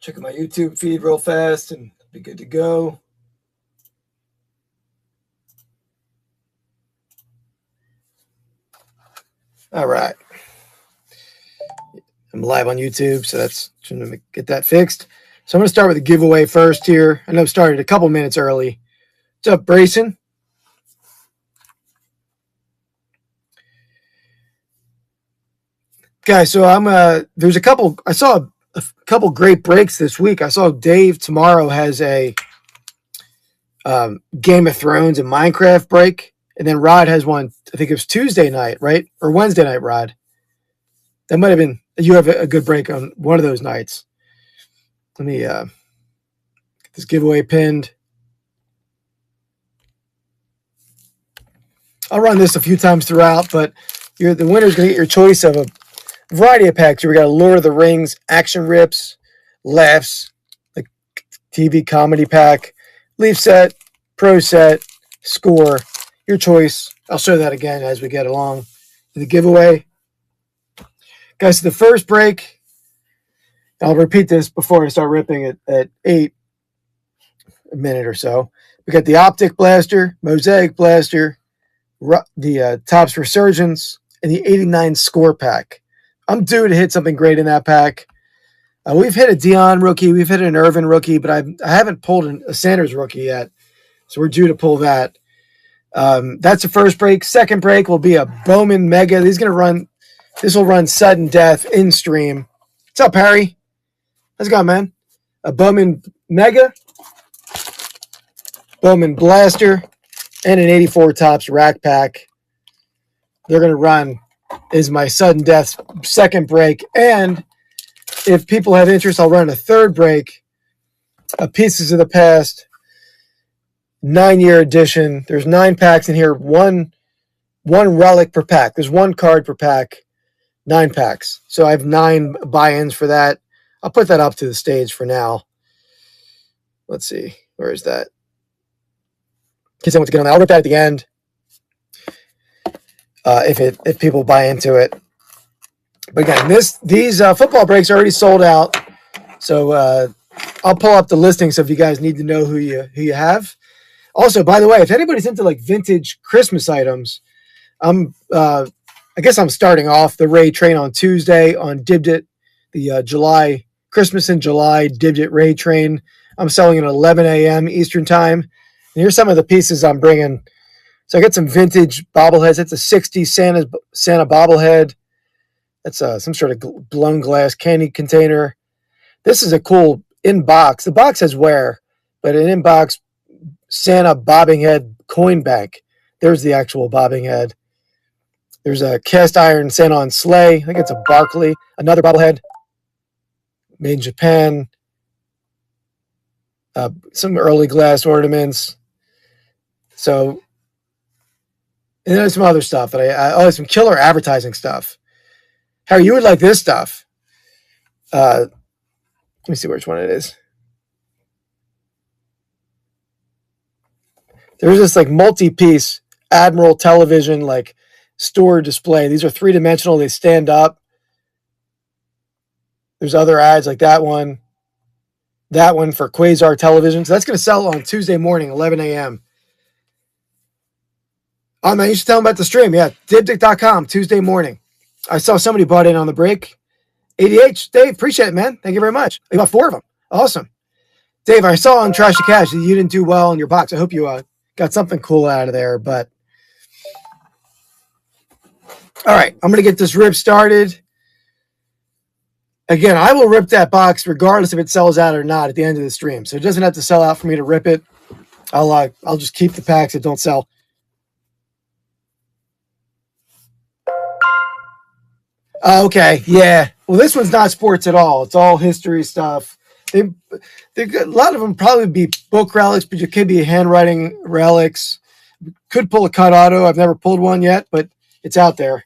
Checking my YouTube feed real fast and be good to go. All right. I'm live on YouTube, so that's trying to get that fixed. So I'm going to start with a giveaway first here. I know I started a couple minutes early. What's up, Brayson? Guys, so there's a couple, I saw a couple great breaks this week. I saw Dave tomorrow has a Game of Thrones and Minecraft break. And then Rod has one, I think it was Tuesday night, right? Or Wednesday night, Rod. That might have been, you have a good break on one of those nights. Let me get this giveaway pinned. I'll run this a few times throughout, but the winner's going to get your choice of a variety of packs. We got Lord of the Rings, Action Rips, Laughs, the TV comedy pack, Leaf set, Pro set, Score. Your choice. I'll show that again as we get along in the giveaway. Guys, so the first break, I'll repeat this before I start ripping it at 8 a minute or so. We got the Optic Blaster, Mosaic Blaster, the Topps Resurgence, and the 89 Score pack. I'm due to hit something great in that pack. We've hit a Dion rookie. We've hit an Irvin rookie, but I haven't pulled a Sanders rookie yet. So we're due to pull that. That's the first break. Second break will be a Bowman Mega. This will run sudden death in stream. What's up, Harry? How's it going, man? A Bowman Mega, Bowman Blaster, and an 84 Topps rack pack. They're going to run is my sudden death second break. And if people have interest, I'll run a third break, a Pieces of the Past 9-year edition. There's 9 packs in here, one relic per pack. There's 1 card per pack, 9 packs. So I have 9 buy-ins for that. I'll put that up to the stage for now. Let's see. Where is that? In case I want to get on that. I'll rip that at the end. If people buy into it. But again, these football breaks are already sold out. So I'll pull up the listings if you guys need to know who you have. Also, by the way, if anybody's into like vintage Christmas items, I guess I'm starting off the Ray Train on Tuesday on Dibdit, the July Christmas in July Dibdit Ray Train. I'm selling at 11 a.m. Eastern time. And here's some of the pieces I'm bringing. So I got some vintage bobbleheads. That's a 60s Santa bobblehead. That's some sort of blown glass candy container. This is a cool in-box. The box has wear, but an in-box Santa bobbing head coin bank. There's the actual bobbing head. There's a cast iron Santa on sleigh. I think it's a Barkley. Another bobblehead made in Japan. Some early glass ornaments. So, and there's some other stuff that some killer advertising stuff. Harry, you would like this stuff. Let me see which one it is. There's this like multi-piece Admiral television like store display. These are 3-dimensional. They stand up. There's other ads like that one. That one for Quasar television. So that's going to sell on Tuesday morning, 11 a.m. Oh, man, you should tell them about the stream. Yeah, dibdick.com, Tuesday morning. I saw somebody bought in on the break. ADH, Dave, appreciate it, man. Thank you very much. You bought 4 of them. Awesome. Dave, I saw on Trash to Cash that you didn't do well in your box. I hope you got something cool out of there. But all right, I'm going to get this rip started. Again, I will rip that box regardless if it sells out or not at the end of the stream. So it doesn't have to sell out for me to rip it. I'll just keep the packs that don't sell. Okay, yeah. Well, this one's not sports at all. It's all history stuff. A lot of them probably be book relics, but it could be handwriting relics. Could pull a cut auto. I've never pulled one yet, but it's out there.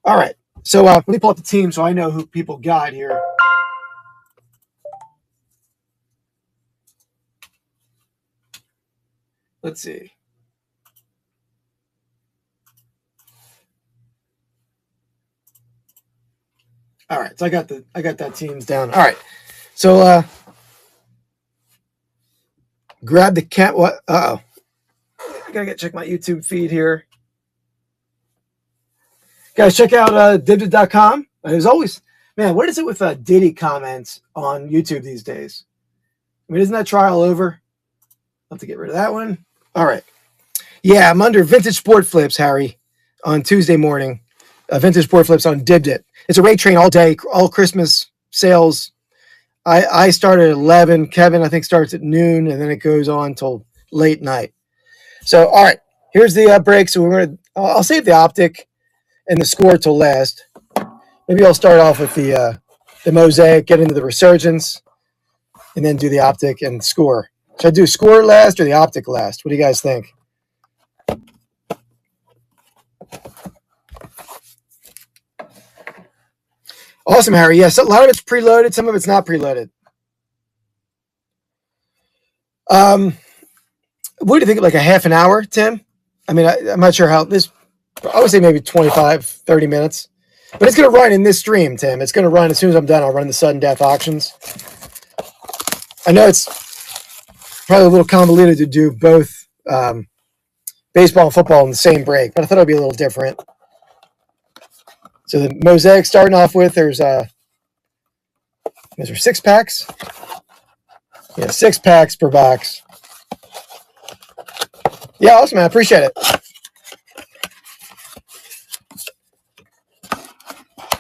All right. So let me pull up the team so I know who people got here. Let's see. All right, so I got that teams down. All right, So grab the cat. What? Uh-oh. I gotta check my YouTube feed here. Guys, check out Dibdit.com. As always, man, what is it with Diddy comments on YouTube these days? I mean, isn't that trial over? I'll have to get rid of that one. All right. Yeah, I'm under Vintage Sport Flips, Harry, on Tuesday morning. Vintage Sport Flips on Dibdit. It's a rate train all day, all Christmas sales. I start at 11. Kevin, I think, starts at noon, and then it goes on till late night. So, all right, here's the break. So I'll save the Optic and the score till last. Maybe I'll start off with the Mosaic, get into the Resurgence, and then do the Optic and score. Should I do score last or the Optic last? What do you guys think? Awesome, Harry. Yes, a lot of it's preloaded. Some of it's not preloaded. What do you think? Like a half an hour, Tim? I mean, I'm not sure how this. I would say maybe 25, 30 minutes. But it's going to run in this stream, Tim. It's going to run as soon as I'm done. I'll run the sudden death auctions. I know it's probably a little convoluted to do both baseball and football in the same break, but I thought it would be a little different. So the Mosaic starting off with, there's 6 packs. Yeah, 6 packs per box. Yeah, awesome, man. I appreciate it.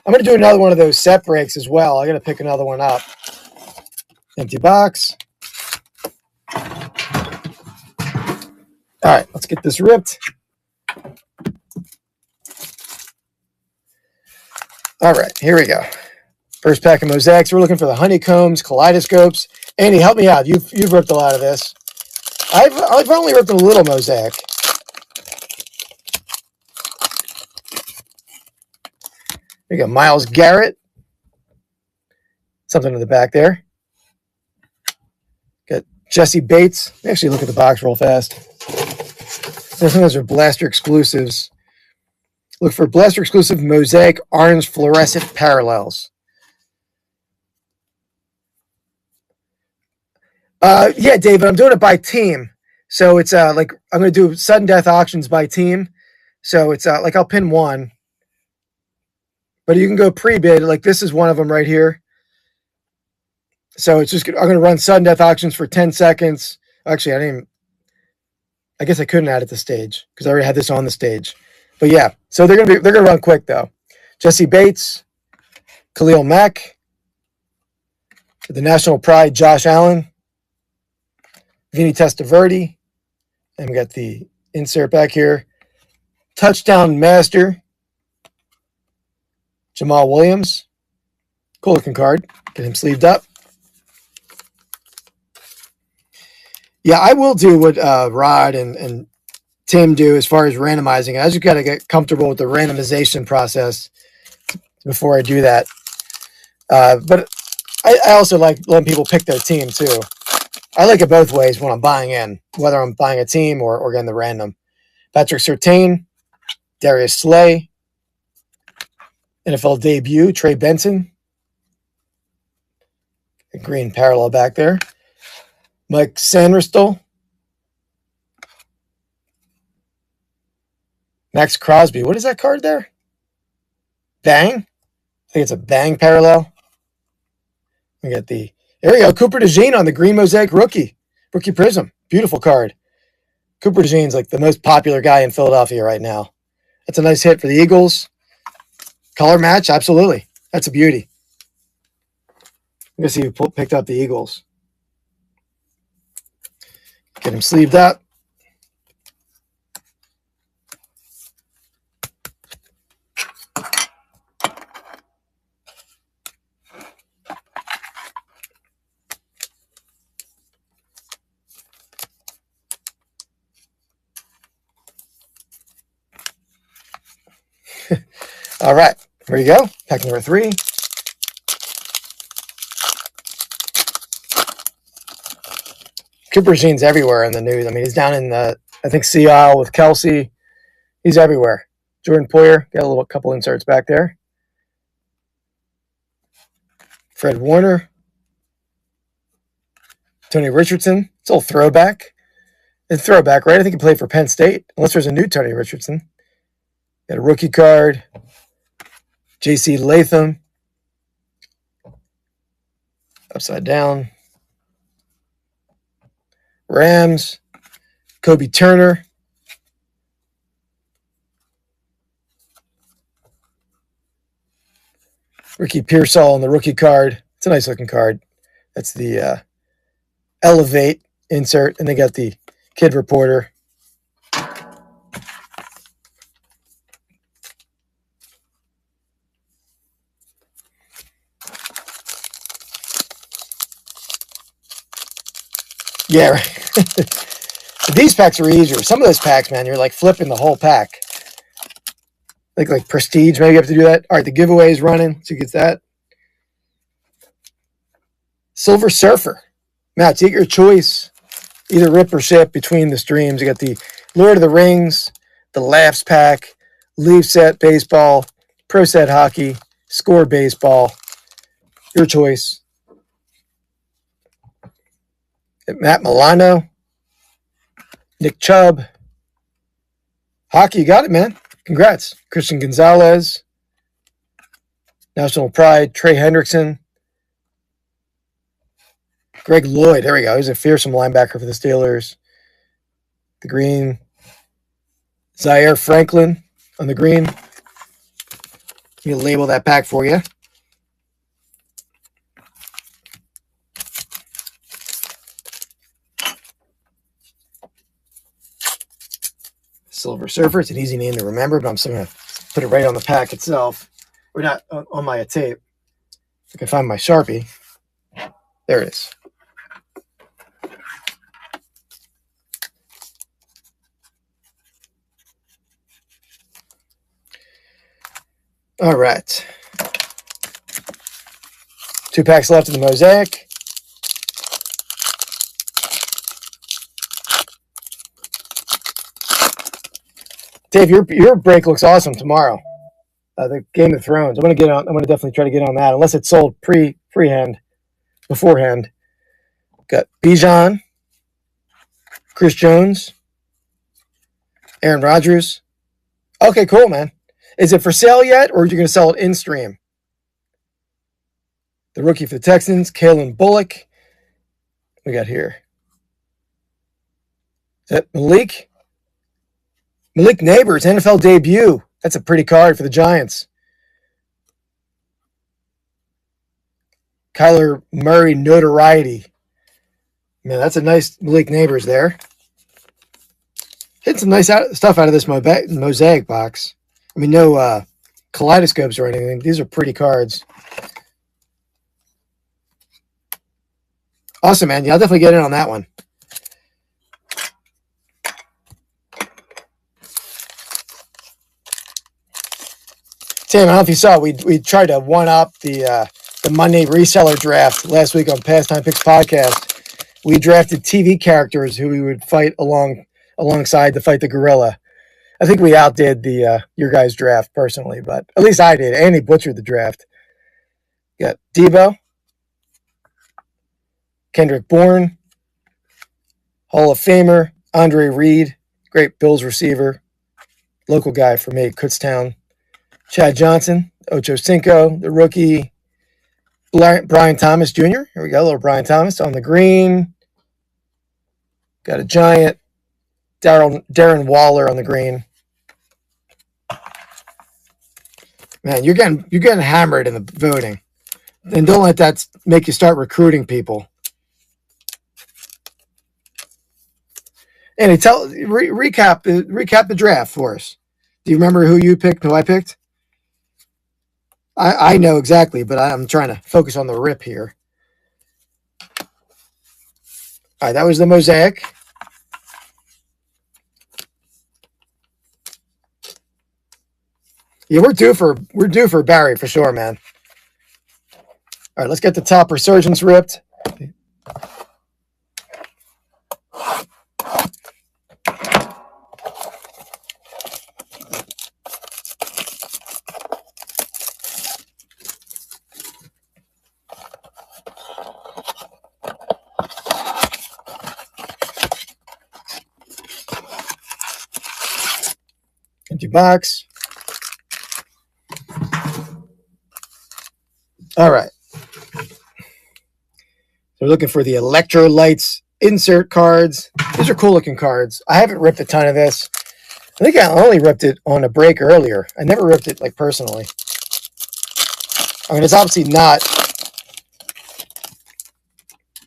I'm going to do another one of those set breaks as well. I'm going to pick another one up. Empty box. All right, let's get this ripped. All right, here we go. First pack of Mosaics. We're looking for the honeycombs, kaleidoscopes. Andy, help me out. You've ripped a lot of this. I've only ripped a little Mosaic. We got Myles Garrett. Something in the back there. Got Jesse Bates. Let me actually look at the box real fast. Those are Blaster exclusives. Look for Blaster exclusive Mosaic orange fluorescent parallels. Yeah, David, I'm doing it by team. So it's like I'm going to do sudden death auctions by team. So it's like I'll pin one. But you can go pre-bid. Like this is one of them right here. So it's just I'm going to run sudden death auctions for 10 seconds. Actually, I guess I couldn't add it to stage because I already had this on the stage. But yeah, so they're gonna run quick though. Jesse Bates, Khalil Mack, the National Pride, Josh Allen, Vinny Testaverde, and we got the insert back here. Touchdown Master, Jamal Williams. Cool looking card. Get him sleeved up. Yeah, I will do what Rod and Tim do as far as randomizing it. I just got to get comfortable with the randomization process before I do that. But I also like letting people pick their team too. I like it both ways when I'm buying in, whether I'm buying a team or getting the random. Patrick Surtain, Darius Slay, NFL debut, Trey Benson. A green parallel back there. Mike Sanderstel. Max Crosby. What is that card there? Bang? I think it's a bang parallel. We got there we go. Cooper DeJean on the green Mosaic rookie prism. Beautiful card. Cooper DeJean's like the most popular guy in Philadelphia right now. That's a nice hit for the Eagles. Color match, absolutely. That's a beauty. I'm going to see who picked up the Eagles. Get him sleeved up. All right, here you go. Pack number 3. Cooper DeJean's everywhere in the news. I mean, he's down in the, I think, Sea Isle with Kelsey. He's everywhere. Jordan Poyer, got a couple inserts back there. Fred Warner. Tony Richardson. It's a little throwback. It's throwback, right? I think he played for Penn State, unless there's a new Tony Richardson. Got a rookie card. J.C. Latham. Upside down. Rams. Kobe Turner. Ricky Pearsall on the rookie card. It's a nice looking card. That's the Elevate insert. And they got the Kid Reporter. Yeah, right. These packs are easier. Some of those packs, man, you're like flipping the whole pack. Like Prestige, maybe you have to do that. All right, the giveaway is running, so you get that. Silver Surfer. Matt, take your choice. Either rip or ship between the streams. You got the Lord of the Rings, the Laughs pack, Leaf Set Baseball, Pro Set Hockey, Score Baseball. Your choice. Matt Milano, Nick Chubb. Hockey, you got it, man. Congrats. Christian Gonzalez, National Pride, Trey Hendrickson, Greg Lloyd. There we go. He's a fearsome linebacker for the Steelers. The green. Zaire Franklin on the green. Let me label that pack for you. Silver Surfer. It's an easy name to remember, but I'm still going to put it right on the pack itself. Or not on my tape. If I can find my Sharpie. There it is. All right. 2 packs left of the Mosaic. Dave, your break looks awesome tomorrow. The Game of Thrones. I'm gonna definitely try to get on that, unless it's sold beforehand. Got Bijan, Chris Jones, Aaron Rodgers. Okay, cool, man. Is it for sale yet, or are you gonna sell it in stream? The rookie for the Texans, Kalen Bullock. We got here. Is that Malik? Malik Neighbors, NFL debut. That's a pretty card for the Giants. Kyler Murray notoriety. Man, that's a nice Malik Neighbors there. Hit some nice stuff out of this Mosaic box. I mean, no kaleidoscopes or anything. These are pretty cards. Awesome, man. Yeah, I'll definitely get in on that one. Tim, I don't know if you saw, we tried to one-up the Monday reseller draft last week on Pastime Picks Podcast. We drafted TV characters who we would fight alongside to fight the gorilla. I think we outdid your guys' draft personally, but at least I did. Andy butchered the draft. Got Debo, Kendrick Bourne, Hall of Famer, Andre Reed, great Bills receiver, local guy for me, Kutztown. Chad Johnson, Ocho Cinco, the rookie, Brian Thomas Jr. Here we go, little Brian Thomas on the green. Got a giant, Darren Waller on the green. Man, you're getting hammered in the voting. And don't let that make you start recruiting people. Andy, recap the draft for us. Do you remember who you picked, who I picked? I know exactly, but I'm trying to focus on the rip here. All right, that was the Mosaic. Yeah, we're due for Barry for sure, man. All right, let's get the top Resurgence ripped. Empty box. All right. So we're looking for the electrolytes insert cards. These are cool looking cards. I haven't ripped a ton of this. I think I only ripped it on a break earlier. I never ripped it like personally. I mean, it's obviously not.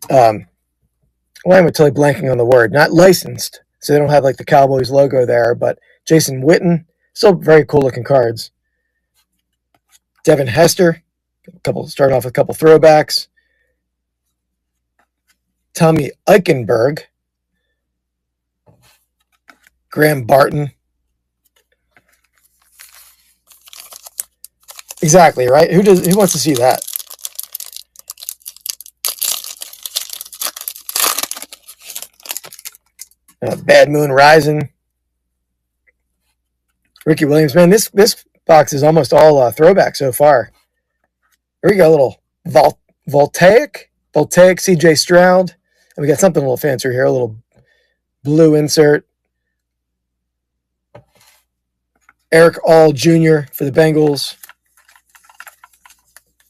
Why am I totally blanking on the word? Not licensed, so they don't have like the Cowboys logo there. But Jason Witten, still very cool looking cards. Devin Hester, starting off with a couple throwbacks. Tommy Eichenberg, Graham Barton. Exactly, right? Who wants to see that? Bad Moon Rising. Ricky Williams. Man, this box is almost all throwback so far. Here we got a little Voltaic CJ Stroud. And we got something a little fancier here, a little blue insert. Eric All Jr. for the Bengals.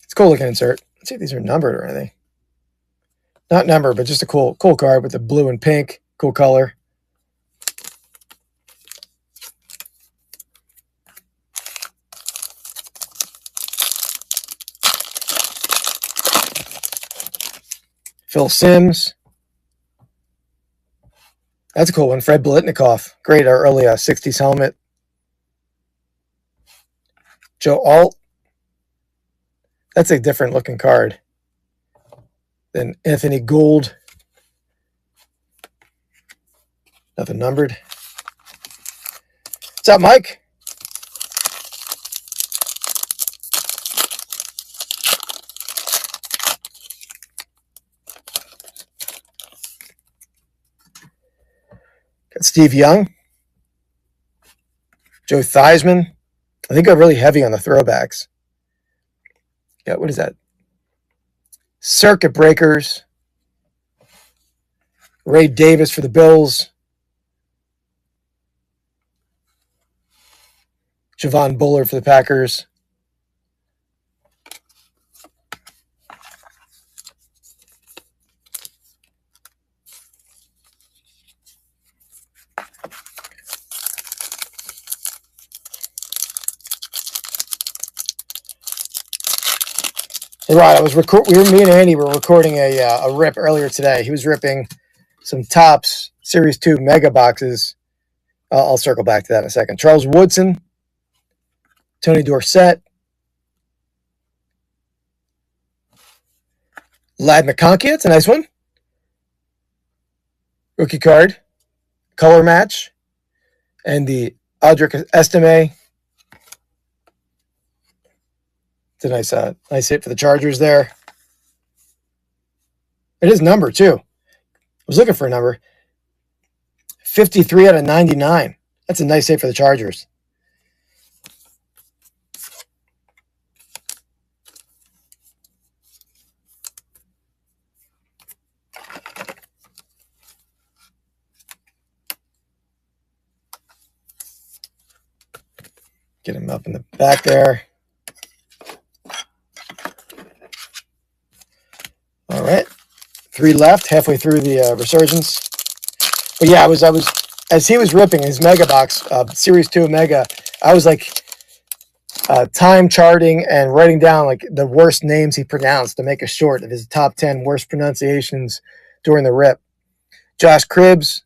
It's a cool looking insert. Let's see if these are numbered or anything. Not numbered, but just a cool card with the blue and pink. Cool color. Phil Simms. That's a cool one. Fred Biletnikoff. Great early 60s helmet. Joe Alt. That's a different looking card than Anthony Gould. Nothing numbered. What's up, Mike? Got Steve Young. Joe Theismann. I think I'm really heavy on the throwbacks. Yeah, what is that? Circuit Breakers. Ray Davis for the Bills. Javon Bullard for the Packers. Right, me and Andy were recording a rip earlier today. He was ripping some Topps Series 2 mega boxes. I'll circle back to that in a second. Charles Woodson, Tony Dorsett, Ladd McConkey, that's a nice one. Rookie card, color match, and the Audric Estime. It's a nice hit for the Chargers there. It is number too. I was looking for a number. 53 out of 99. That's a nice hit for the Chargers. Get him up in the back there. All right, 3 left, halfway through the resurgence. But yeah, I was as he was ripping his mega box, Series 2 mega. I was like time charting and writing down like the worst names he pronounced to make a short of his top 10 worst pronunciations during the rip. Josh Cribbs,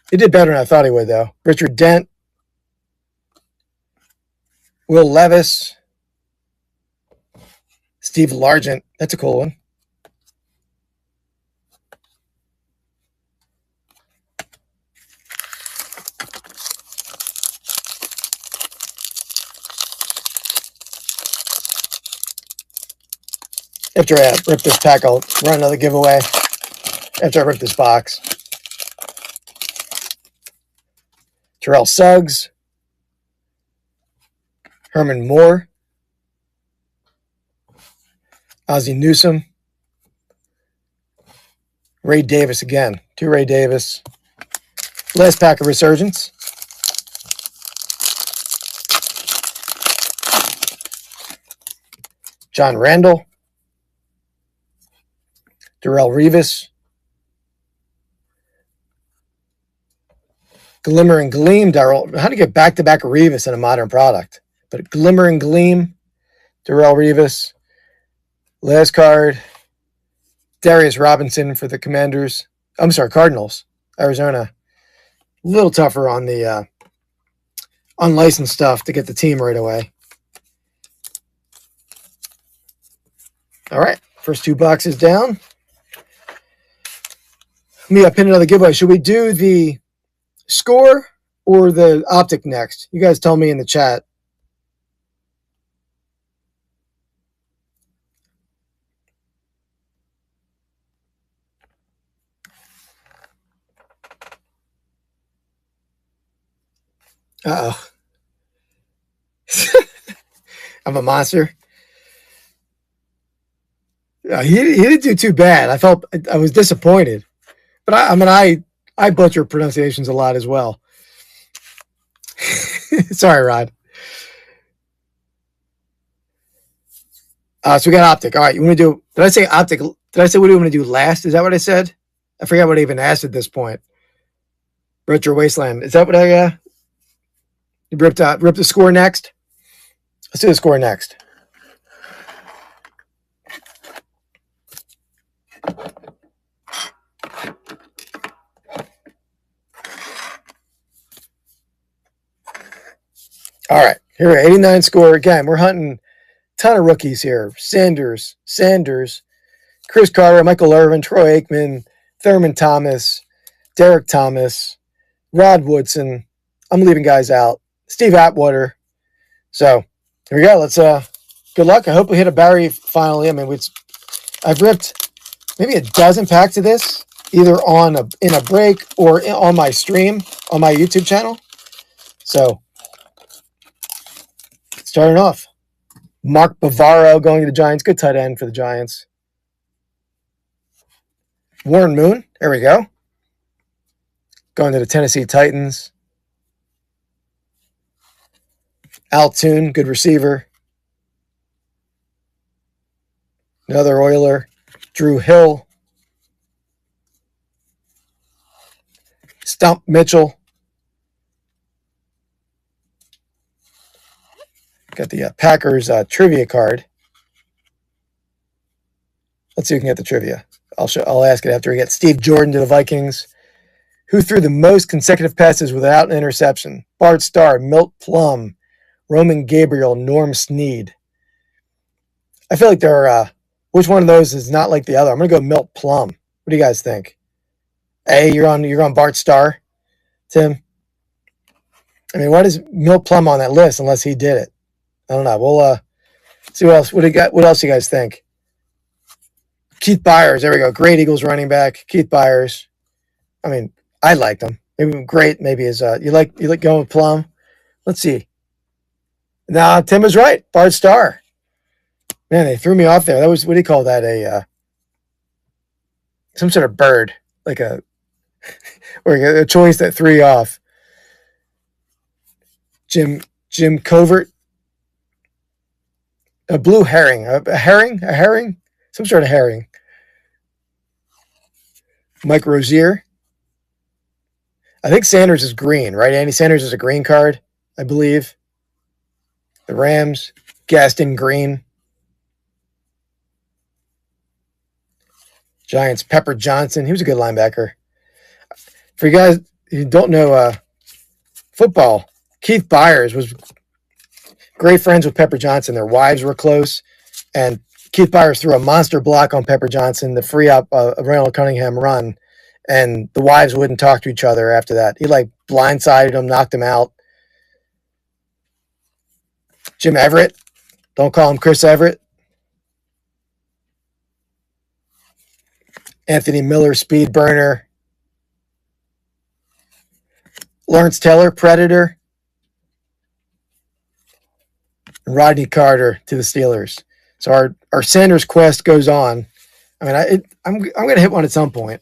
he did better than I thought he would though. Richard Dent, Will Levis, Steve Largent. That's a cool one. After I rip this pack, I'll run another giveaway. After I rip this box. Terrell Suggs. Herman Moore. Ozzie Newsome. Ray Davis again. 2 Ray Davis. Last pack of Resurgence. John Randall, Darrell Revis, Glimmer and Gleam, Darrell. How to get back-to-back Revis in a modern product? But Glimmer and Gleam, Darrell Revis. Last card, Darius Robinson for the Commanders. I'm sorry, Cardinals, Arizona. A little tougher on the unlicensed stuff to get the team right away. All right, first 2 boxes down. Let me pin another giveaway. Should we do the score or the Optic next? You guys tell me in the chat. Uh-oh. I'm a monster. He didn't do too bad. I was disappointed. But I butcher pronunciations a lot as well. Sorry, Rod. So we got Optic. All right, you want to do... Did I say Optic? Did I say what do you want to do last? Is that what I said? I forgot what I even asked at this point. Retro Wasteland. Is that what I... You ripped the score next? Let's do the score next. All right, here we are, 89 score. Again, we're hunting a ton of rookies here. Sanders, Chris Carter, Michael Irvin, Troy Aikman, Thurman Thomas, Derek Thomas, Rod Woodson. I'm leaving guys out. Steve Atwater. So here we go. Let's good luck. I hope we hit a Barry finally. I mean, I've ripped maybe a dozen packs of this, either in a break or on my stream on my YouTube channel. So starting off, Mark Bavaro going to the Giants. Good tight end for the Giants. Warren Moon. There we go. Going to the Tennessee Titans. Al Toon, good receiver. Another Oiler. Drew Hill. Stump Mitchell. Got the Packers trivia card. Let's see if we can get the trivia. I'll ask it after we get Steve Jordan to the Vikings. Who threw the most consecutive passes without an interception? Bart Starr, Milt Plum, Roman Gabriel, Norm Snead. I feel like there are, which one of those is not like the other? I'm going to go Milt Plum. What do you guys think? Hey, you're on Bart Starr, Tim? I mean, what is Milt Plum on that list unless he did it? I don't know. We'll see what else. What else do you guys think? Keith Byers. There we go. Great Eagles running back. Keith Byers. I mean, I liked him. Maybe great. Maybe is you like going with Plum? Let's see. Nah, Tim was right. Bart Starr. Man, they threw me off there. That was, what do you call that? Some sort of bird, like or a choice that threw you off. Jim Covert. A blue herring. A herring? Some sort of herring. Mike Rozier. I think Sanders is green, right? Andy Sanders is a green card, I believe. The Rams. Gaston Green. Giants. Pepper Johnson. He was a good linebacker. For you guys who don't know football, Keith Byers was great friends with Pepper Johnson. Their wives were close. And Keith Byers threw a monster block on Pepper Johnson to free up a Randall Cunningham run. And the wives wouldn't talk to each other after that. He blindsided him, knocked him out. Jim Everett. Don't call him Chris Everett. Anthony Miller, speed burner. Lawrence Taylor, Predator. And Rodney Carter to the Steelers. So our Sanders quest goes on. I mean, I'm going to hit one at some point.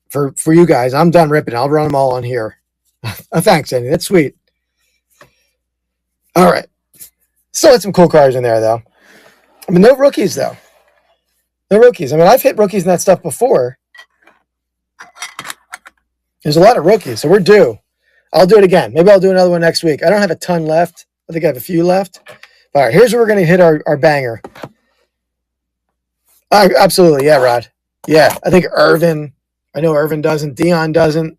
For you guys, I'm done ripping. I'll run them all on here. Oh, thanks, Andy. That's sweet. All right. Still had some cool cards in there, though. I mean, no rookies, though. No rookies. I mean, I've hit rookies in that stuff before. There's a lot of rookies, so we're due. I'll do it again. Maybe I'll do another one next week. I don't have a ton left. I think I have a few left. All right, here's where we're going to hit our banger. Absolutely. Yeah, Rod. Yeah, I think Irvin. I know Irvin doesn't. Dion doesn't.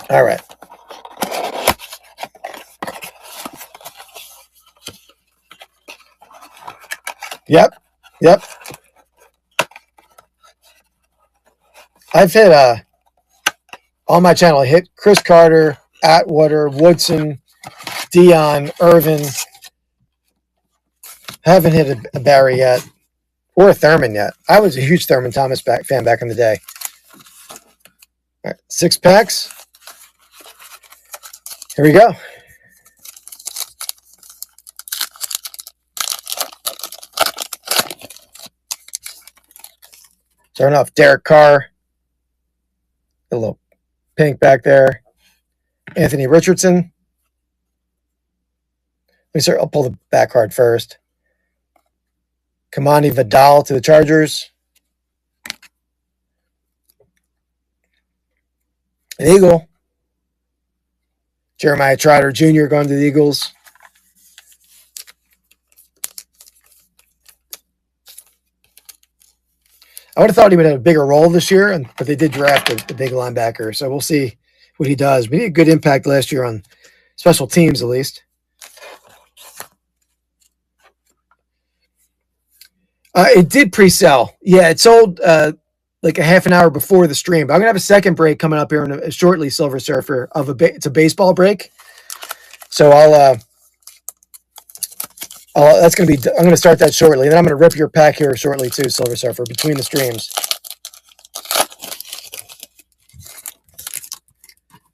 All right. Yep. I've hit on my channel. I hit Chris Carter, Atwater, Woodson, Dion, Irvin. Haven't hit a Barry yet, or a Thurman yet. I was a huge Thurman Thomas fan back in the day. All right, 6 packs. Here we go. Starting off, Derek Carr. A little pink back there. Anthony Richardson. I'll pull the back card first. Kamani Vidal to the Chargers. An Eagle. Jeremiah Trotter Jr. going to the Eagles. I would have thought he would have a bigger role this year, but they did draft the big linebacker, so we'll see what he does. We had a good impact last year on special teams, at least. It did pre-sell. Yeah, it sold like a half an hour before the stream. But I'm gonna have a second break coming up here shortly, Silver Surfer. It's a baseball break, so that's gonna be. I'm gonna start that shortly, and then I'm gonna rip your pack here shortly too, Silver Surfer, between the streams.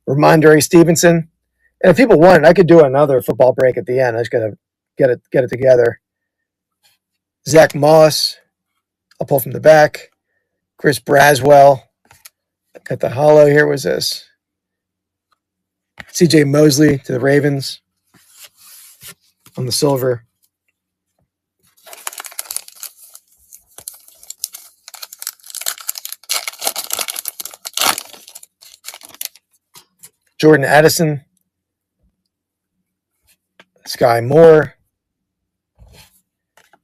Ramondre Stevenson, and if people want it, I could do another football break at the end. I just gotta get it together. Zach Moss, I'll pull from the back. Chris Braswell, got the hollow here. Was this? CJ Mosley to the Ravens on the silver. Jordan Addison, Sky Moore,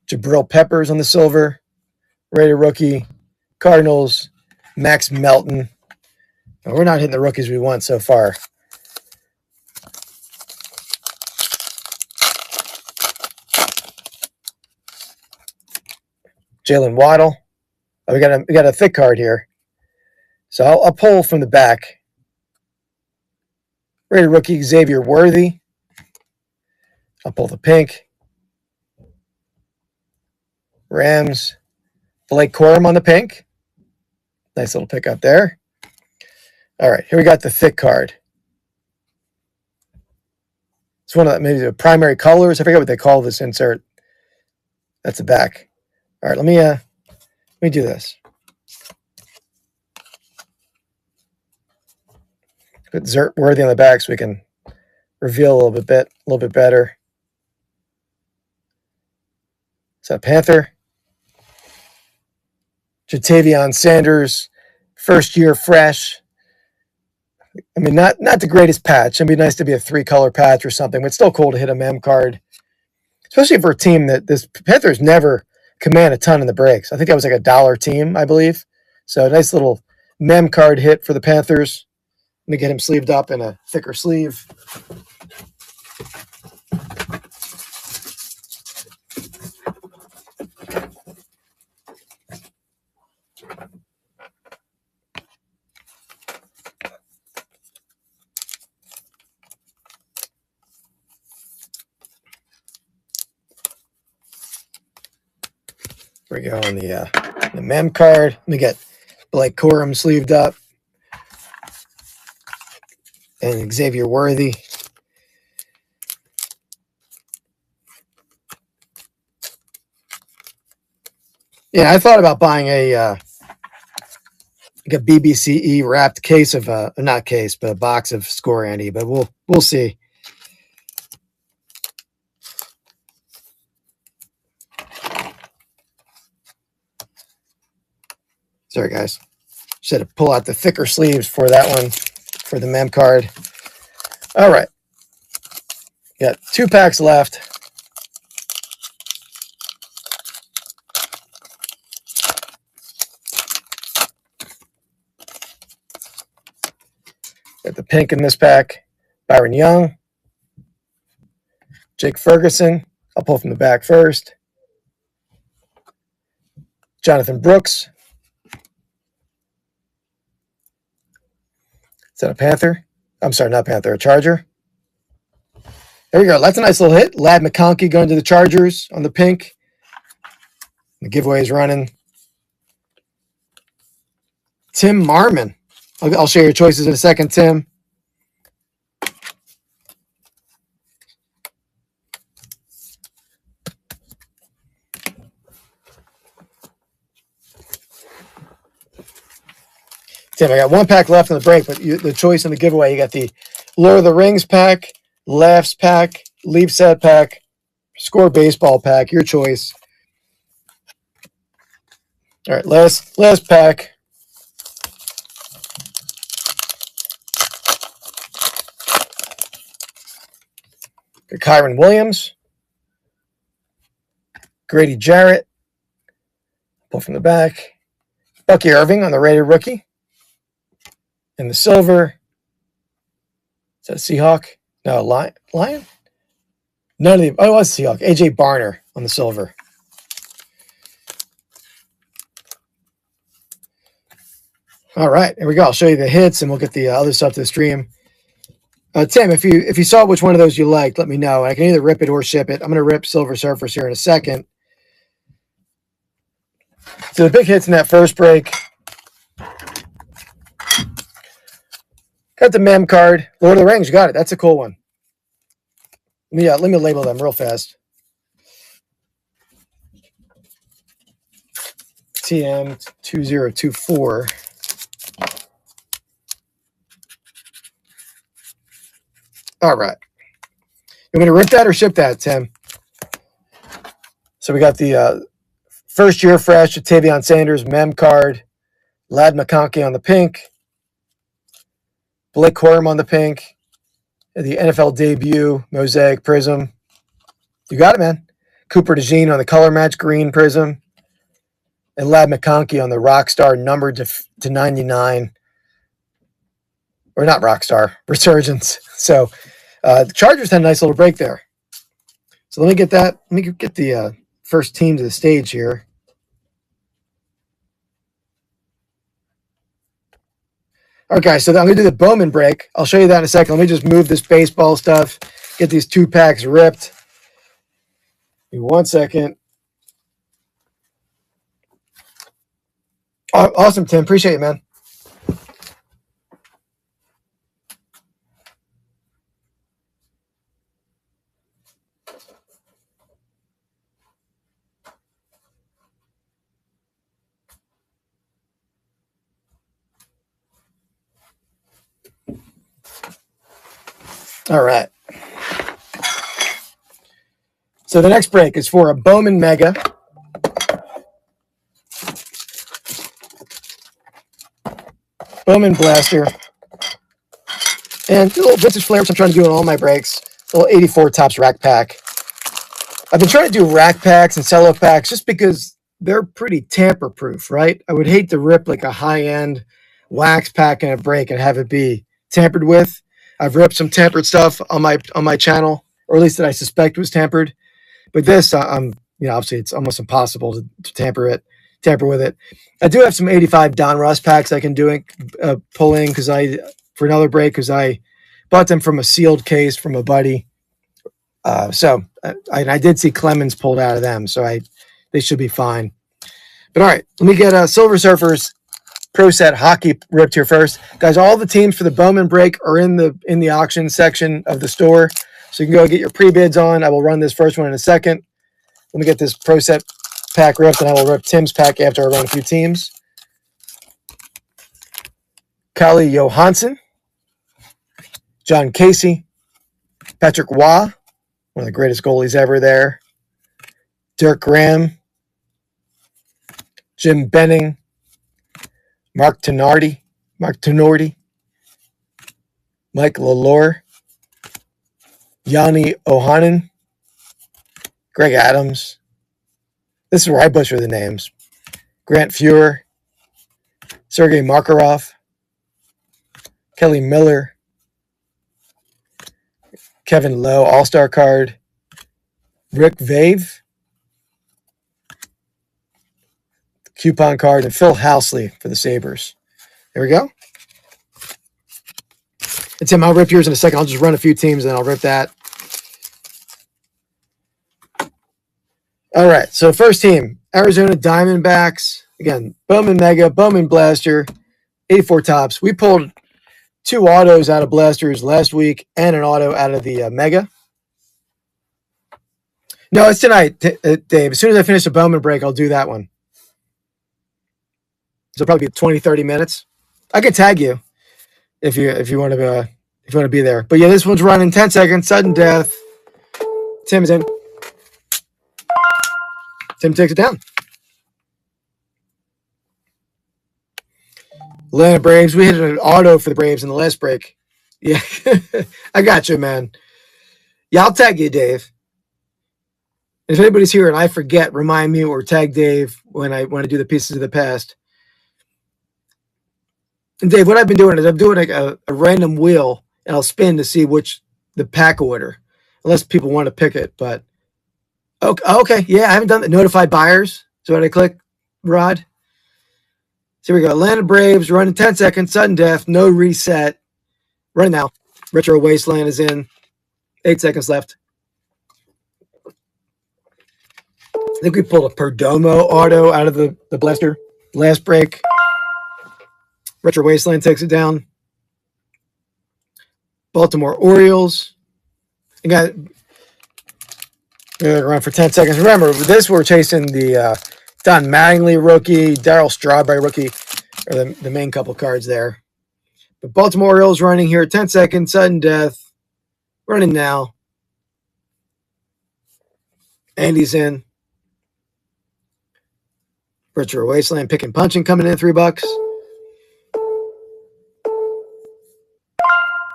Jabril Peppers on the silver, Raider rookie, Cardinals, Max Melton. Now, we're not hitting the rookies we want so far. Jalen Waddle. Oh, we got a thick card here. So I'll pull from the back. Raider rookie Xavier Worthy. I'll pull the pink. Rams, Blake Corum on the pink. Nice little pickup there. All right, here we got the thick card. It's one of maybe the primary colors. I forget what they call this insert. That's the back. All right, let me do this. Put Zert Worthy on the back so we can reveal a little bit better. Is that Panther? Jatavion Sanders, first year fresh. I mean, not the greatest patch. It'd be nice to be a 3-color patch or something, but it's still cool to hit a mem card, especially for a team that this Panthers never command a ton in the breaks. I think that was like $1 team, I believe. So a nice little mem card hit for the Panthers. Let me get him sleeved up in a thicker sleeve. Here we go on the mem card. Let me get Blake Corum sleeved up. And Xavier Worthy. Yeah, I thought about buying like a BBCE wrapped case of not case, but a box of Score Andy. But we'll see. Sorry, guys. Just had to pull out the thicker sleeves for that one, for the mem card. All right. Got 2 packs left. Got the pink in this pack. Byron Young. Jake Ferguson. I'll pull from the back first. Jonathan Brooks. Is that a Panther? I'm sorry, not Panther, a Charger. There we go. That's a nice little hit. Ladd McConkey going to the Chargers on the pink. The giveaway is running. Tim Marmon. I'll share your choices in a second, Tim. Tim, I got 1 pack left in the break, but the choice in the giveaway, you got the Lord of the Rings pack, Laughs pack, Leaf Set pack, Score Baseball pack, your choice. All right, last pack. Got Kyron Williams, Grady Jarrett, pull from the back, Bucky Irving on the rated rookie. And the silver, is that a Seahawk? No, Lion? None of the, oh, it was Seahawk. AJ Barner on the silver. All right, here we go. I'll show you the hits, and we'll get the other stuff to the stream. Tim, if you saw which one of those you liked, let me know. I can either rip it or ship it. I'm going to rip Silver Surfers here in a second. So the big hits in that first break. Got the mem card. Lord of the Rings, you got it. That's a cool one. Let me label them real fast. TM2024. All right. You want me to rip that or ship that, Tim? So we got the first year fresh, Tavion Sanders, mem card. Ladd McConkey on the pink. Blake Corum on the pink. The NFL debut, Mosaic Prism. You got it, man. Cooper DeJean on the color match green Prism. And Ladd McConkey on the Rockstar numbered to 99. Or not Rockstar, Resurgence. So the Chargers had a nice little break there. So let me get that. Let me get the first team to the stage here. All right, guys, so I'm going to do the Bowman break. I'll show you that in a second. Let me just move this baseball stuff, get these 2 packs ripped. Give me 1 second. Awesome, Tim. Appreciate it, man. All right. So the next break is for a Bowman Mega. Bowman Blaster. And a little vintage flair, which I'm trying to do in all my breaks. A little 84 Topps rack pack. I've been trying to do rack packs and cello packs just because they're pretty tamper-proof, right? I would hate to rip like a high-end wax pack in a break and have it be tampered with. I've ripped some tampered stuff on my channel, or at least that I suspect was tampered. But this, obviously it's almost impossible to tamper with it. I do have some 85 Donruss packs I can pull in for another break because I bought them from a sealed case from a buddy. So I did see Clemens pulled out of them, so they should be fine. But all right, let me get Silver Surfers Pro Set Hockey ripped here first, guys. All the teams for the Bowman break are in the auction section of the store, so you can go get your pre-bids on. I will run this first one in a second. Let me get this Pro Set pack ripped, and I will rip Tim's pack after I run a few teams. Kelly Johansson, John Casey, Patrick Waugh, one of the greatest goalies ever there, Dirk Graham, Jim Benning, Mark Tenorti, Mike Lalore, Yanni Ohanen, Greg Adams. This is where I butcher the names. Grant Fuhrer, Sergei Makarov, Kelly Miller, Kevin Lowe, All-Star card, Rick Vave, coupon card, and Phil Housley for the Sabres. There we go. And Tim, I'll rip yours in a second. I'll just run a few teams and I'll rip that. All right, so first team, Arizona Diamondbacks. Again, Bowman Mega, Bowman Blaster, 84 tops. We pulled 2 autos out of blasters last week and an auto out of the Mega. No, it's tonight, Dave. As soon as I finish the Bowman break, I'll do that one. So it'll probably be 20, 30 minutes. I can tag you if you want to be there. But yeah, this one's running 10 seconds, sudden death. Tim is in. Tim takes it down. Atlanta Braves. We hit an auto for the Braves in the last break. Yeah, I got you, man. Yeah, I'll tag you, Dave. If anybody's here and I forget, remind me or tag Dave when I do the pieces of the past. And Dave, what I've been doing is I'm doing a random wheel, and I'll spin to see the pack order, unless people want to pick it. But okay, yeah, I haven't done that. Notified buyers. So when I click, Rod. So here we go. Atlanta Braves running 10 seconds, sudden death, no reset. Running now. Retro Wasteland is in. 8 seconds left. I think we pulled a Perdomo auto out of the blaster last break. Retro Wasteland takes it down. Baltimore Orioles. You got run for 10 seconds. Remember, with this we're chasing the Don Mattingly rookie, Darryl Strawberry rookie, or the main couple cards there. But Baltimore Orioles running here, 10 seconds, sudden death. Running now. Andy's in. Retro Wasteland pick and punching coming in $3.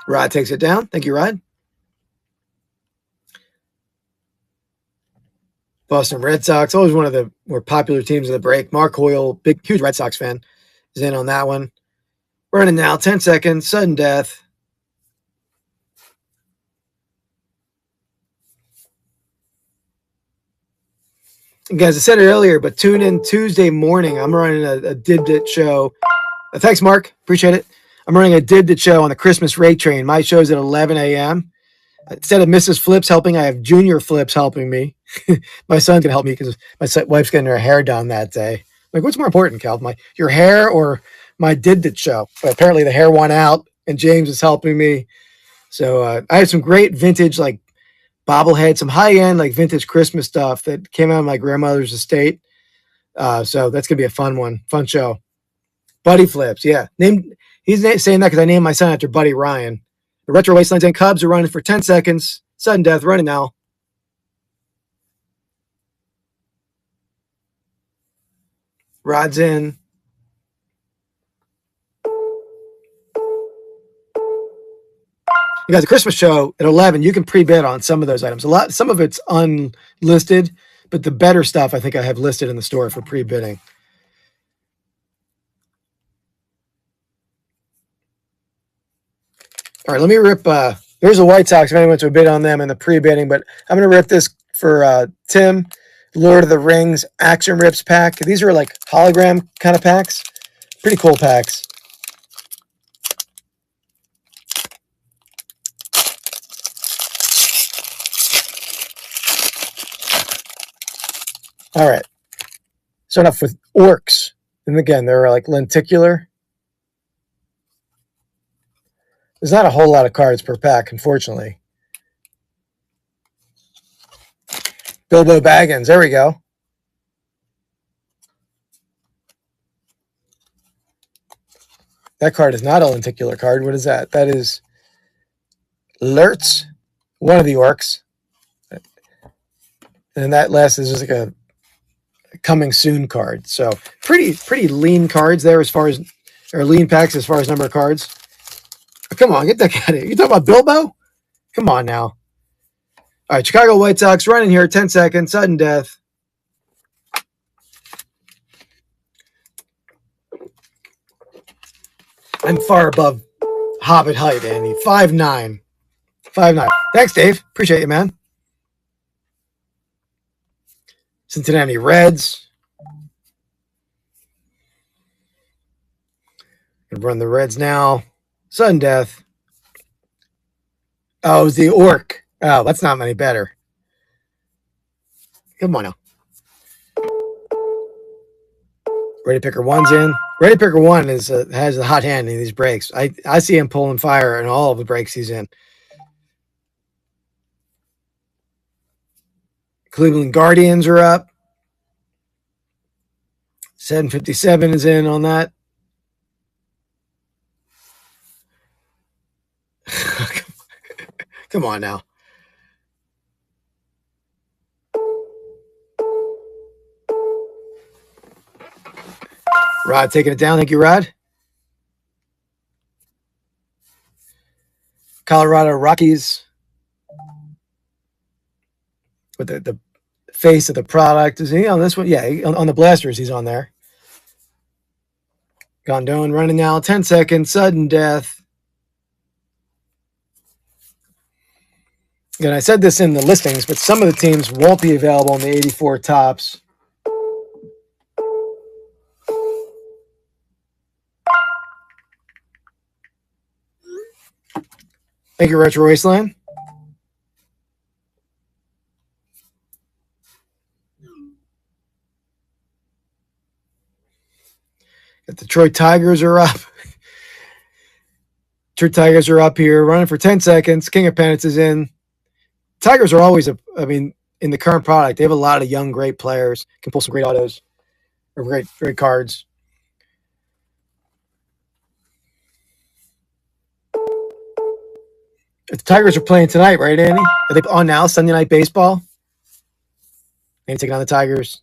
Rod takes it down. Thank you, Rod. Boston Red Sox, always one of the more popular teams of the break. Mark Hoyle, huge Red Sox fan, is in on that one. Running now, 10 seconds, sudden death. And guys, I said it earlier, but tune in Tuesday morning. I'm running a Did It show. Thanks, Mark. Appreciate it. I'm running a Did It show on the Christmas Rate Train. My show's at 11 a.m. Instead of Mrs. Flips helping, I have Junior Flips helping me. My son can help me because my wife's getting her hair done that day. I'm like, what's more important, Cal? Your hair or my Did It show? But apparently the hair won out, and James is helping me. So I have some great vintage, like, bobblehead, some high-end, like, vintage Christmas stuff that came out of my grandmother's estate. So that's going to be a fun show. Buddy Flips, yeah. He's saying that because I named my son after Buddy Ryan. The Retro Wastelands and Cubs are running for 10 seconds. Sudden death, running now. Rod's in. You guys, the Christmas show at 11, you can pre-bid on some of those items. Some of it's unlisted, but the better stuff I think I have listed in the store for pre-bidding. All right, let me rip. There's the White Sox. If anyone wants to bid on them in the pre-bidding, but I'm going to rip this for Tim. Lord of the Rings Action Rips pack. These are like hologram kind of packs. Pretty cool packs. All right. Start off with orcs. And again, they're like lenticular. There's not a whole lot of cards per pack, unfortunately. Bilbo Baggins. There we go. That card is not a lenticular card. What is that? That is Lurtz, one of the orcs. And that last is just like a coming soon card. So pretty lean cards there as far as, or lean packs as far as number of cards. Oh, come on, get that guy out of here. You talking about Bilbo? Come on now. All right, Chicago White Sox running here, 10 seconds, sudden death. I'm far above Hobbit height, Andy. 5'9". 5'9". Thanks, Dave. Appreciate you, man. Cincinnati Reds. Gonna run the Reds now. Sudden death. Oh, it was the orc. Oh, that's not any better. Come on now. Ready Picker 1's in. Ready Picker 1 is has a hot hand in these breaks. I see him pulling fire in all of the breaks he's in. Cleveland Guardians are up. 757 is in on that. Come on now. Rod taking it down. Thank you, Rod. Colorado Rockies with the face of the product. Is he on this one? Yeah, on the blasters, he's on there. Gondone running now. 10 seconds. Sudden death. And I said this in the listings, but some of the teams won't be available in the 84 tops. Thank you, Retro Wasteland. The Detroit Tigers are up. Detroit Tigers are up here, running for 10 seconds. King of Pennants is in. Tigers are always, in the current product, they have a lot of young, great players. Can pull some great autos or great cards. The Tigers are playing tonight, right, Andy? Are they on now? Sunday Night Baseball? Andy taking on the Tigers.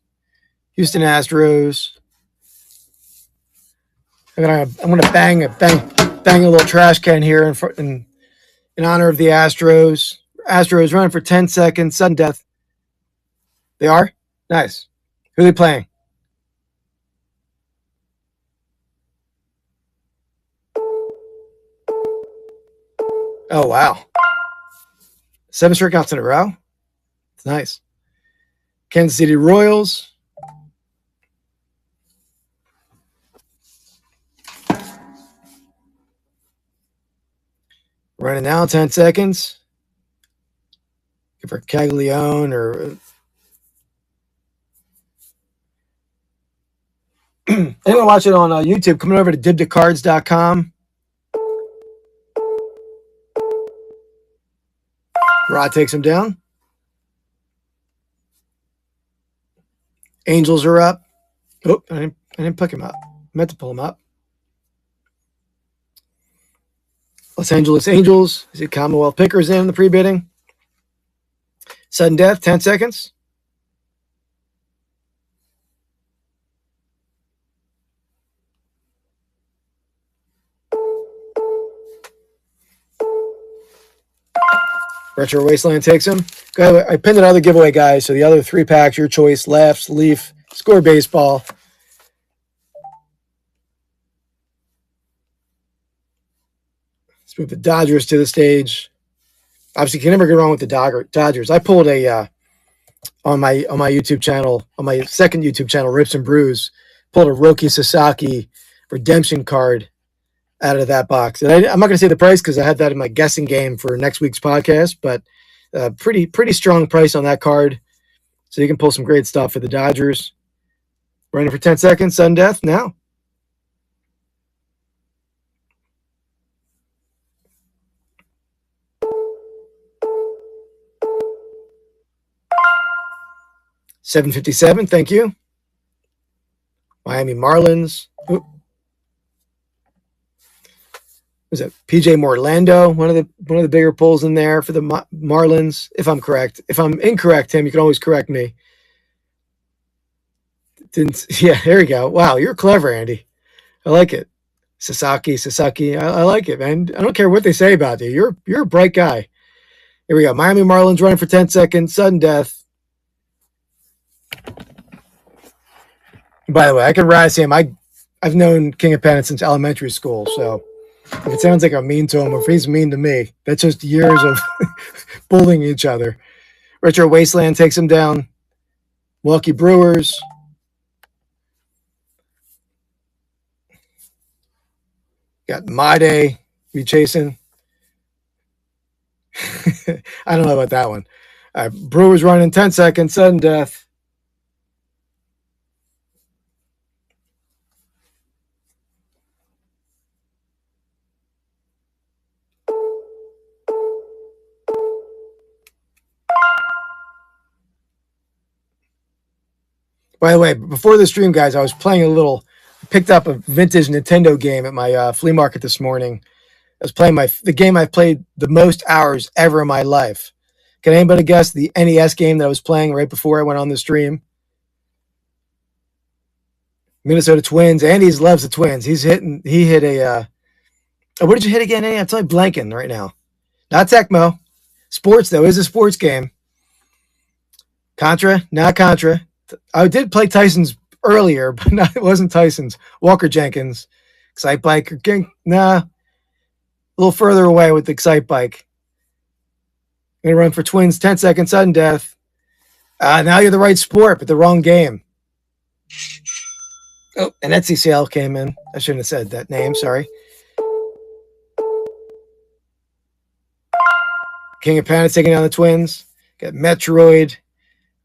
Houston Astros. I'm gonna bang a little trash can here in honor of the Astros. Astros running for 10 seconds. Sudden death. They are? Nice. Who are they playing? Oh, wow. 7 strikeouts in a row. It's nice. Kansas City Royals. Running now, 10 seconds. For Caglione or anyone watch it on YouTube, coming over to dibtocards.com. Rod takes him down. Angels are up. Oh, I didn't pick him up. I meant to pull him up. Los Angeles Angels. I see Commonwealth Pickers in the pre-bidding. Sudden death, 10 seconds. Retro Wasteland takes him. Go ahead. I pinned another giveaway, guys. So the other 3 packs, your choice: Laughs, Leaf, Score Baseball. Let's move the Dodgers to the stage. Obviously, you can never go wrong with the Dodgers. I pulled a on my YouTube channel, on my second YouTube channel, Rips and Brews, pulled a Roki Sasaki redemption card out of that box. And I'm not going to say the price because I had that in my guessing game for next week's podcast, but pretty strong price on that card. So you can pull some great stuff for the Dodgers. Running for 10 seconds, sudden death now. $7.57, thank you. Miami Marlins. Oop. Was it PJ Morlando? One of the bigger pulls in there for the Marlins, if I'm correct. If I'm incorrect, Tim, you can always correct me. Yeah, there you go. Wow, you're clever, Andy. I like it. Sasaki. I like it, man. I don't care what they say about you. You're a bright guy. Here we go. Miami Marlins running for 10 seconds. Sudden death. By the way, I can razz him. I've known King of Pennant since elementary school, so if it sounds like I'm mean to him, or if he's mean to me, that's just years of bullying each other. Retro Wasteland takes him down. Milwaukee Brewers. Got Made be chasing. I don't know about that one. Brewers running 10 seconds. Sudden death. By the way, before the stream, guys, I was playing picked up a vintage Nintendo game at my flea market this morning. I was playing the game I've played the most hours ever in my life. Can anybody guess the NES game that I was playing right before I went on the stream? Minnesota Twins. Andy's loves the Twins. He hit a, what did you hit again, Andy? I'm totally blanking right now. Not Tecmo. Sports, though, is a sports game. Contra? Not Contra. I did play Tyson's earlier, but it wasn't Tyson's. Walker Jenkins. Excite Bike. Nah. A little further away with the Excite Bike. Going to run for Twins. 10 seconds. Sudden death. Now you're the right sport, but the wrong game. Oh, and NCCL came in. I shouldn't have said that name. Sorry. King of Panic taking down the Twins. Got Metroid.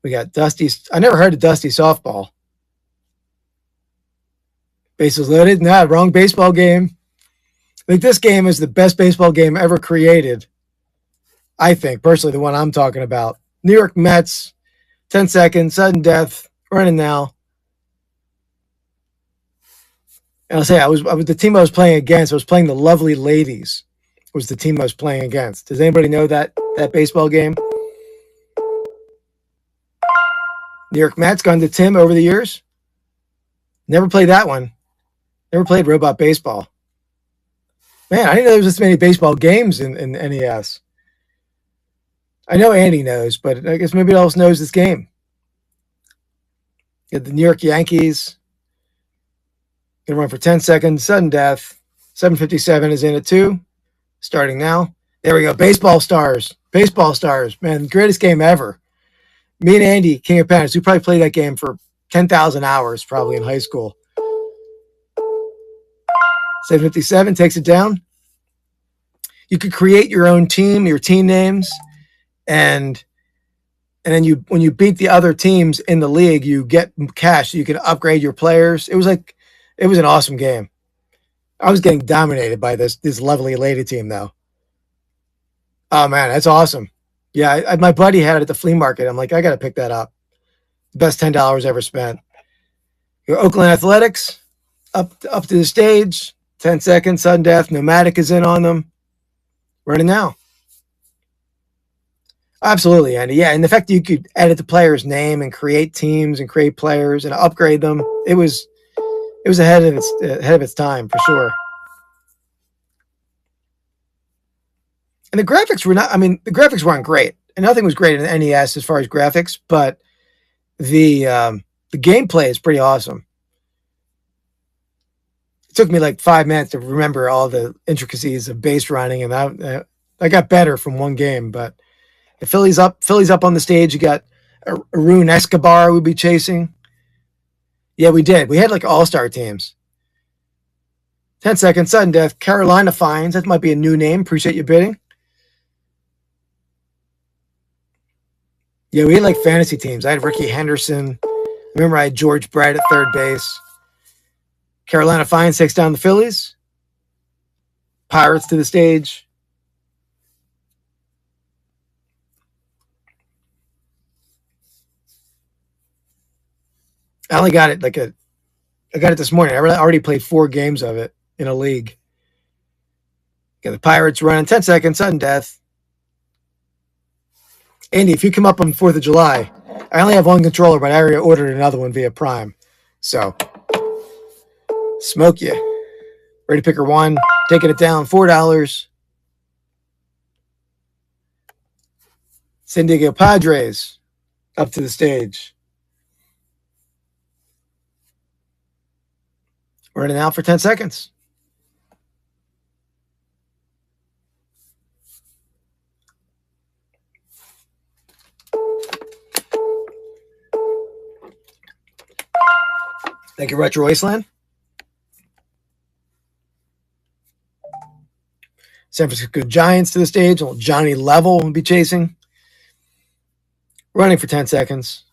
We got Dusty. I never heard of Dusty Softball. Bases loaded. Nah, wrong baseball game. I think this game is the best baseball game ever created. I think, personally, the one I'm talking about. New York Mets. 10 seconds. Sudden death. Running now. And I'll say, I was the team I was playing against. I was playing the Lovely Ladies. Was the team I was playing against. Does anybody know that baseball game? New York Mets gone to Tim over the years. Never played that one. Never played Robot Baseball. Man, I didn't know there was this many baseball games in NES. I know Andy knows, but I guess maybe else knows this game. You got the New York Yankees. Gonna run for 10 seconds. Sudden death. 7:57 is in it too. Starting now. There we go. Baseball Stars. Baseball Stars. Man, greatest game ever. Me and Andy, King of Panics, we probably played that game for 10,000 hours probably in high school. 7:57 takes it down. You could create your own team, your team names, and then when you beat the other teams in the league, you get cash so you can upgrade your players. It was an awesome game. I was getting dominated by this Lovely Lady team though. Oh man, that's awesome. Yeah, my buddy had it at the flea market. I'm like, I got to pick that up. Best $10 ever spent. Your Oakland Athletics up to the stage. 10 seconds. Sudden death. Nomadic is in on them. Running now. Absolutely, Andy. Yeah, and the fact that you could edit the player's name and create teams and create players and upgrade them, it was ahead of its time for sure. And the graphics were not. I mean, the graphics weren't great, and nothing was great in the NES as far as graphics. But the gameplay is pretty awesome. It took me like 5 minutes to remember all the intricacies of base running, and I got better from one game. But the Phillies up on the stage. You got Arun Escobar we'd be chasing. Yeah, we did. We had like all-star teams. 10 seconds. Sudden death. Carolina Fines. That might be a new name. Appreciate you bidding. Yeah, we had like fantasy teams. I had Ricky Henderson. Remember, I had George Brett at third base. Carolina Fines takes down the Phillies. Pirates to the stage. I only got it I got it this morning. I already played 4 games of it in a league. Got the Pirates running 10 seconds, sudden death. Andy, if you come up on 4th of July, I only have one controller, but I already ordered another one via Prime. So, smoke you. Ready Picker 1, taking it down, $4. San Diego Padres up to the stage. Running out for 10 seconds. Thank you, Retro Wasteland. San Francisco Giants to the stage. Johnny Level will be chasing. Running for 10 seconds.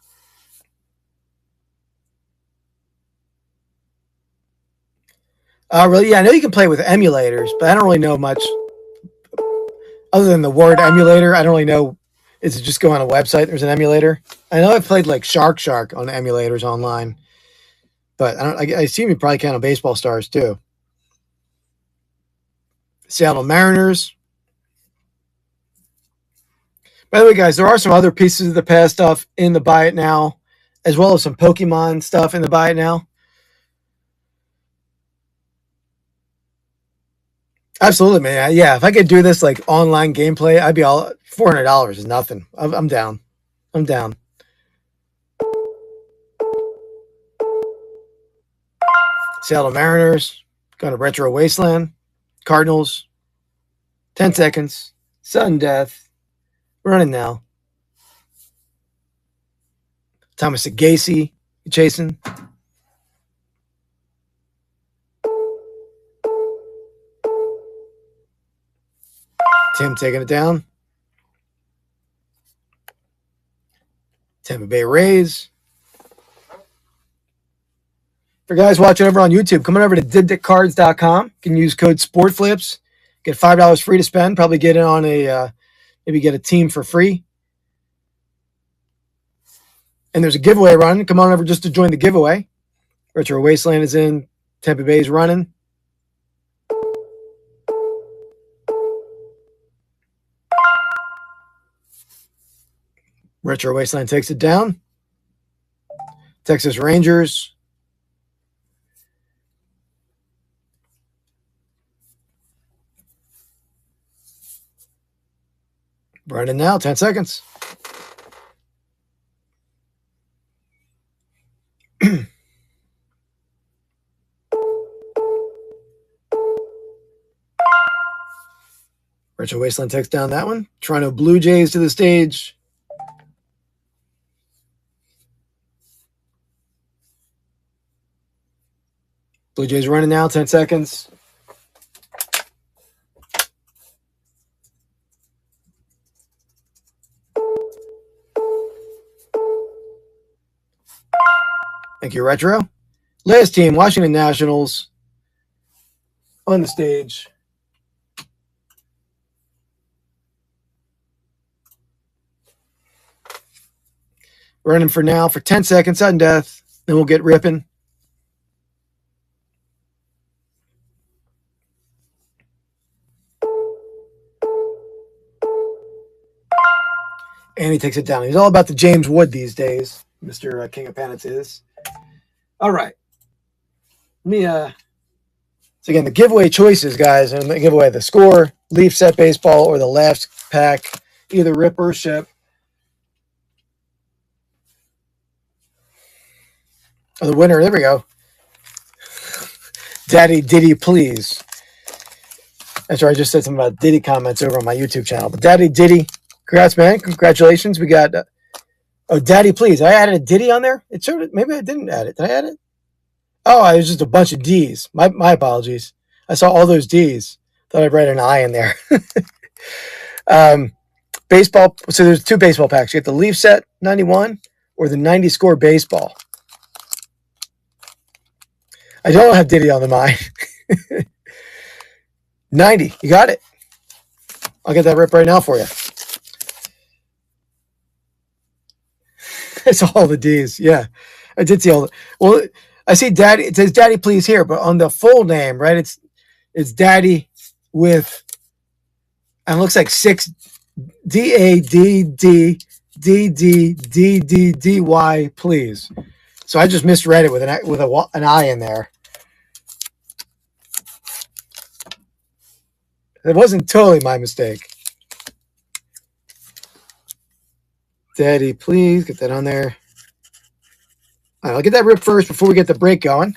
Really? Yeah, I know you can play with emulators, but I don't really know much. Other than the word emulator, I don't really know. Is it just go on a website? There's an emulator. I know I've played like Shark on emulators online. But I assume you probably can on Baseball Stars too. Seattle Mariners. By the way, guys, there are some other pieces of the past stuff in the Buy It Now, as well as some Pokemon stuff in the Buy It Now. Absolutely, man. Yeah, if I could do this like online gameplay, I'd be all $400 is nothing. I'm down. I'm down. Seattle Mariners, going to Retro Wasteland. Cardinals, 10 seconds. Sudden death. Running now. Thomas Gacy, chasing. Tim taking it down. Tampa Bay Rays. For guys watching over on YouTube, come on over to dibdiccards.com. You can use code SPORTFLIPS. Get $5 free to spend. Probably get it on maybe get a team for free. And there's a giveaway run. Come on over just to join the giveaway. Retro Wasteland is in. Tampa Bay is running. Retro Wasteland takes it down. Texas Rangers. Running now, 10 seconds. Retro Wasteland takes down that one. Toronto Blue Jays to the stage. Blue Jays running now, 10 seconds. Thank you, Retro. Last team, Washington Nationals on the stage. Running for now for 10 seconds, sudden death. Then we'll get ripping. And he takes it down. He's all about the James Wood these days, Mr. King of Panics is. All right. So again, the giveaway choices, guys, and the giveaway the score, Leaf Set Baseball, or the last pack, either rip or ship. Oh, the winner, there we go. Daddy Diddy, please. That's right, I just said something about Diddy comments over on my YouTube channel. But Daddy Diddy, congrats, man. Congratulations. We got, Daddy, please. I added a Diddy on there. It showed it. Maybe I didn't add it. Did I add it? Oh, it was just a bunch of D's. My apologies. I saw all those D's. Thought I'd write an I in there. Baseball. So there's two baseball packs. You get the Leaf Set 91 or the 90 score baseball. I don't have Diddy on the mind. 90. You got it. I'll get that rip right now for you. It's all the D's. Yeah. I did see all the. Well, I see Daddy. It says Daddy, please here, but on the full name, right? It's Daddy with And it looks like 6 DADDDDDDY, please. So I just misread it with an I in there. It wasn't totally my mistake. Daddy, please get that on there. All right, I'll get that rip first before we get the break going.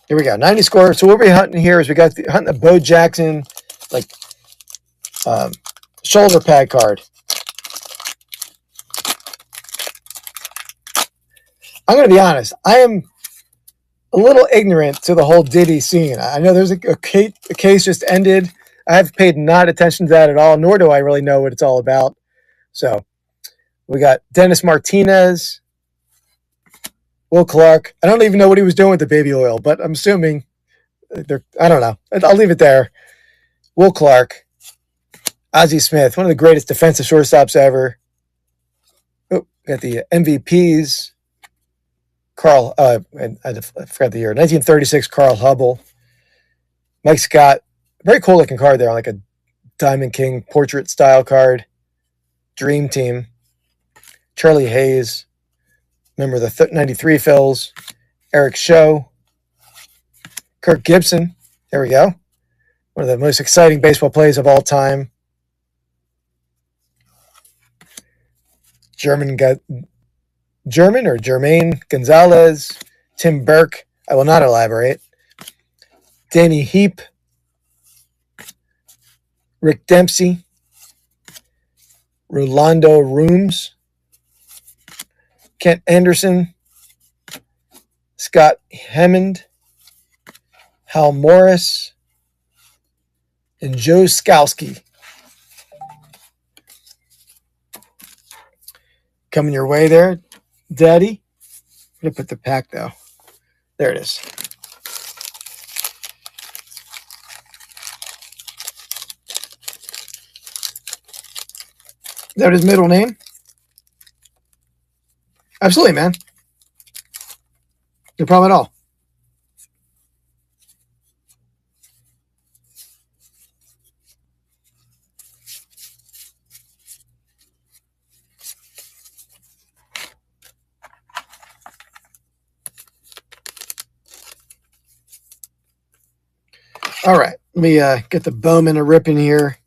Here we go, 90 score. So what we're hunting here is hunting the Bo Jackson like shoulder pad card. I'm going to be honest. I am a little ignorant to the whole Diddy scene. I know there's a case just ended. I have paid not attention to that at all, nor do I really know what it's all about. So we got Dennis Martinez, Will Clark. I don't even know what he was doing with the baby oil, but I'm assuming I don't know. I'll leave it there. Will Clark, Ozzie Smith, one of the greatest defensive shortstops ever. Oh, got the MVPs. Carl, I forgot the year. 1936, Carl Hubble. Mike Scott. Very cool looking card there, like a Diamond King portrait style card. Dream Team. Charlie Hayes. Remember the 93 Phils. Eric Show. Kirk Gibson. There we go. One of the most exciting baseball plays of all time. Jermaine Gonzalez. Tim Burke. I will not elaborate. Danny Heap. Rick Dempsey. Rolando Rooms. Kent Anderson. Scott Hammond. Hal Morris. And Joe Skalski. Coming your way there, Daddy. I'm going to put the pack, though. There it is. Is that his middle name? Absolutely, man. No problem at all. All right, let me get the Bowman a rip in here.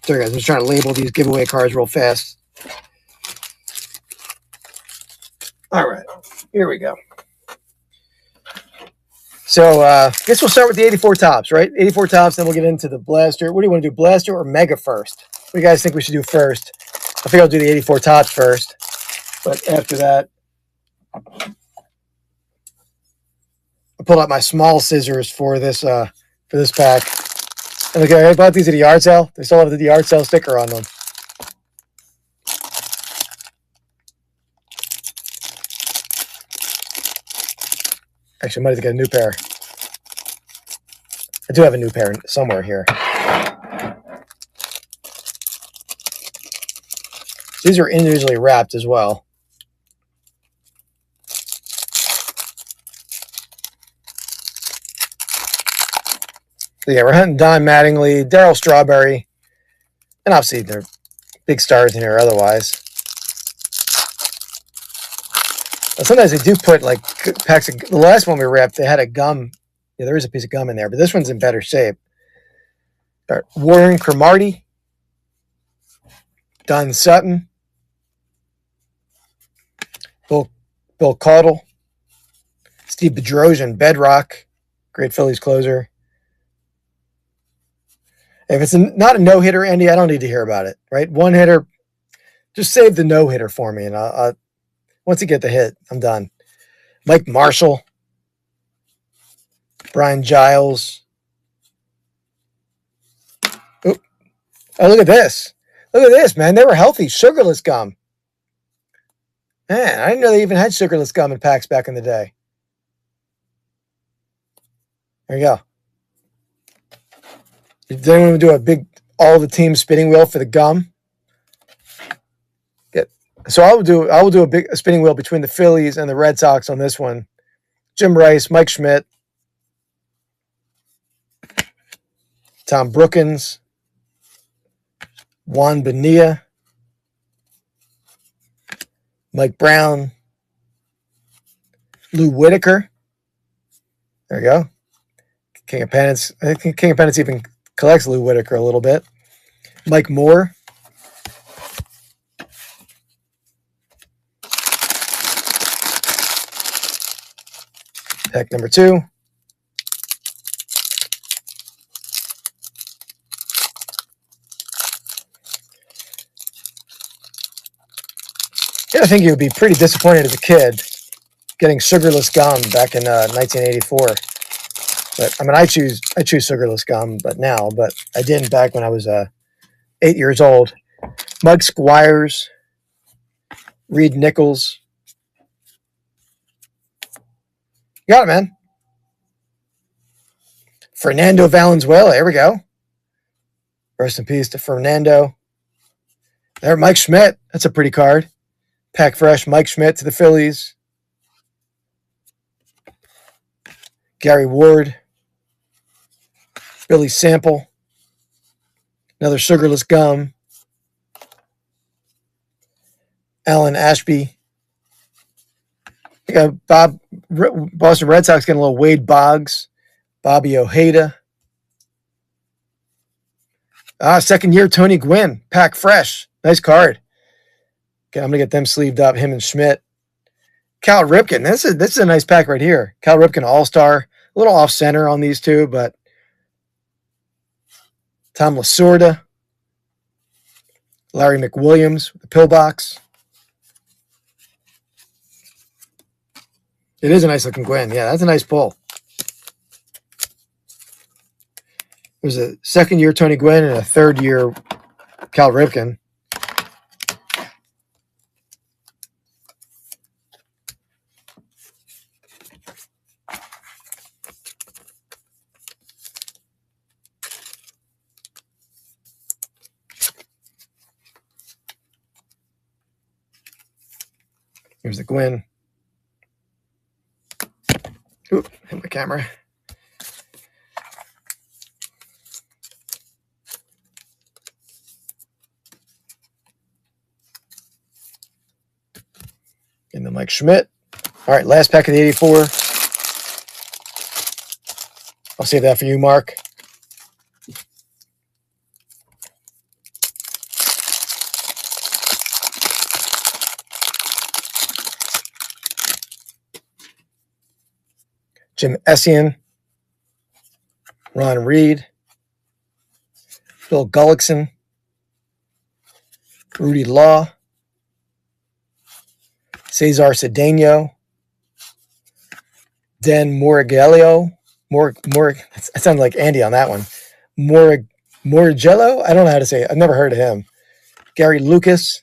Sorry, guys, I'm just trying to label these giveaway cards real fast. All right, here we go. So I guess we'll start with the 84 tops, right? 84 tops, then we'll get into the blaster. What do you want to do, blaster or mega first? What do you guys think we should do first? I think I'll do the 84 tops first, but after that, I pulled out my small scissors for this pack. And okay, I bought these at the yard sale. They still have the yard sale sticker on them. Actually, I might have to get a new pair. I do have a new pair somewhere here. These are individually wrapped as well. So yeah, we're hunting Don Mattingly, Darryl Strawberry, and obviously they're big stars in here otherwise. But sometimes they do put like packs of, the last one we wrapped, they had a gum. Yeah, there is a piece of gum in there, but this one's in better shape. Warren Cromartie, Don Sutton, Bill Caudle, Steve Bedrosian, Bedrock, great Phillies closer. If it's not a no-hitter, Andy, I don't need to hear about it, right? One hitter, just save the no-hitter for me, and I'll once you get the hit, I'm done. Mike Marshall, Brian Giles. Oh, look at this. Look at this, man. They were healthy. Sugarless gum. Man, I didn't know they even had sugarless gum in packs back in the day. There you go. Did anyone do a big all the team spinning wheel for the gum. So I will do a spinning wheel between the Phillies and the Red Sox on this one. Jim Rice, Mike Schmidt, Tom Brookins, Juan Bonilla, Mike Brown, Lou Whitaker. There you go. King of Pennants. I think King of Pennants even collects Lou Whitaker a little bit. Mike Moore. Pack number 2. Yeah, I think you would be pretty disappointed as a kid getting sugarless gum back in 1984. But I mean, I choose sugarless gum, but I didn't back when I was 8 years old. Mug Squires, Reed Nichols. You got it, man. Fernando Valenzuela. Here we go. Rest in peace to Fernando. There, Mike Schmidt. That's a pretty card. Pack fresh. Mike Schmidt to the Phillies. Gary Ward. Billy Sample. Another sugarless gum. Alan Ashby. Boston Red Sox getting a little Wade Boggs. Bobby Ojeda. Second year Tony Gwynn. Pack fresh. Nice card. Okay, I'm going to get them sleeved up, him and Schmidt. Cal Ripken. This is a nice pack right here. Cal Ripken All-Star. A little off-center on these two, but Tom Lasorda. Larry McWilliams, the pillbox. It is a nice looking Gwynn. Yeah, that's a nice pull. There's a second year Tony Gwynn and a third year Cal Ripken. Here's the Gwynn. Oop, hit my camera. And then Mike Schmidt. All right, last pack of the 84. I'll save that for you, Mark. Jim Essien, Ron Reed, Bill Gullickson, Rudy Law, Cesar Cedeno, Dan Morigello. That sounds like Andy on that one. Morigello? I don't know how to say it. I've never heard of him. Gary Lucas.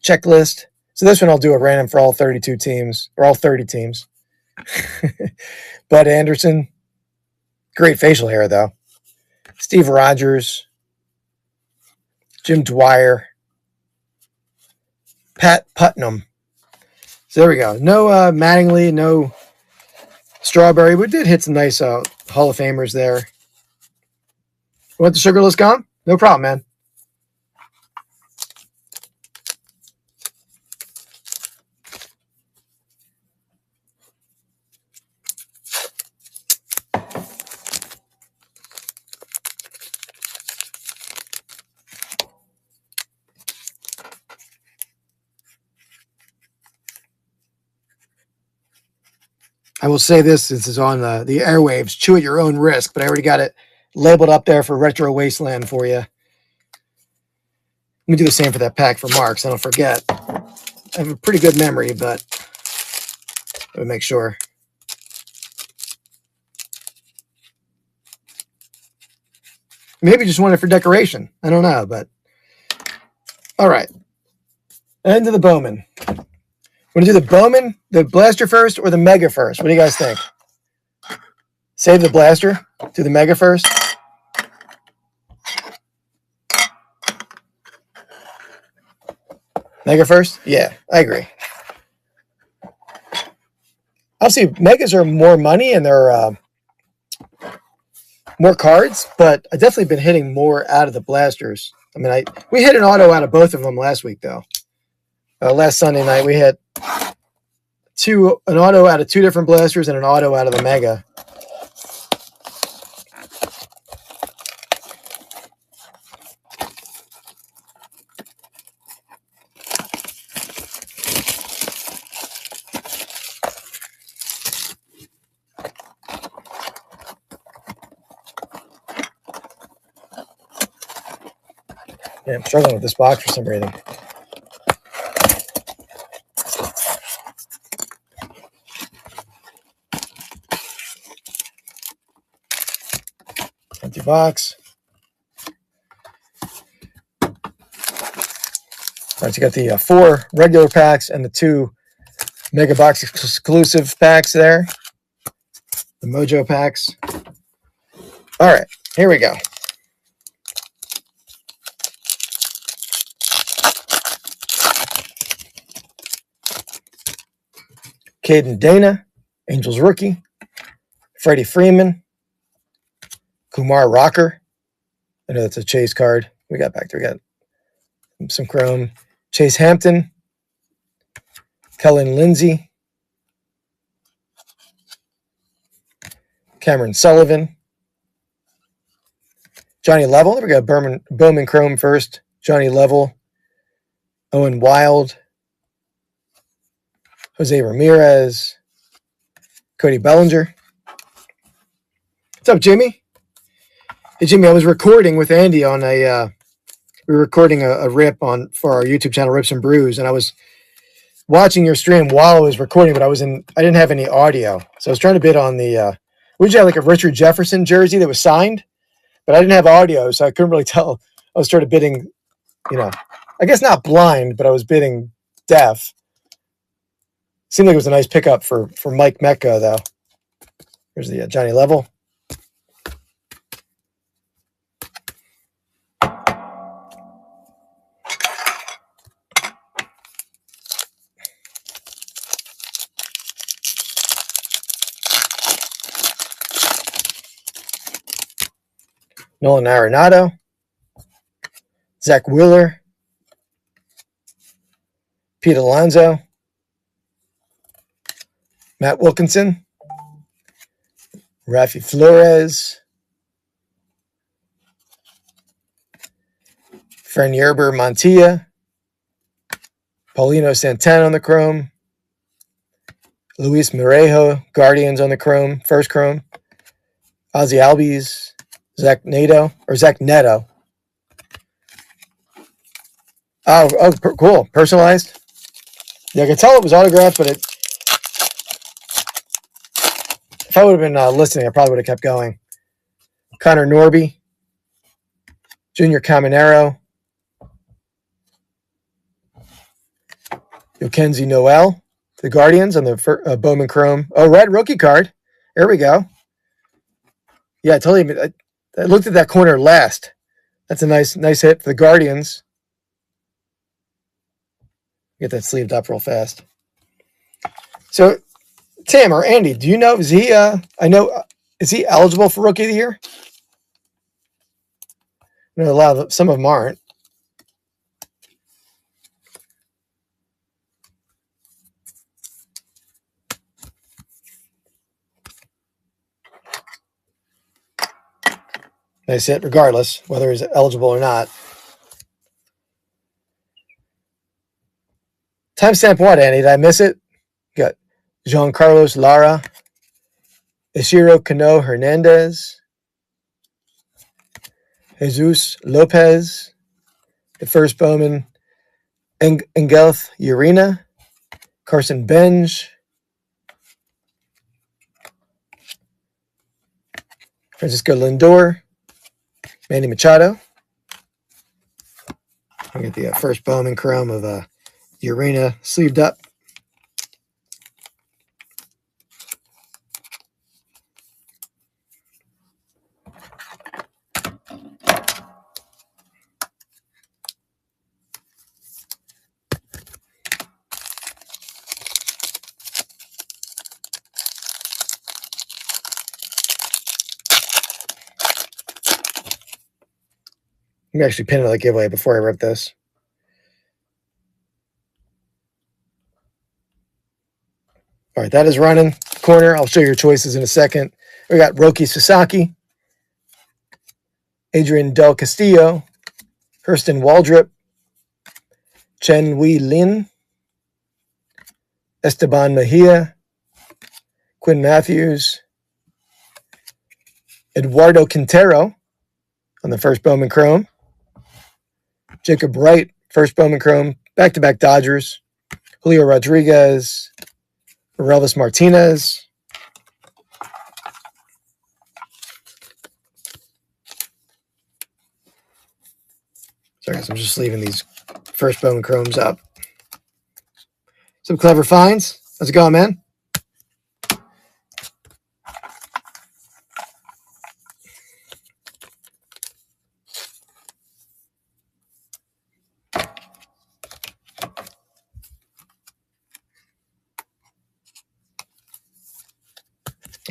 Checklist. So this one I'll do a random for all 32 teams, or all 30 teams. Bud Anderson. Great facial hair, though. Steve Rogers. Jim Dwyer. Pat Putnam. So there we go. No Mattingly, no Strawberry. We did hit some nice Hall of Famers there. You want the sugarless gum? No problem, man. I will say this is on the airwaves. Chew at your own risk, but I already got it labeled up there for Retro Wasteland for you. Let me do the same for that pack for Mark, so I don't forget. I have a pretty good memory, but let me make sure. Maybe just want it for decoration. I don't know, but all right. End of the Bowman. Want to do the Bowman, the Blaster first, or the Mega first? What do you guys think? Save the Blaster. Do the Mega first. Mega first? Yeah, I agree. Obviously, Megas are more money and they're more cards, but I've definitely been hitting more out of the blasters. I mean, we hit an auto out of both of them last week, though. Last Sunday night, we hit an auto out of 2 different blasters and an auto out of the Mega. Yeah, I'm struggling with this box for some reason. Empty box. All right, so you got the 4 regular packs and the 2 Mega Box exclusive packs there. The Mojo packs. All right, here we go. Caden Dana, Angels rookie. Freddie Freeman. Kumar Rocker. I know that's a Chase card. We got back there. We got some chrome. Chase Hampton. Kellen Lindsey. Cameron Sullivan. Johnny Level. We got Bowman Chrome first. Johnny Level. Owen Wild. Jose Ramirez. Cody Bellinger. What's up, Jimmy? Hey, Jimmy, I was recording with Andy on we were recording a rip for our YouTube channel, Rips and Brews, and I was watching your stream while I was recording, but I didn't have any audio. So I was trying to bid on we had like a Richard Jefferson jersey that was signed, but I didn't have audio, so I couldn't really tell. I was sort of bidding, I guess not blind, but I was bidding deaf. Seemed like it was a nice pickup for Mike Mecca, though. Here's the Johnny Level. Nolan Arenado. Zach Wheeler. Pete Alonso. Matt Wilkinson. Rafi Flores. Fran Yerber Montilla. Paulino Santana on the chrome. Luis Mirejo, Guardians on the chrome, first chrome. Ozzy Albies, Zach Neto. Oh, cool. Personalized. Yeah, I could tell it was autographed, but if I would have been listening, I probably would have kept going. Connor Norby, Junior Caminero, Yokenzie Noel, the Guardians on the Bowman Chrome. Oh, red rookie card. There we go. Yeah, I told you. I looked at that corner last. That's a nice hit for the Guardians. Get that sleeved up real fast. So, Tim or Andy, do you know, is he eligible for Rookie of the Year? I know some of them aren't. Nice hit, regardless, whether he's eligible or not. Timestamp what, Andy? Did I miss it? Got Giancarlos Lara, Ishiro Kano Hernandez, Jesus Lopez, the first Bowman, Engelth Urena, Carson Benj, Francisco Lindor, Manny Machado. I get the first Bowman Chrome of Urena sleeved up. Let me actually pin another giveaway before I rip this. All right, that is running. Corner, I'll show you your choices in a second. We got Roki Sasaki, Adrian Del Castillo, Hurston Waldrop, Chen Wei Lin, Esteban Mejia, Quinn Matthews, Eduardo Quintero on the first Bowman Chrome, Jacob Wright, first Bowman Chrome, back-to-back Dodgers, Julio Rodriguez, Relvis Martinez, sorry, I'm just leaving these first Bowman Chromes up. Some clever finds. How's it going, man?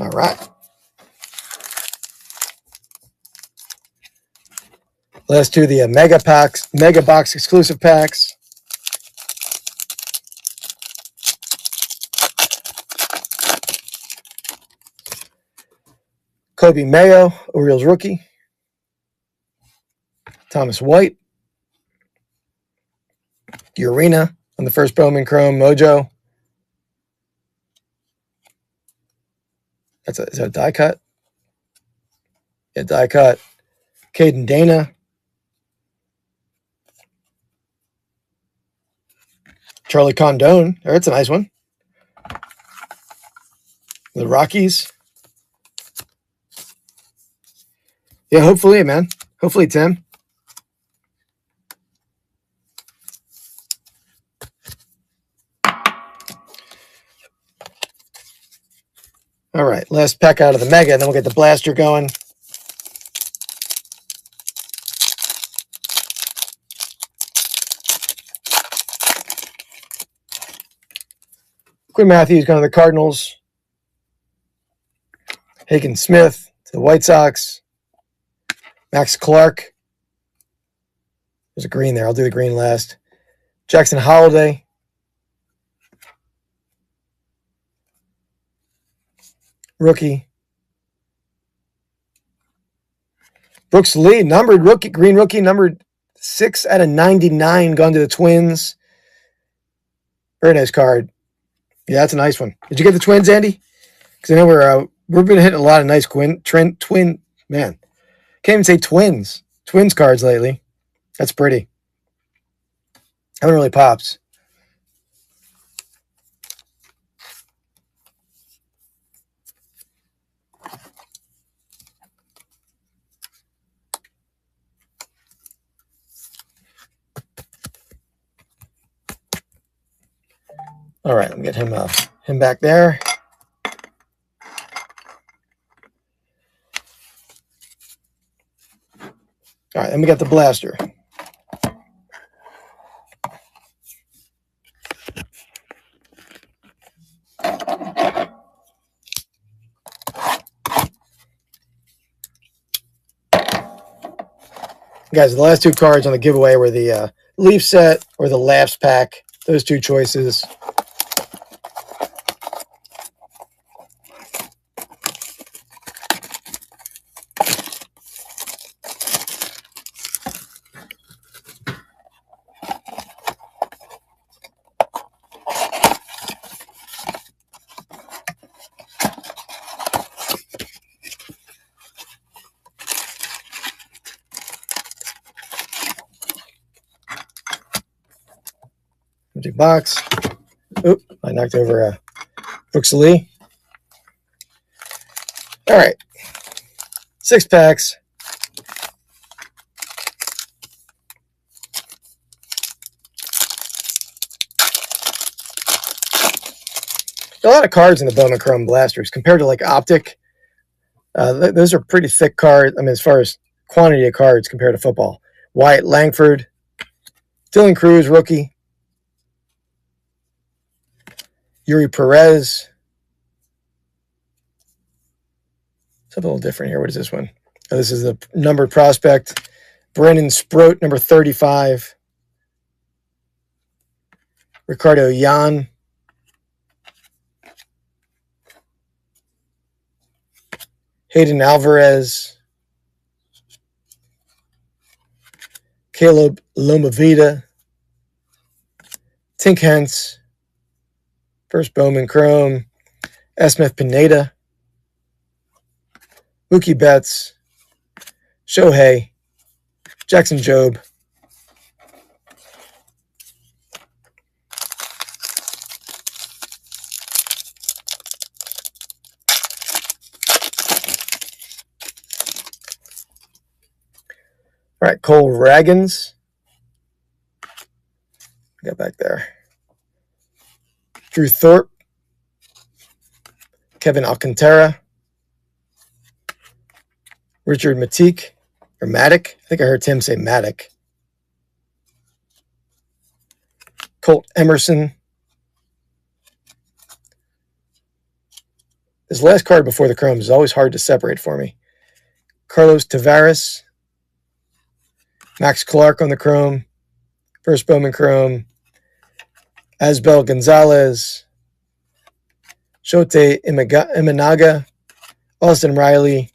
All right. Let's do the Mega Box exclusive packs. Kobe Mayo, Orioles rookie. Thomas White. Urena on the first Bowman Chrome, Mojo. Is that a die cut? Yeah, die cut. Caden Dana. Charlie Condon. Oh, that's a nice one. The Rockies. Yeah, hopefully, man. Hopefully, Tim. All right, last pack out of the Mega, and then we'll get the Blaster going. Quinn Matthews going to the Cardinals. Hagen Smith to the White Sox. Max Clark. There's a green there. I'll do the green last. Jackson Holiday. Rookie. Brooks Lee, numbered rookie, green rookie, numbered 6 out of 99, gone to the Twins. Very nice card. Yeah, that's a nice one. Did you get the Twins, Andy? Because I know we've been hitting a lot of nice twin, man. Can't even say twins cards lately. That's pretty. Haven't really pops. All right, let me get him back there. All right, then we got the Blaster. Guys, the last two cards on the giveaway were the Leaf set or the Laughs pack. Those two choices. Empty box. Oop, I knocked over Brooks Lee. All right. 6 packs. A lot of cards in the Bowman Chrome Blasters compared to like Optic. Those are pretty thick cards. I mean, as far as quantity of cards compared to football. Wyatt Langford. Dylan Cruz, rookie. Yuri Perez. Something a little different here. What is this one? Oh, this is the numbered prospect. Brennan Sproat, number 35. Ricardo Yan. Hayden Alvarez. Caleb Lomavita. Tink Hence. First Bowman Chrome. Esmith Pineda. Mookie Betts. Shohei. Jackson Jobe. All right, Cole Ragans. Got back there. Drew Thorpe. Kevin Alcantara. Richard Matik. Or Matic. I think I heard Tim say Matic. Colt Emerson. This last card before the Chromes is always hard to separate for me. Carlos Tavares. Max Clark on the Chrome. First Bowman Chrome. Asbel Gonzalez. Shote Imanaga. Austin Riley.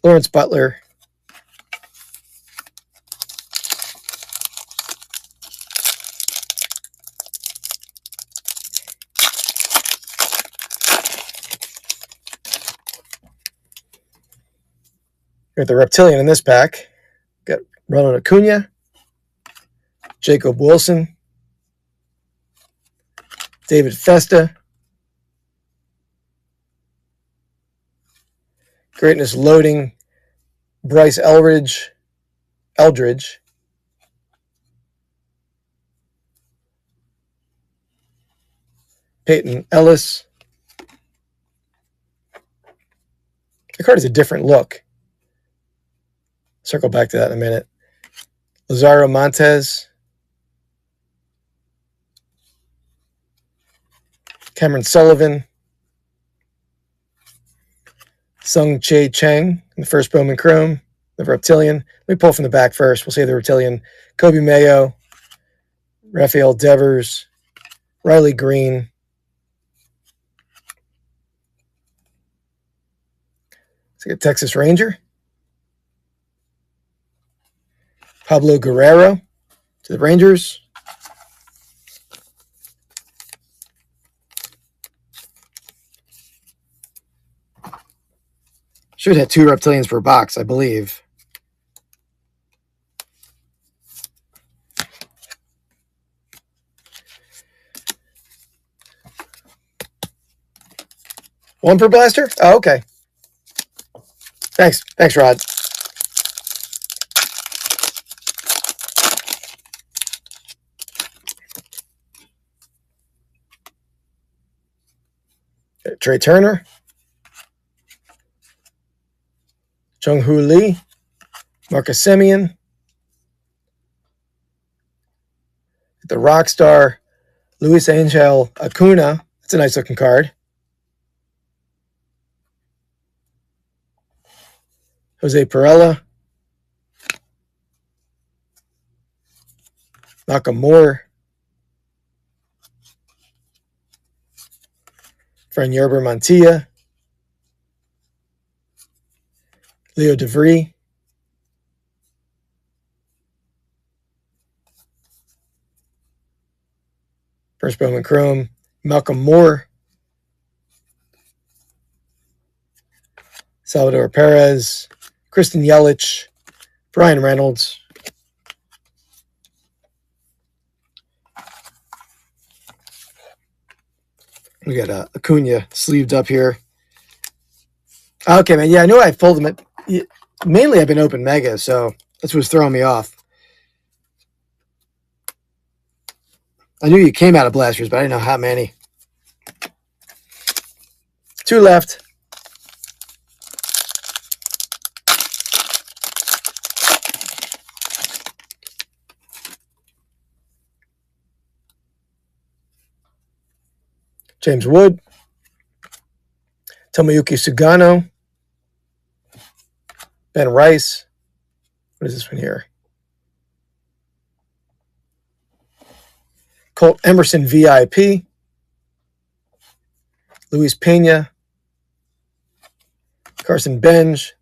Lawrence Butler. Got the Reptilian in this pack. Got Ronald Acuna. Jacob Wilson. David Festa. Greatness Loading. Bryce Eldridge. Peyton Ellis. The card is a different look. Circle back to that in a minute. Lazaro Montes. Cameron Sullivan. Sung Chae Chang in the first Bowman Chrome. The Reptilian. Let me pull from the back first. We'll say the Reptilian. Kobe Mayo. Rafael Devers. Riley Green. Let's get Texas Ranger. Pablo Guerrero to the Rangers. Should have 2 Reptilians per box, I believe. One per blaster? Oh, okay. Thanks, Rod. Trey Turner. Jung-Hoo Lee. Marcus Semien. The Rockstar. Luis Angel Acuna. That's a nice looking card. Jose Perella. Nakamura. Fran Yerber Montilla. Leo DeVry. First Bowman Chrome. Malcolm Moore. Salvador Perez. Kristen Yelich. Brian Reynolds. We got Acuna sleeved up here. Okay, man. Yeah, I know I pulled them. Mainly I've been open mega, so that's what's throwing me off. I knew you came out of blasters, but I didn't know how many. 2 left. James Wood. Tomoyuki Sugano. Ben Rice. What is this one here? Colt Emerson VIP. Luis Pena. Carson Benj.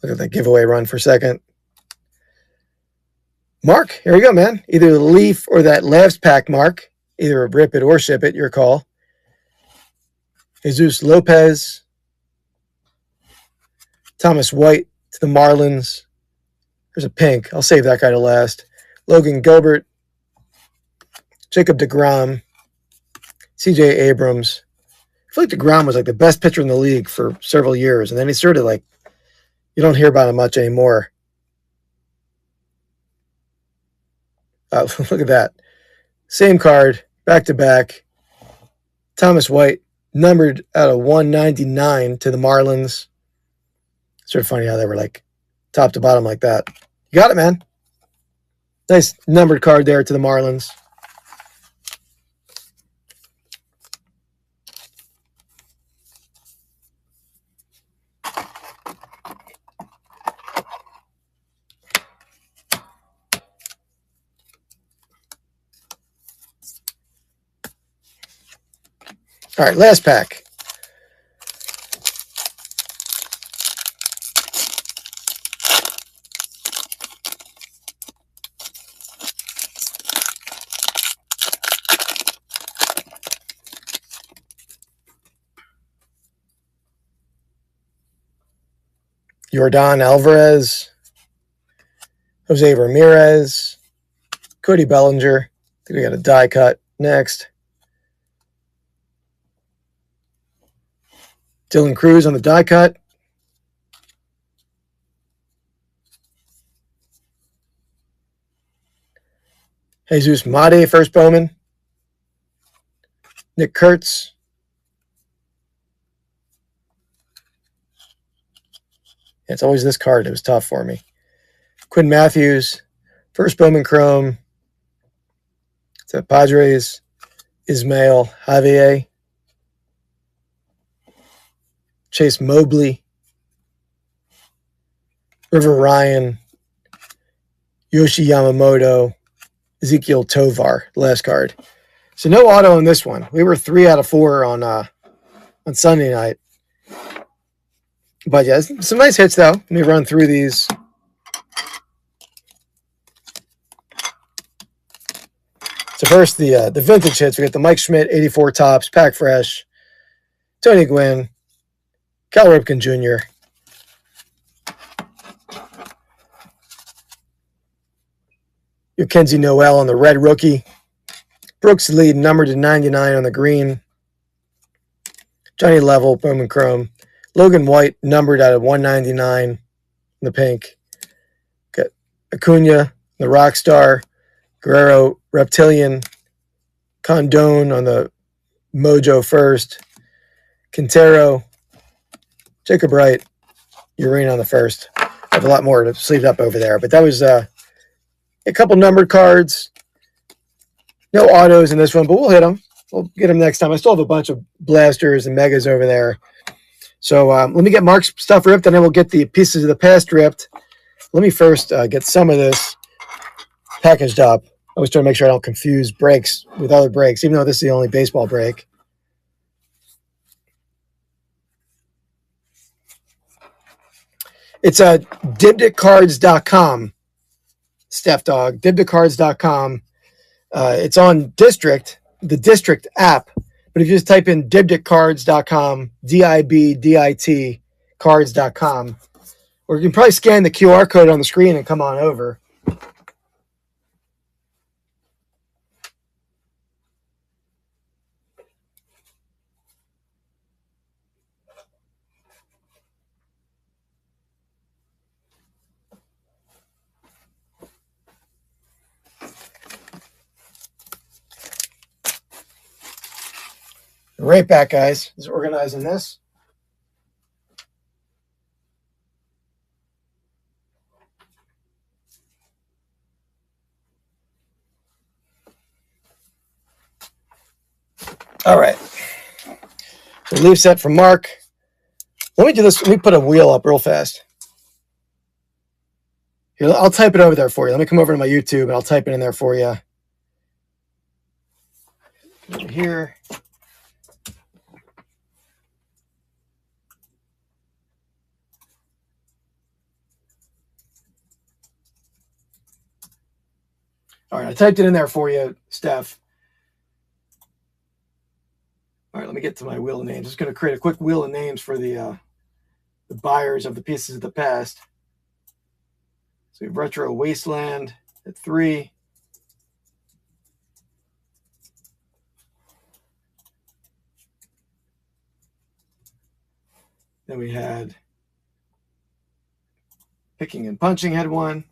Look at that giveaway run for second. Mark, here we go, man. Either the Leaf or that Lavs pack, Mark. Either rip it or ship it, your call. Jesus Lopez. Thomas White to the Marlins. There's a pink. I'll save that guy to last. Logan Gilbert. Jacob deGrom. CJ Abrams. I feel like deGrom was like the best pitcher in the league for several years, and then he sort of like, you don't hear about him much anymore. Look at that. Same card, back-to-back. Thomas White, numbered out of 199 to the Marlins. Sort of funny how they were like top to bottom like that. You got it, man. Nice numbered card there to the Marlins. All right, last pack. Yordan Alvarez, Jose Ramirez, Cody Bellinger. I think we got a die cut next. Dylan Cruz on the die cut. Jesus Mate, first Bowman. Nick Kurtz. It's always this card. It was tough for me. Quinn Matthews, first Bowman Chrome. It's at Padres. Ismael Javier. Chase Mobley. River Ryan. Yoshi Yamamoto. Ezekiel Tovar, last card. So no auto on this one. We were 3 out of 4 on Sunday night. But yeah, some nice hits though. Let me run through these. So first, the vintage hits. We got the Mike Schmidt 84 tops, pack fresh. Tony Gwynn, Cal Ripken Jr. Your Kenzie Noel on the red rookie. Brooks Lee, numbered to 99 on the green. Johnny Level, Bowman Chrome. Logan White, numbered out of 199 in the pink. Got Acuna, the Rockstar. Guerrero, Reptilian. Condone on the Mojo first. Quintero. Jacob Wright. Urine on the first. I have a lot more to sleeve up over there, but that was a couple numbered cards. No autos in this one, but we'll hit them. We'll get them next time. I still have a bunch of blasters and megas over there. So let me get Mark's stuff ripped, and then we'll get the pieces of the past ripped. Let me first get some of this packaged up. I always try to make sure I don't confuse breaks with other breaks, even though this is the only baseball break. It's dibdiccards.com. Steph Dog, dibdiccards.com. It's on District, the District app. But if you just type in dibdiccards.com, D-I-B-D-I-T, cards.com, or you can probably scan the QR code on the screen and come on over. Right back, guys. Just organizing this. All right. So leave set from Mark. Let me do this. Let me put a wheel up real fast. Here, I'll type it over there for you. Let me come over to my YouTube and I'll type it in there for you. Over here. All right, I typed it in there for you, Steph. All right, let me get to my wheel of names. Just going to create a quick wheel of names for the buyers of the pieces of the past. So we have Retro Wasteland at 3. Then we had Picking and Punching had 1.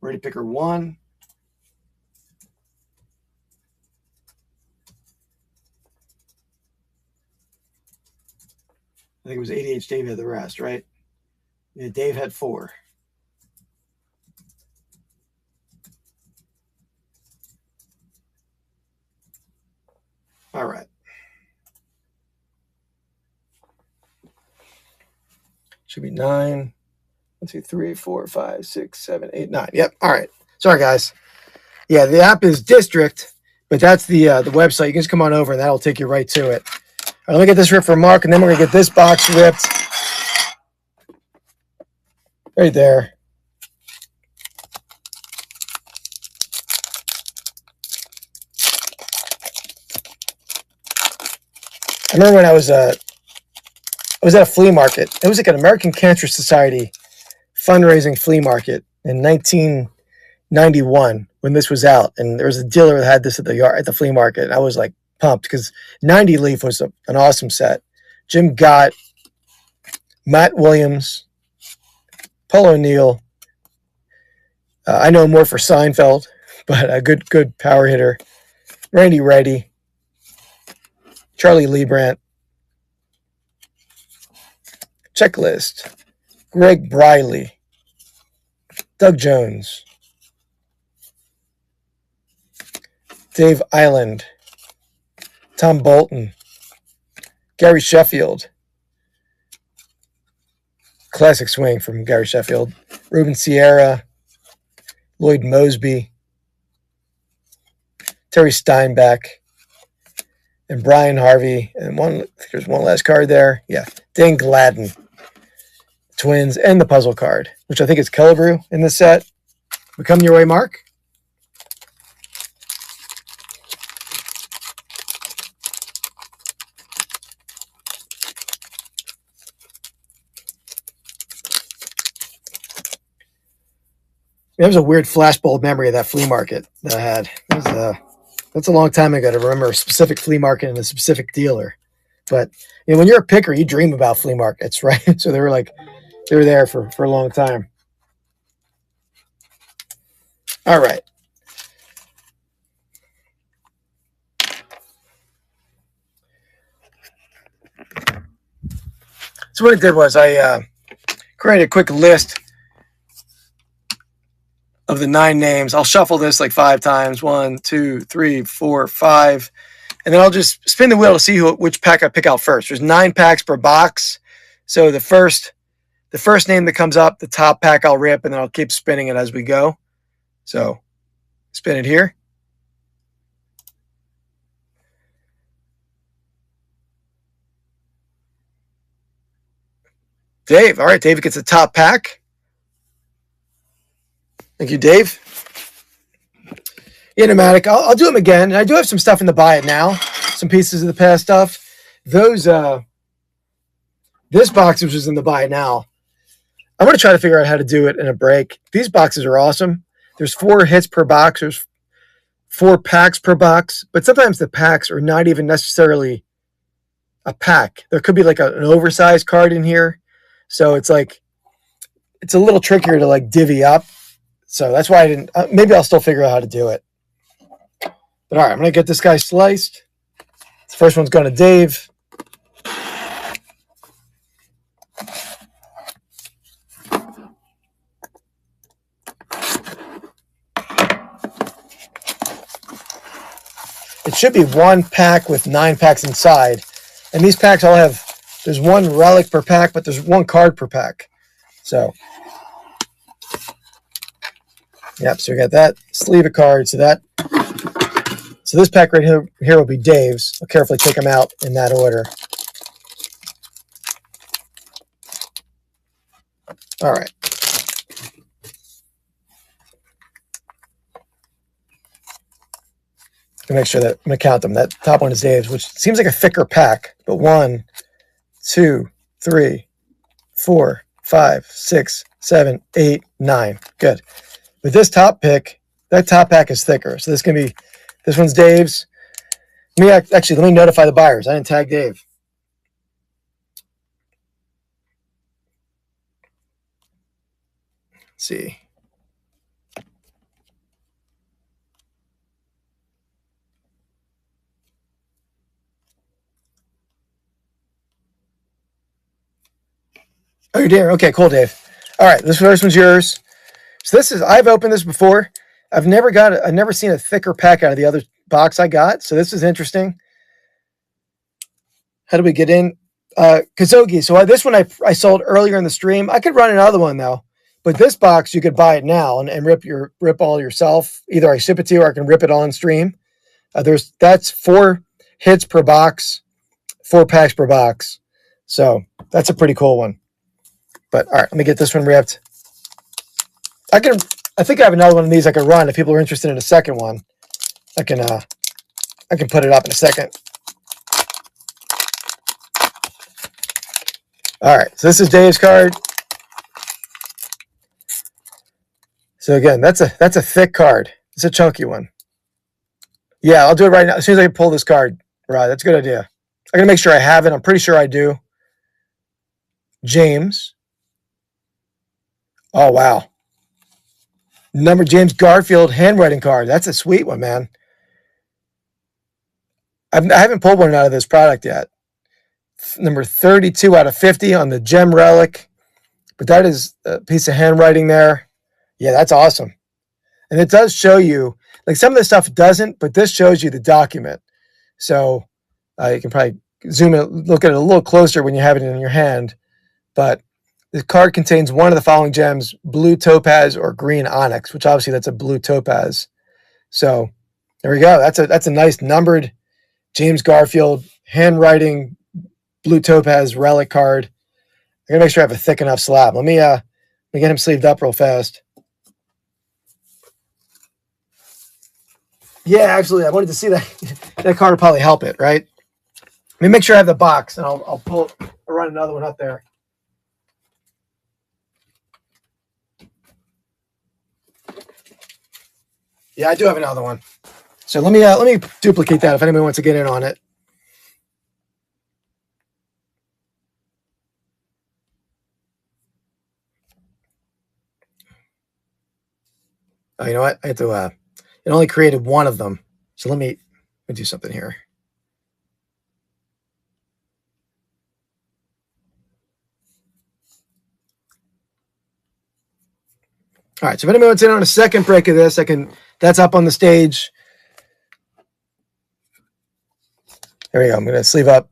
Ready Picker 1. I think it was ADH Dave had the rest, right? Yeah, Dave had 4. All right. Should be 9. 1, 2, 3, 4, 5, 6, 7, 8, 9. Yep. All right. Sorry, guys. Yeah, the app is District, but that's the website. You can just come on over, and that'll take you right to it. All right, let me get this ripped for Mark, and then we're going to get this box ripped. Right there. I remember when I was at a flea market. It was like an American Cancer Society fundraising flea market in 1991 when this was out, and there was a dealer that had this at the flea market, and I was like pumped because 90 Leaf was an awesome set. Jim Gott, Matt Williams, Paul O'Neill. I know him more for Seinfeld, but a good power hitter. Randy Reddy, Charlie Liebrandt, Checklist, Greg Briley, Doug Jones, Dave Island, Tom Bolton, Gary Sheffield, classic swing from Gary Sheffield, Ruben Sierra, Lloyd Mosby, Terry Steinbach, and Brian Harvey. And there's one last card there. Yeah, Dan Gladden, Twins, and the puzzle card, which I think is Killebrew in this set. We come your way, Mark. It was a weird flashbulb memory of that flea market that I had. That's a long time ago to remember a specific flea market and a specific dealer. But when you're a picker, you dream about flea markets, right? So they were there for a long time. All right. So what I did was I created a quick list of the 9 names. I'll shuffle this like 5 times. 1, 2, 3, 4, 5. And then I'll just spin the wheel to see which pack I pick out first. There's 9 packs per box. So the first name that comes up, the top pack I'll rip, and then I'll keep spinning it as we go. So spin it here. Dave. All right, Dave gets the top pack. Thank you, Dave. Nomadic. I'll do them again. And I do have some stuff in the buy it now. Some pieces of the past stuff. Those, this box, which is in the buy it now, I'm going to try to figure out how to do it in a break. These boxes are awesome. There's 4 hits per box. There's 4 packs per box. But sometimes the packs are not even necessarily a pack. There could be like an oversized card in here. So it's a little trickier to like divvy up. So that's why I didn't, maybe I'll still figure out how to do it. But all right, I'm going to get this guy sliced. The first one's going to Dave. It should be 1 pack with 9 packs inside. And these packs all have, there's 1 relic per pack, but there's 1 card per pack. So Yep, so we got that sleeve of cards. So this pack right here will be Dave's. I'll carefully take them out in that order. All right. To make sure that I'm going to count them. That top one is Dave's, which seems like a thicker pack. But 1, 2, 3, 4, 5, 6, 7, 8, 9. Good. With this top pick, that top pack is thicker. So this one's Dave's. Let me notify the buyers. I didn't tag Dave. Let's see. Oh, you're Dave. Okay, cool, Dave. All right, this first one's yours. So I've opened this before. I've never seen a thicker pack out of the other box I got. So this is interesting. How do we get in? Kazogi. So this one I sold earlier in the stream. I could run another one though, but this box you could buy it now and rip all yourself. Either I ship it to you or I can rip it on stream. That's 4 hits per box, 4 packs per box. So that's a pretty cool one. But all right, let me get this one ripped. I think I have another one of these I could run if people are interested in a second one. I can put it up in a second. All right, so this is Dave's card. So again, that's a thick card. It's a chunky one. Yeah, I'll do it right now. As soon as I pull this card, right, that's a good idea. I gotta make sure I have it. I'm pretty sure I do. James. Oh, wow. Number James Garfield handwriting card. That's a sweet one, man. I haven't pulled one out of this product yet. Number 32 out of 50 on the gem relic. But that is a piece of handwriting there. Yeah, that's awesome. And it does show you, like some of the stuff doesn't, but this shows you the document. So you can probably zoom in, look at it a little closer when you have it in your hand. But the card contains one of the following gems: blue topaz or green onyx, which obviously that's a blue topaz. So there we go. That's a nice numbered James Garfield handwriting blue topaz relic card. I gotta make sure I have a thick enough slab. Let me get him sleeved up real fast. Yeah, actually, I wanted to see that. That card would probably help it, right? Let me make sure I have the box, and I'll run another one up there. Yeah, I do have another one. So let me duplicate that if anyone wants to get in on it. Oh, you know what? I have to. It only created one of them. So let me do something here. All right. So if anyone wants in on a second break of this, that's up on the stage. There we go. I'm going to sleeve up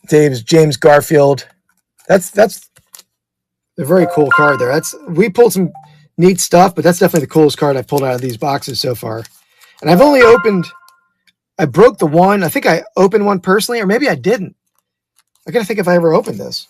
Dave's James Garfield. That's a very cool card there. We pulled some neat stuff, but that's definitely the coolest card I've pulled out of these boxes so far. And I broke the one. I think I opened one personally, or maybe I didn't. I got to think if I ever opened this.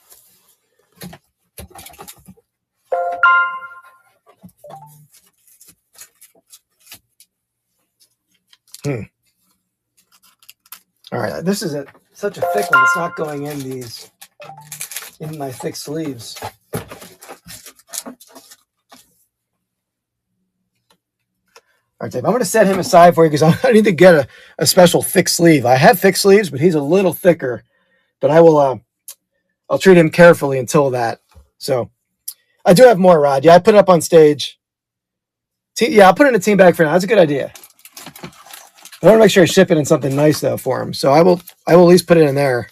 All right, this is such a thick one. It's not going in my thick sleeves. All right, Dave, I'm going to set him aside for you because I need to get a special thick sleeve. I have thick sleeves, but he's a little thicker. But I'll treat him carefully until that. So I do have more, Rod. Yeah, I put it up on stage. Yeah, I'll put it in a team bag for now. That's a good idea. I want to make sure I ship it in something nice though for him. So I will at least put it in there.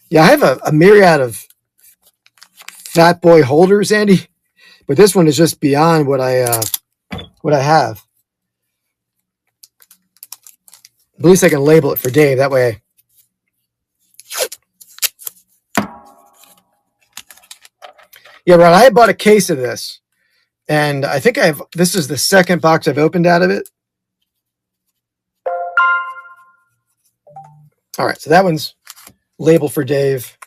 Yeah, I have a myriad of Fat Boy holders, Andy, but this one is just beyond what I have. At least I can label it for Dave. That way. Yeah, Rod, I had bought a case of this. And I think this is the second box I've opened out of it. All right, so that one's labeled for Dave.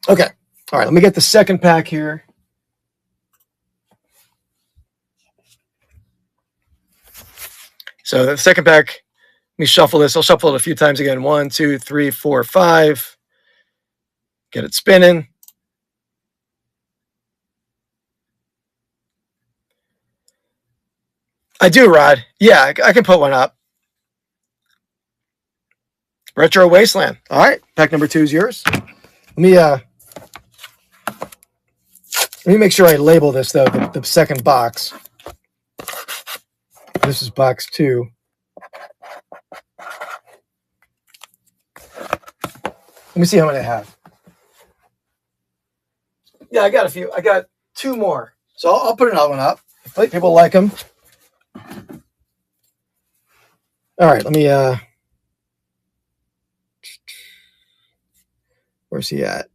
Okay, all right, let me get the second pack here. So the second pack, let me shuffle this. I'll shuffle it a few times again. 1, 2, 3, 4, 5. Get it spinning. I do, Rod. Yeah, I can put one up. Retro Wasteland. All right, pack number 2 is yours. Let me make sure I label this, though, the second box. This is box 2. Let me see how many I have. Yeah, I got a few. I got 2 more. So I'll put another one up. Hopefully people like them. All right, let me... where's he at?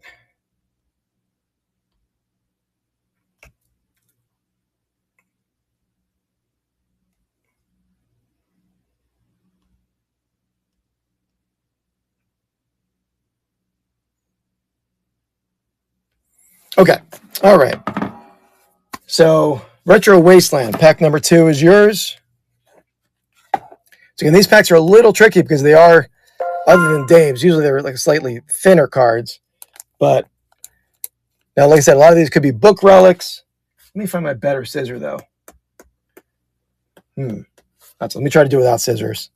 Okay. All right. So Retro Wasteland, pack number 2 is yours. So again, these packs are a little tricky because they are, other than Dave's, usually they're like slightly thinner cards. But now, like I said, a lot of these could be book relics. Let me find my better scissor, though. Let me try to do it without scissors.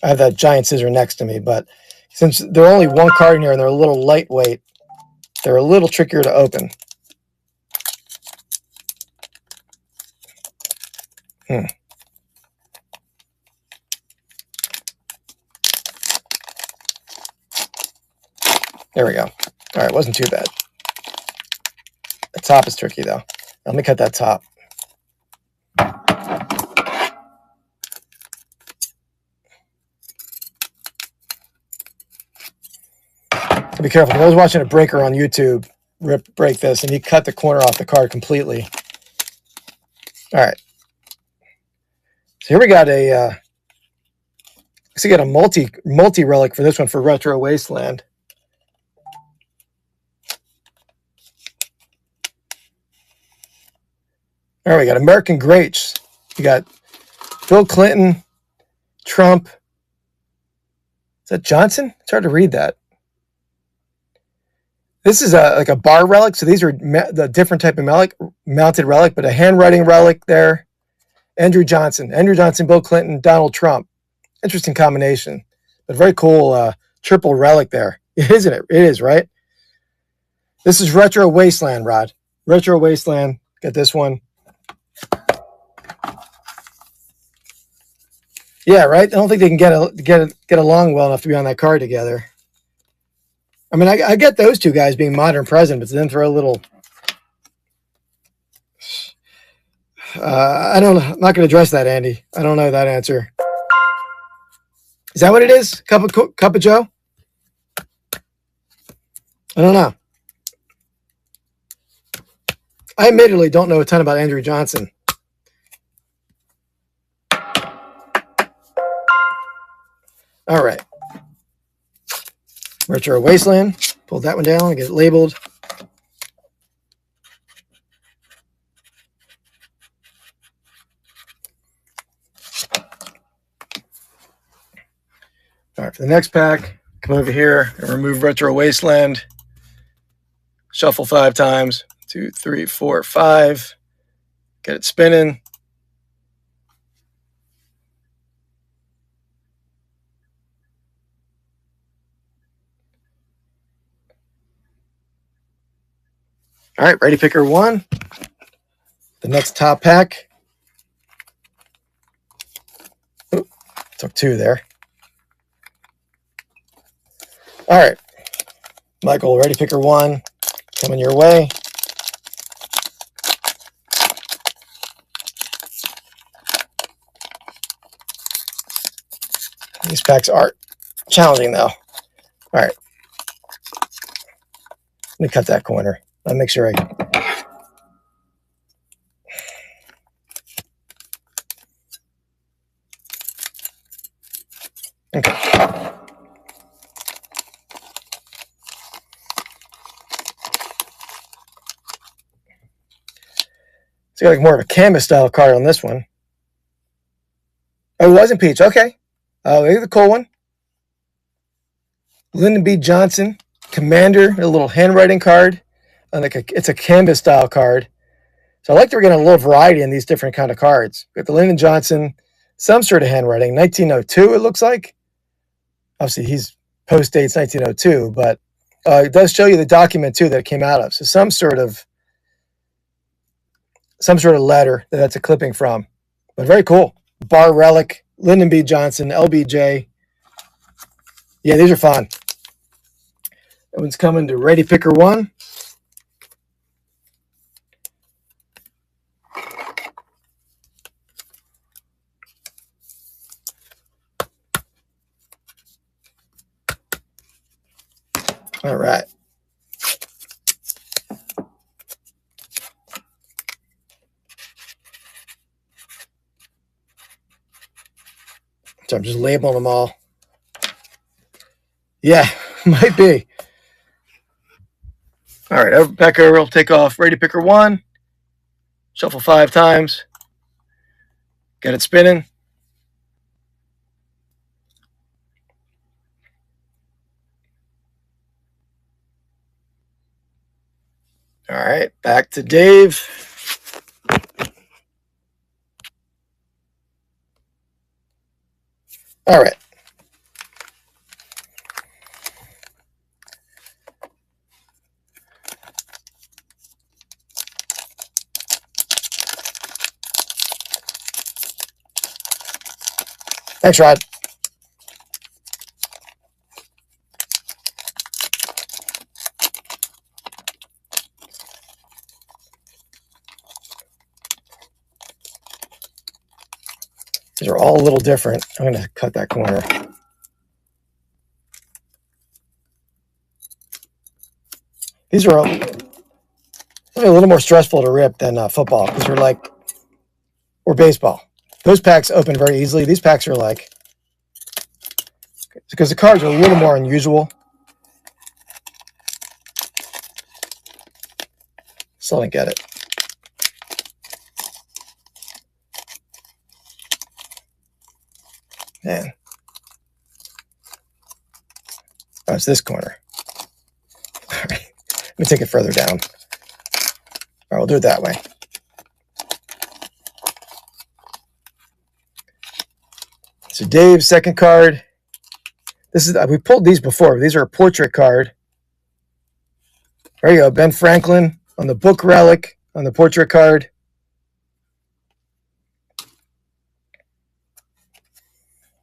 I have that giant scissor next to me, but since they're only 1 card in here and they're a little lightweight, they're a little trickier to open. There we go. All right, wasn't too bad. The top is tricky, though. Let me cut that top. Be careful. I was watching a breaker on YouTube break this, and he cut the corner off the card completely. All right. So here we got a multi relic for this one for Retro Wasteland. All right, we got American Greats. You got Bill Clinton, Trump. Is that Johnson? It's hard to read that. This is like a bar relic. So these are the different type of mounted relic, but a handwriting relic there. Andrew Johnson, Bill Clinton, Donald Trump. Interesting combination, but very cool triple relic there. Isn't it? It is, right? This is Retro Wasteland, Rod. Retro Wasteland. Got this one. Yeah, right. I don't think they can get along well enough to be on that card together. I mean, I get those 2 guys being modern presidents, but then throw a little. I don't know. I'm not going to address that, Andy. I don't know that answer. Is that what it is? Cup of Joe? I don't know. I admittedly don't know a ton about Andrew Johnson. All right. Retro Wasteland. Pull that one down and get it labeled. All right, for the next pack, come over here and remove Retro Wasteland. Shuffle 5 times. 2, 3, 4, 5. Get it spinning. All right, ready picker 1. The next top pack. Ooh, took 2 there. All right, Michael, ready picker 1. Coming your way. These packs are challenging, though. All right. Let me cut that corner. I'll make sure I... Okay. So you got like more of a canvas style card on this one. Oh, it wasn't peach. Okay. Oh, here's the cool one. Lyndon B. Johnson, Commander, a little handwriting card. And it's a canvas style card. So I like that we're getting a little variety in these different kind of cards. We got the Lyndon Johnson, some sort of handwriting, 1902 it looks like. Obviously he's post dates 1902, but it does show you the document too that it came out of. So some sort of letter that's a clipping from. But very cool. Bar relic, Lyndon B. Johnson, LBJ. Yeah, these are fun. That one's coming to Ready Picker 1. All right. So I'm just labeling them all. Yeah, might be. All right, back over. We'll take off Ready Picker 1. Shuffle 5 times. Get it spinning. All right, back to Dave. All right. Thanks, Rod. These are all a little different. I'm going to cut that corner. These are a little more stressful to rip than football because or baseball. Those packs open very easily. These packs are like, because the cards are a little more unusual. Still didn't get it. Man. Oh, it's this corner. All right. Let me take it further down. All right, we'll do it that way. So Dave's second card. This is, we pulled these before. These are a portrait card. There you go. Ben Franklin on the book relic on the portrait card.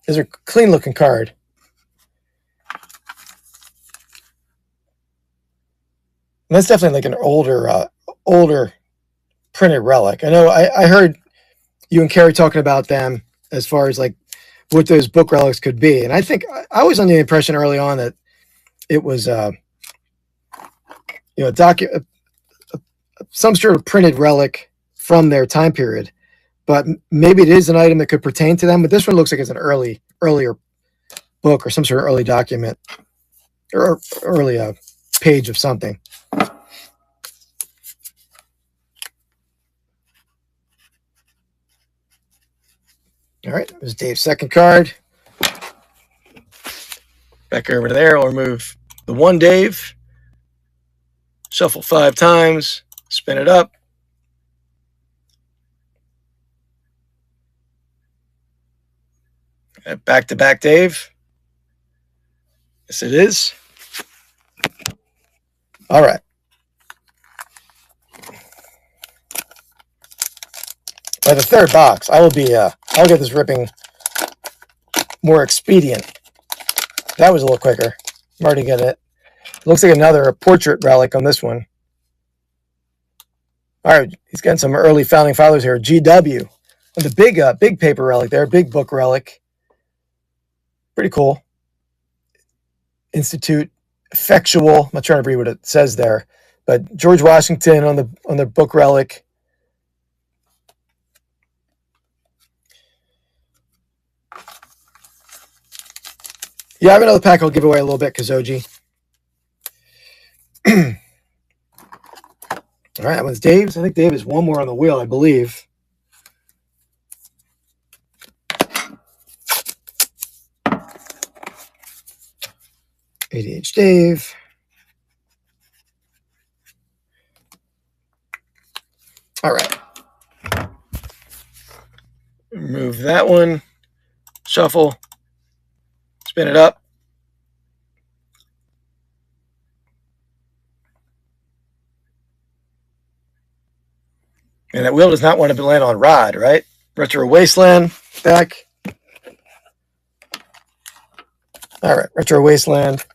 These are a clean looking card. And that's definitely like an older printed relic. I know I heard you and Carrie talking about them as far as like what those book relics could be. And I think I was under the impression early on that it was, some sort of printed relic from their time period. But maybe it is an item that could pertain to them. But this one looks like it's an earlier book or some sort of early document or early page of something. All right, there's Dave's second card. Back over to there. We'll remove the one Dave. Shuffle 5 times. Spin it up. Back to back Dave. Yes, it is. All right. By the third box, I'll get this ripping more expedient. That was a little quicker. I'm already getting it. Looks like another portrait relic on this one. All right, he's getting some early founding fathers here. GW. And the big paper relic there, big book relic. Pretty cool. Institute, effectual. I'm not trying to read what it says there, but George Washington on the book relic. Yeah, I have another pack I'll give away a little bit, Kazoji. All right, that one's Dave's. I think Dave has one more on the wheel, I believe. ADH Dave. All right. Remove that one. Shuffle. Spin it up. And that wheel does not want to land on Rod, right? Retro Wasteland back. All right, Retro Wasteland.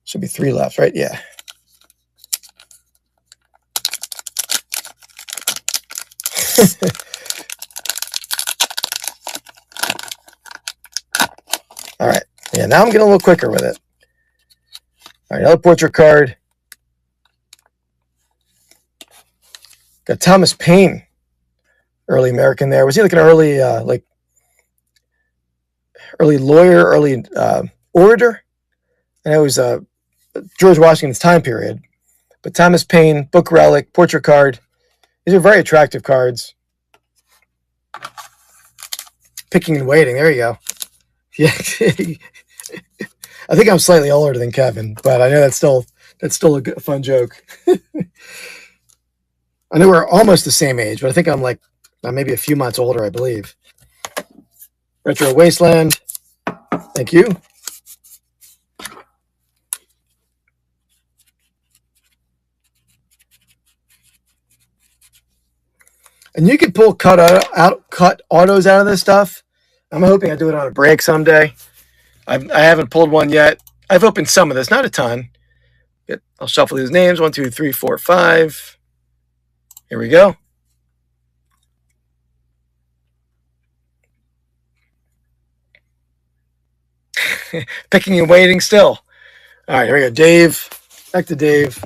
Should be 3 left, right? Yeah. All right. Yeah, now I'm getting a little quicker with it. All right, another portrait card. Got Thomas Paine, early American there. Was he like an early, early lawyer, early orator? And it was George Washington's time period. But Thomas Paine, book relic, portrait card. These are very attractive cards. Picking and waiting. There you go. Yeah. I think I'm slightly older than Kevin, but I know that's still a good, fun joke. I know we're almost the same age, but I think I'm like maybe a few months older, I believe. Retro Wasteland. Thank you. And you could pull cut autos out of this stuff. I'm hoping I do it on a break someday. I haven't pulled one yet. I've opened some of this, not a ton. I'll shuffle these names. 1, 2, 3, 4, 5. Here we go. Picking and waiting still. All right, here we go. Dave. Back to Dave.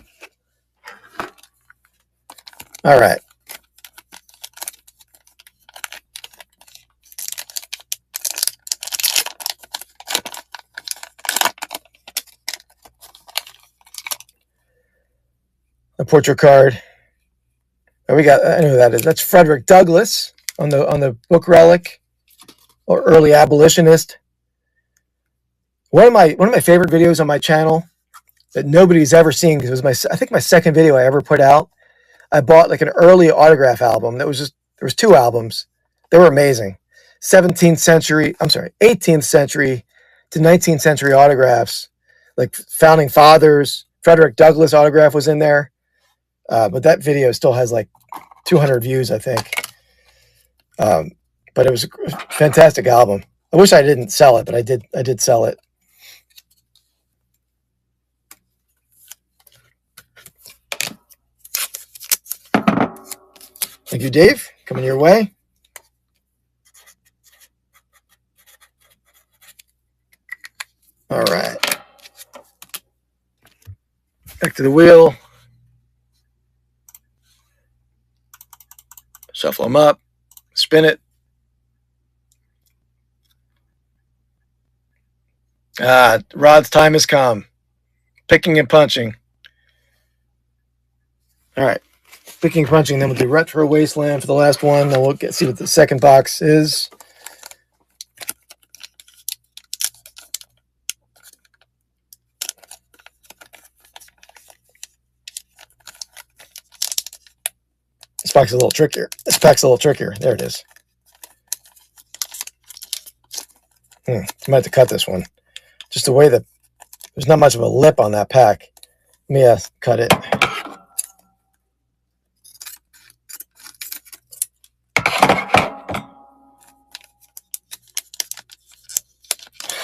All right. A portrait card. Oh, we got. I know who that is. That's Frederick Douglass on the book relic, or early abolitionist. One of my favorite videos on my channel that nobody's ever seen, because it was I think my second video I ever put out. I bought like an early autograph album that was there was 2 albums. They were amazing. 18th century to 19th century autographs, like founding fathers. Frederick Douglass autograph was in there. But that video still has like 200 views, I think. But it was a fantastic album. I wish I didn't sell it, but I did sell it. Thank you, Dave. Coming your way. All right. Back to the wheel. Shuffle them up. Spin it. Rod's time has come. Picking and punching. All right. Picking and punching. Then we'll do Retro Wasteland for the last one. Then we'll see what the second box is. This pack's a little trickier. There it is. I might have to cut this one. Just the way that there's not much of a lip on that pack. Let me cut it.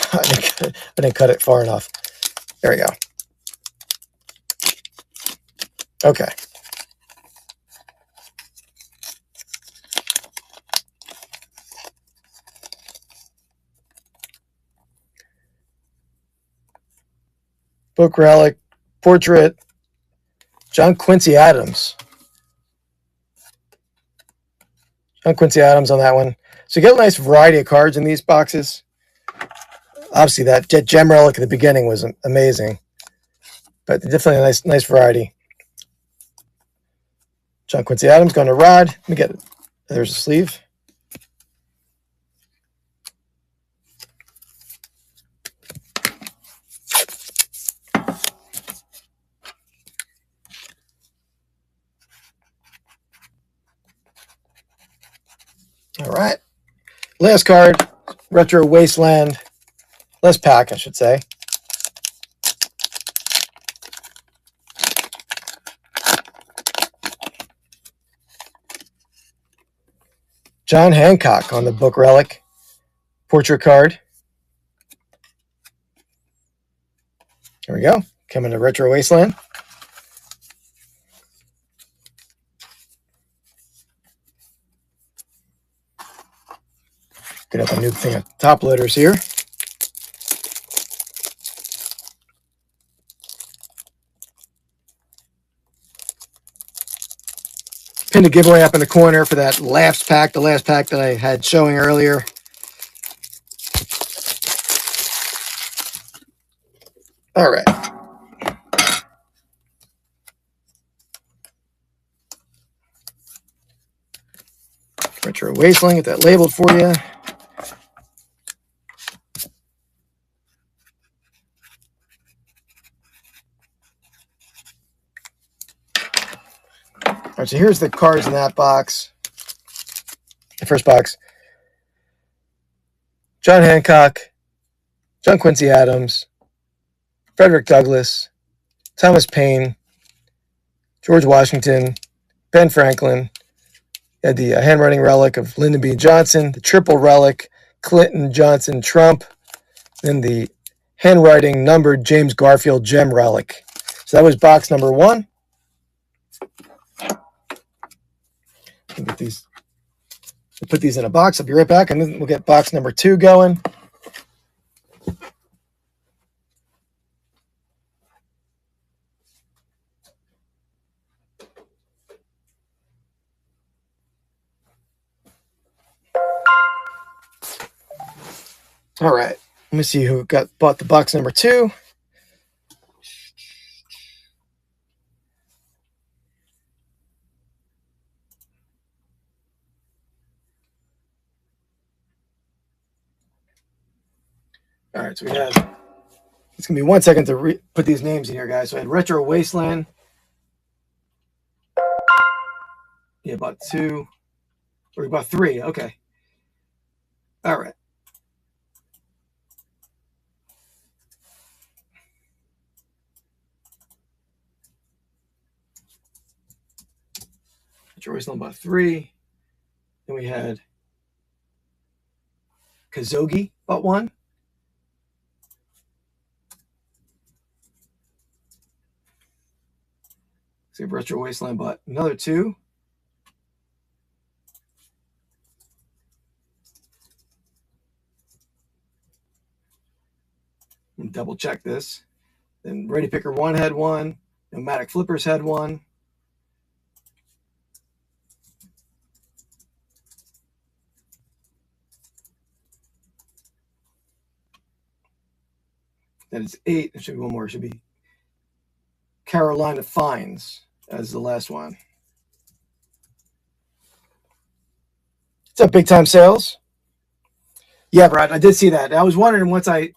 I didn't cut it far enough. There we go. Okay. Book relic, portrait, John Quincy Adams. John Quincy Adams on that one. So you get a nice variety of cards in these boxes. Obviously, that gem relic at the beginning was amazing, but definitely a nice variety. John Quincy Adams going to Rod. Let me get it. There's a sleeve. All right. Last card, Retro Wasteland. Last pack, I should say. John Hancock on the book relic. Portrait card. Here we go. Coming to Retro Wasteland. Get up a new thing of top loaders here. Pinned a giveaway up in the corner for that last pack, the last pack that I had showing earlier. All right. Retro Wasteland, get that labeled for you. All right, so here's the cards in that box. The first box. John Hancock, John Quincy Adams, Frederick Douglass, Thomas Paine, George Washington, Ben Franklin. You had the handwriting relic of Lyndon B. Johnson, the triple relic, Clinton, Johnson, Trump, then the handwriting numbered James Garfield gem relic. So that was box number 1. Get these. We'll put these in a box. I'll be right back, and then we'll get box number 2 going. All right. Let me see who bought the box number 2. All right, so we had, it's going to be 1 second to put these names in here, guys. So I had Retro Wasteland. Yeah, about 2. Or about 3. Okay. All right. Retro Wasteland about 3. Then we had Kazogi about 1. See if Retro Wasteland bought another 2. Double check this. Then Ready Picker 1 had 1. Nomadic Flippers had 1. That is 8. There should be one more. It should be Carolina Fines as the last one. What's up, Big Time Sales? Yeah, Brad, I did see that. I was wondering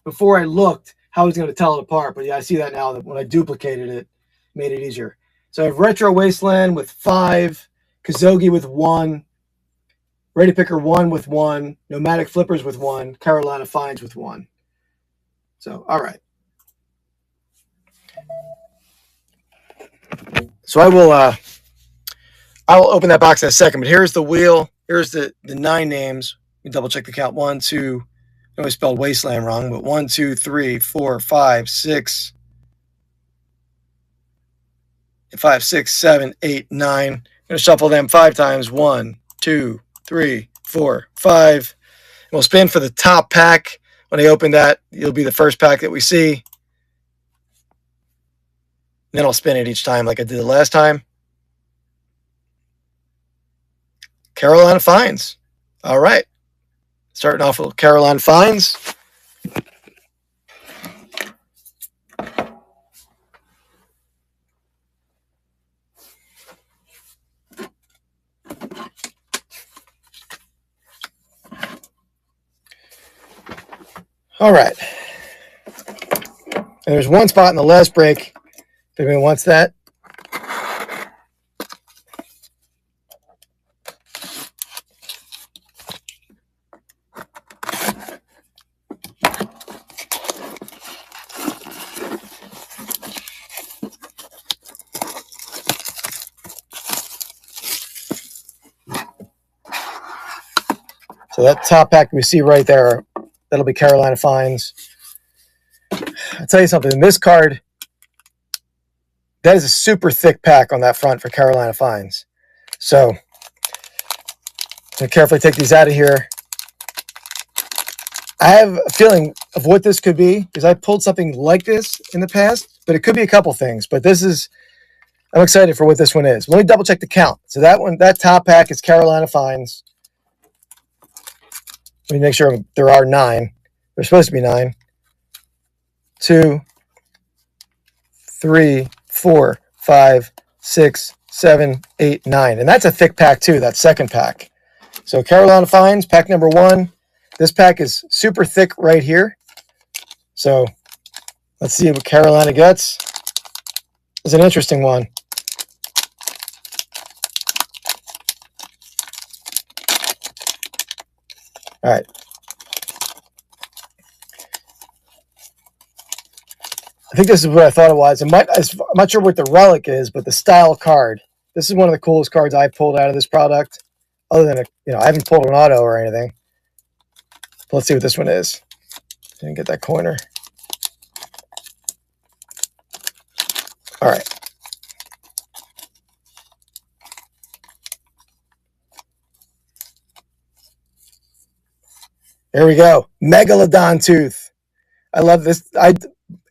before I looked how I was going to tell it apart, but yeah, I see that now that when I duplicated it, made it easier. So I have Retro Wasteland with 5, Kazogi with 1, Ready Picker 1 with 1, Nomadic Flippers with 1, Carolina Fines with 1. So, all right. So I will open that box in a second, but here's the wheel. Here's the 9 names. We double check the count. 1, 2. I always spelled Wasteland wrong, but 1, 2, 3, 4, 5, 6. 5, 6, 7, 8, 9. I'm going to shuffle them 5 times. 1, 2, 3, 4, 5. And we'll spin for the top pack. When I open that, it'll be the first pack that we see. then I'll spin it each time like I did the last time. Carolina Fines. All right. Starting off with Carolina Fines. All right. And there's one spot in the last break. If anyone wants that. So that top pack we see right there, that'll be Carolina Fines. I'll tell you something. This card, that is a super thick pack on that front for Carolina Fines. So I'm going to carefully take these out of here. I have a feeling of what this could be because I pulled something like this in the past, but it could be a couple things. But this is, I'm excited for what this one is. Let me double check the count. So that one, that top pack is Carolina Fines. Let me make sure there are 9. There's supposed to be 9. 2, 3, 4, 5, 6, 7, 8, 9. And that's a thick pack too, that second pack. So Carolina Fines, pack number 1. This pack is super thick right here. So let's see what Carolina gets. It's an interesting one. All right. I think this is what I thought it was. I'm not sure what the relic is, but the style card. This is one of the coolest cards I pulled out of this product. Other than, I haven't pulled an auto or anything. But let's see what this one is. Didn't get that corner. All right. Here we go. Megalodon Tooth. I love this.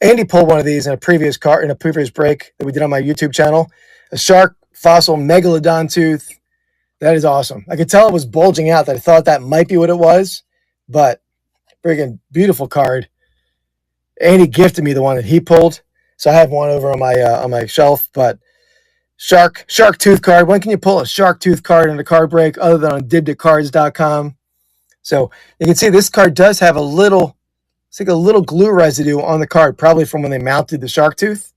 Andy pulled one of these in a previous break that we did on my YouTube channel. A shark fossil Megalodon Tooth. That is awesome. I could tell it was bulging out. That I thought that might be what it was, but friggin' beautiful card. Andy gifted me the one that he pulled, so I have one over on my shelf. But shark tooth card. When can you pull a shark tooth card in a card break other than on dibditcards.com? So you can see this card does have a little glue residue on the card, probably from when they mounted the shark tooth.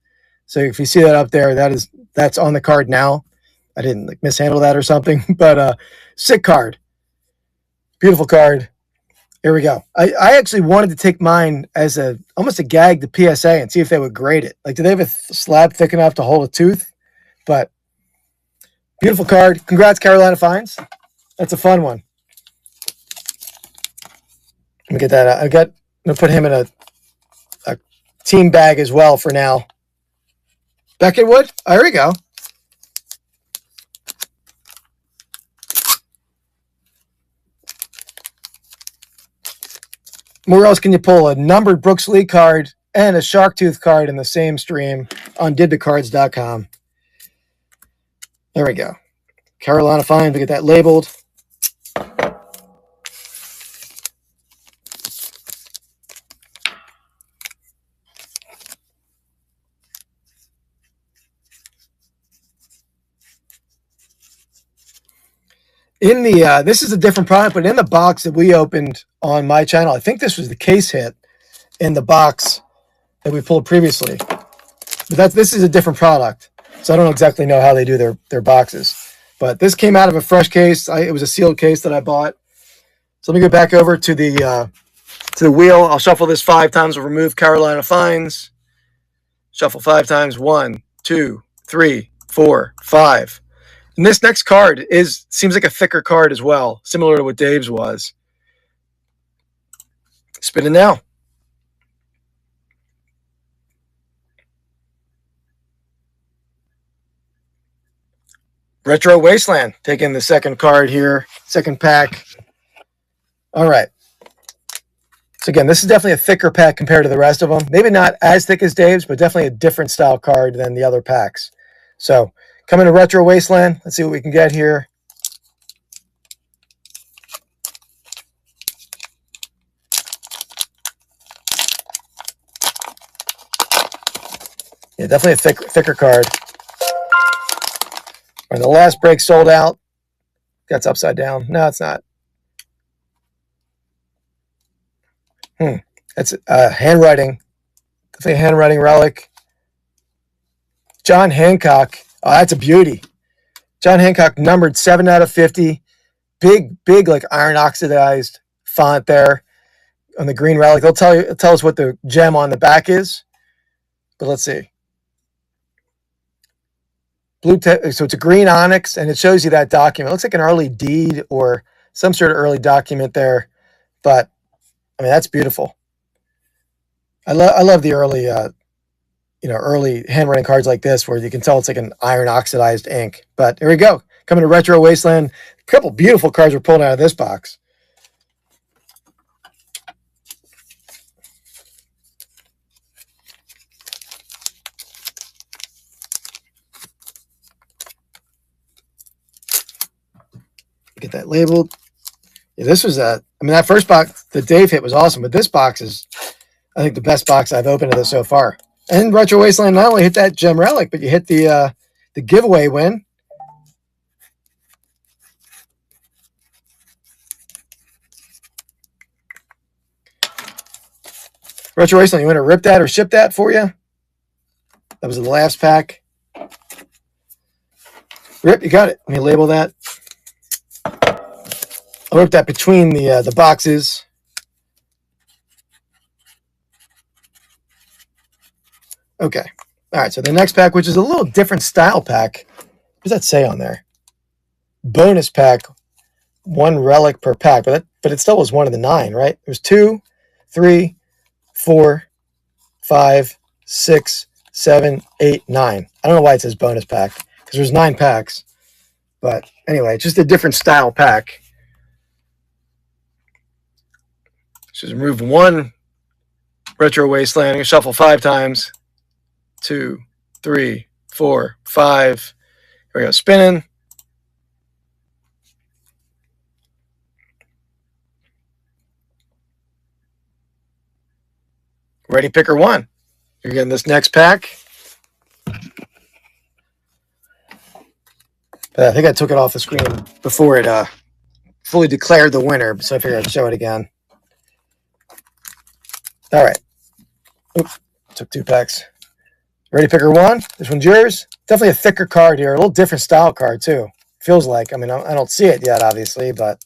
So if you see that up there, that's on the card now. I didn't mishandle that or something, but sick card. Beautiful card. Here we go. I actually wanted to take mine as almost a gag to PSA and see if they would grade it. Like, do they have a slab thick enough to hold a tooth? But beautiful card. Congrats, Carolina Fines. That's a fun one. Let me get that out. I'm going to put him in a team bag as well for now. Beckenwood. There we go. Where else can you pull a numbered Brooks Lee card and a shark tooth card in the same stream on dibditcards.com? There we go. Carolina Fines. We get that labeled. In the this is a different product, but in the box that we opened on my channel, I think this was the case hit in the box that we pulled previously. But this is a different product, so I don't exactly know how they do their boxes. But this came out of a fresh case. It was a sealed case that I bought. So let me go back over to the wheel. I'll shuffle this 5 times. We'll remove Carolina Fines. Shuffle 5 times. 1, 2, 3, 4, 5. And this next card seems like a thicker card as well, similar to what Dave's was. Spin it now. Retro Wasteland, taking the second card here, second pack. All right. So again, this is definitely a thicker pack compared to the rest of them. Maybe not as thick as Dave's, but definitely a different style card than the other packs. So coming to Retro Wasteland. Let's see what we can get here. Yeah, definitely a thicker card. And the last break sold out. That's upside down. No, it's not. That's handwriting. Definitely a handwriting relic. John Hancock. Oh, that's a beauty. John Hancock numbered 7 out of 50. Big like iron oxidized font there on the green relic. They'll tell us what the gem on the back is. But let's see. So it's a green onyx, and it shows you that document. It looks like an early deed or some sort of early document there. But I mean, that's beautiful. I love the early early handwriting cards like this where you can tell it's like an iron oxidized ink. But here we go. Coming to Retro Wasteland. A couple beautiful cards were pulled out of this box. Get that labeled. Yeah, this was that first box that Dave hit was awesome, but this box is, I think, the best box I've opened of this so far. And Retro Wasteland not only hit that gem relic, but you hit the giveaway win. Retro Wasteland, you want to rip that or ship that for you? That was the last pack. Rip, you got it. Let me label that. I'll rip that between the boxes. Okay. All right, so the next pack, which is a little different style pack. What does that say on there? Bonus pack, 1 relic per pack, but it still was 1 of the 9, right? There's 2, 3, 4, 5, 6, 7, 8, 9. I don't know why it says bonus pack, because there's 9 packs. But anyway, just a different style pack. Just remove 1 Retro Wasteland. Shuffle 5 times. 2, 3, 4, 5. Here we go. Spinning. Ready picker 1. You're getting this next pack. I think I took it off the screen before it fully declared the winner, so I figured I'd show it again. All right. Oops, took 2 packs. Ready picker 1. This one's yours. Definitely a thicker card here. A little different style card, too. Feels like. I mean, I don't see it yet, obviously, but...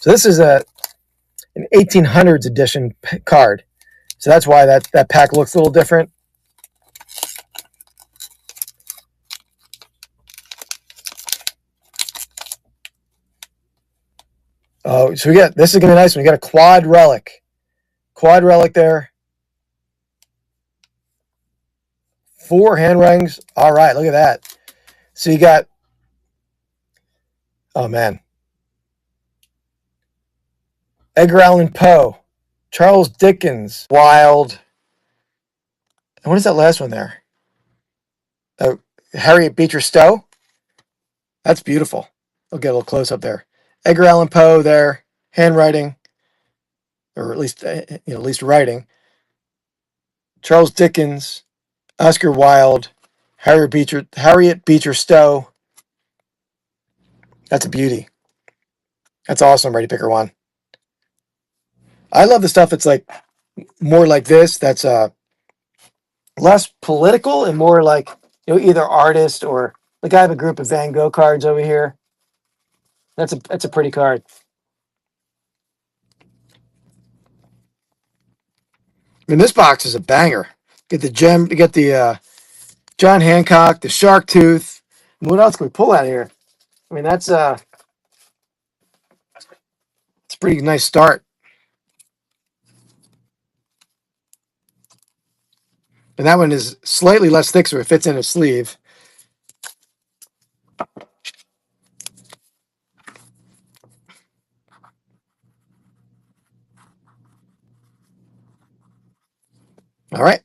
So this is an 1800s edition card. So that's why that pack looks a little different. Oh, so this is going to be a nice one. We got a quad relic. Quad relic there. 4 handwritings. All right, look at that. So you got, oh man. Edgar Allan Poe, Charles Dickens, Wilde. And what is that last one there? Oh, Harriet Beecher Stowe. That's beautiful. I'll get a little close up there. Edgar Allan Poe there, handwriting, or at least writing. Charles Dickens, Oscar Wilde, Harriet Beecher Stowe. That's a beauty. That's awesome. Ready picker 1. I love the stuff that's like more like this. That's less political and more like either artist or like I have a group of Van Gogh cards over here. That's a pretty card. I mean, this box is a banger. Get the gem. You get the John Hancock, the shark tooth. What else can we pull out of here? I mean, it's a pretty nice start. And that one is slightly less thick, so it fits in a sleeve. All right,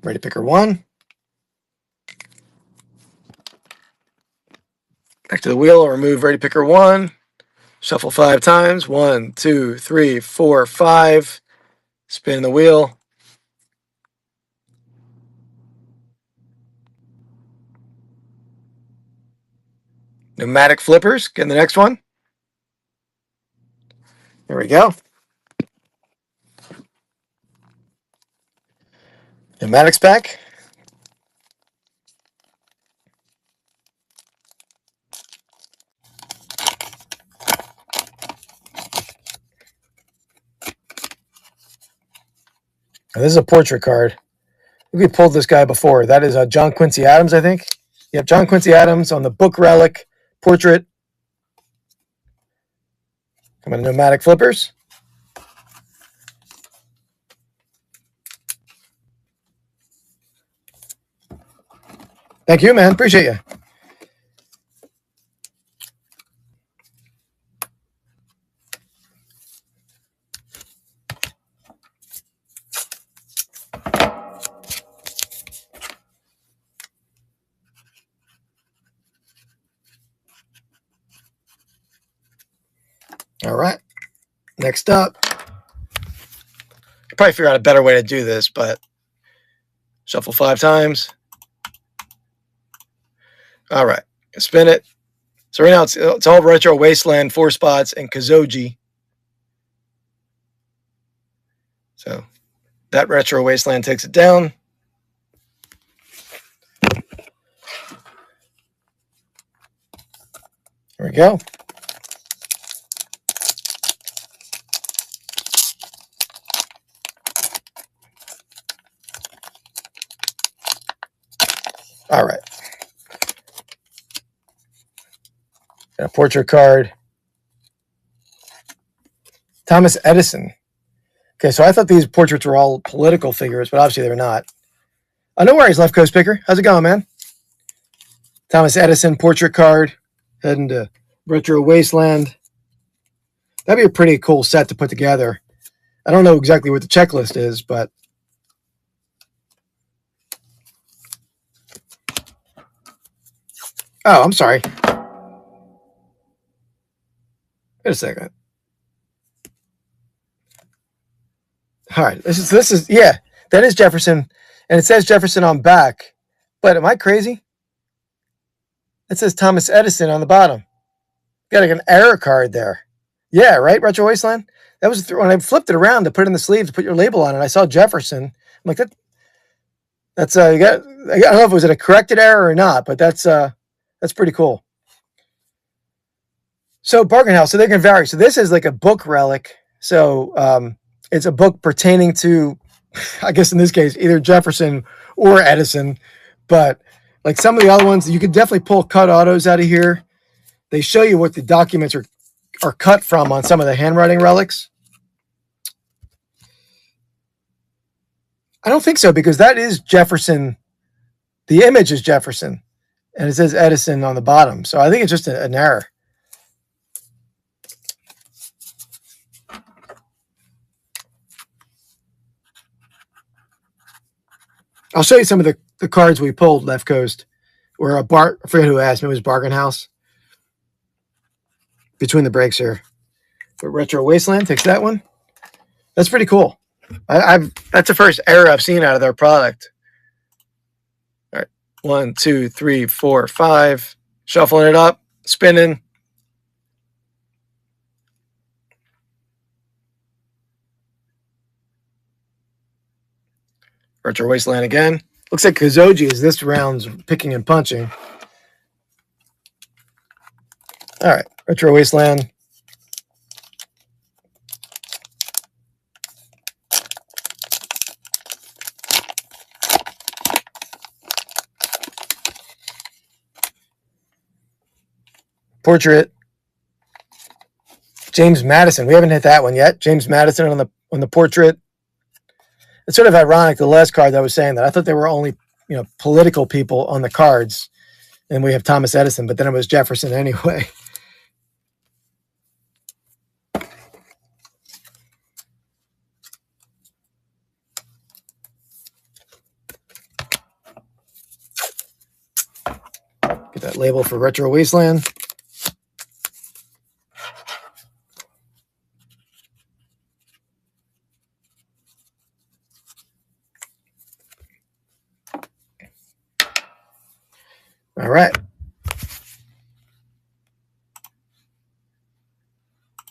ready picker 1. Back to the wheel, I'll remove ready picker 1. Shuffle 5 times. 1, 2, 3, 4, 5. Spin the wheel. Pneumatic flippers. Get in the next one. There we go. Pneumatics pack. Now, this is a portrait card. We pulled this guy before. That is John Quincy Adams, I think. Yep, John Quincy Adams on the book relic portrait. Come on, pneumatic flippers. Thank you, man. Appreciate you. All right. Next up. I probably figure out a better way to do this, but shuffle 5 times. All right. Spin it. So right now it's all Retro Wasteland, 4 spots, and Kazoji. So that Retro Wasteland takes it down. There we go. All right. And a portrait card. Thomas Edison. Okay, so I thought these portraits were all political figures, but obviously they're not. No worries, Left Coast Picker. How's it going, man? Thomas Edison portrait card. Heading to Retro Wasteland. That'd be a pretty cool set to put together. I don't know exactly what the checklist is, but oh, I'm sorry. Wait a second. All right, this is yeah, that is Jefferson, and it says Jefferson on back. But am I crazy? It says Thomas Edison on the bottom. Got like an error card there. Yeah, right, Retro Wasteland. That was when I flipped it around to put in the sleeve to put your label on it. I saw Jefferson. I'm like that. That's you got. I don't know if it was a corrected error or not, but that's pretty cool. So Bargain House. So they can vary. So this is like a book relic. So it's a book pertaining to, I guess in this case, either Jefferson or Edison. But like some of the other ones, you could definitely pull cut autos out of here. They show you what the documents are cut from on some of the handwriting relics. I don't think so, because that is Jefferson. The image is Jefferson, and it says Edison on the bottom. So I think it's just an error. I'll show you some of the cards we pulled, Left Coast, or I forget who asked me. It was Bargain House. Between the breaks here. But Retro Wasteland takes that one. That's pretty cool. That's the first error I've seen out of their product. All right. 1, 2, 3, 4, 5. Shuffling it up. Spinning. Retro Wasteland again. Looks like Kazoji is this round's picking and punching. All right. Retro Wasteland. Portrait. James Madison. We haven't hit that one yet. James Madison on the portrait. it's sort of ironic. The last card that I was saying that I thought there were only political people on the cards, and we have Thomas Edison, but then it was Jefferson anyway. Get that label for Retro Wasteland. All right.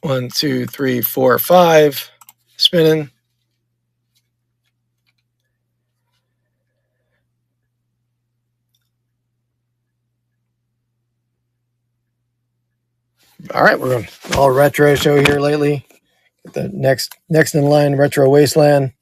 1, 2, 3, 4, 5. Spinning. All right, we're going all retro show here lately. Get the next in line, Retro Wasteland.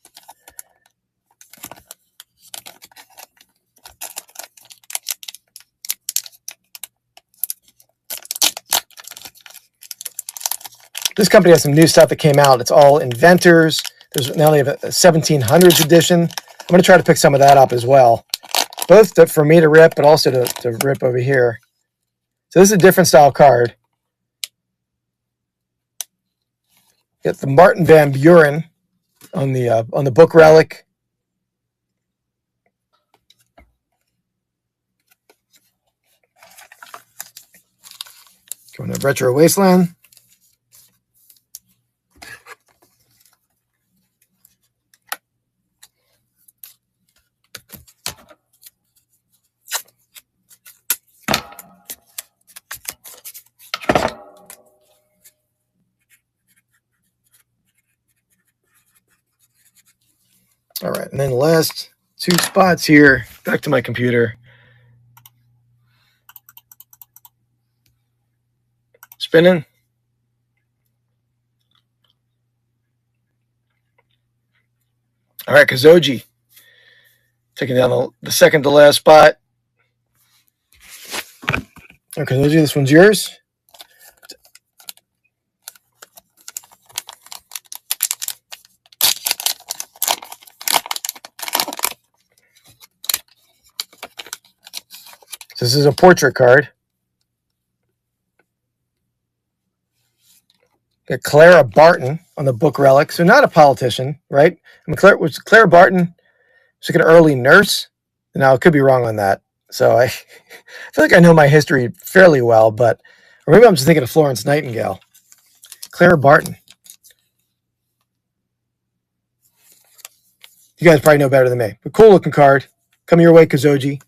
This company has some new stuff that came out. It's all inventors. There's now they have a 1700s edition. I'm going to try to pick some of that up as well. Both for me to rip, but also to rip over here. So this is a different style card. Get the Martin Van Buren on the book relic. Going to Retro Wasteland. All right, and then the last two spots here, back to my computer. Spinning. All right, Kazoji. Taking down the second to last spot. Okay, Kazoji, this one's yours. So this is a portrait card. Got Clara Barton on the book relic. So not a politician, right? I mean, Clara Barton was like an early nurse. Now, I could be wrong on that. So I feel like I know my history fairly well, but or maybe I'm just thinking of Florence Nightingale. Clara Barton. You guys probably know better than me. But cool looking card. Come your way, Kazoji.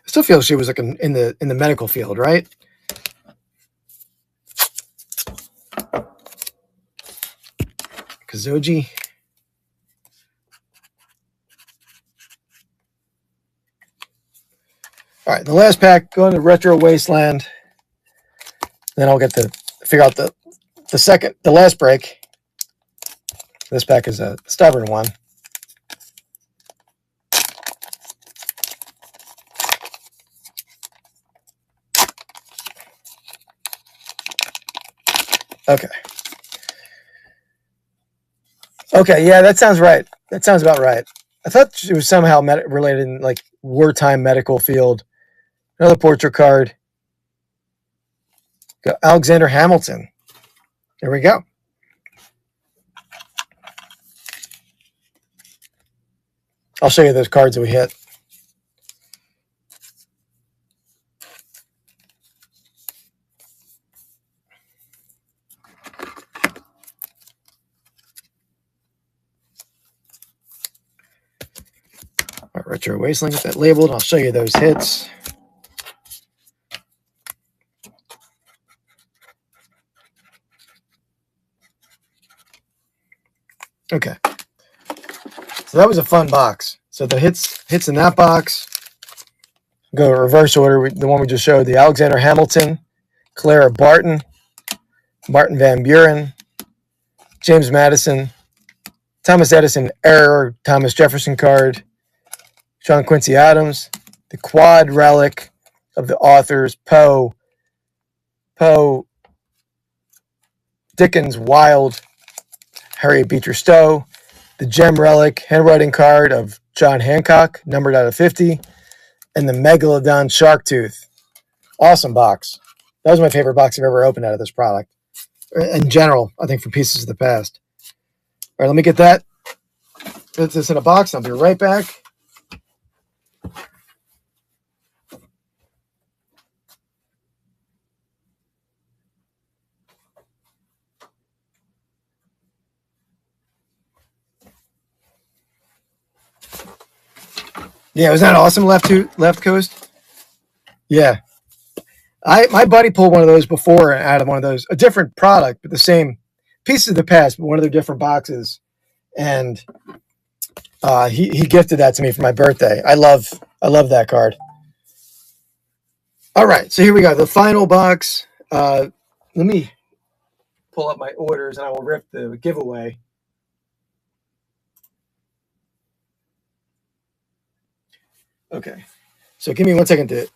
I still feel she was like in the medical field, right? Kazoji. All right, the last pack, going to Retro Wasteland. Then I'll get to figure out the last break. This pack is a stubborn one. Okay. Okay, yeah, that sounds right. That sounds about right. I thought it was somehow related in like wartime medical field. Another portrait card. Got Alexander Hamilton. There we go. I'll show you those cards that we hit. All right, Retro Wasteland, get that labeled. I'll show you those hits. Okay. So that was a fun box. So the hits in that box. Go reverse order. The one we just showed, the Alexander Hamilton, Clara Barton, Martin Van Buren, James Madison, Thomas Edison error, Thomas Jefferson card, John Quincy Adams, the quad relic, of the authors Poe, Dickens, Wilde, Harriet Beecher Stowe, the Gem Relic handwriting card of John Hancock, numbered out of 50, and the Megalodon Shark Tooth. Awesome box. That was my favorite box I've ever opened out of this product. In general, I think for Pieces of the Past. All right, let me get that. Put this in a box. I'll be right back. Yeah, was that awesome? Left Coast. Yeah, my buddy pulled one of those before out of one of those, a different product, but the same Pieces of the Past, but one of their different boxes, and he gifted that to me for my birthday. I love that card. All right, so here we go. The final box. Let me pull up my orders, and I will rip the giveaway. Okay, so give me 1 second to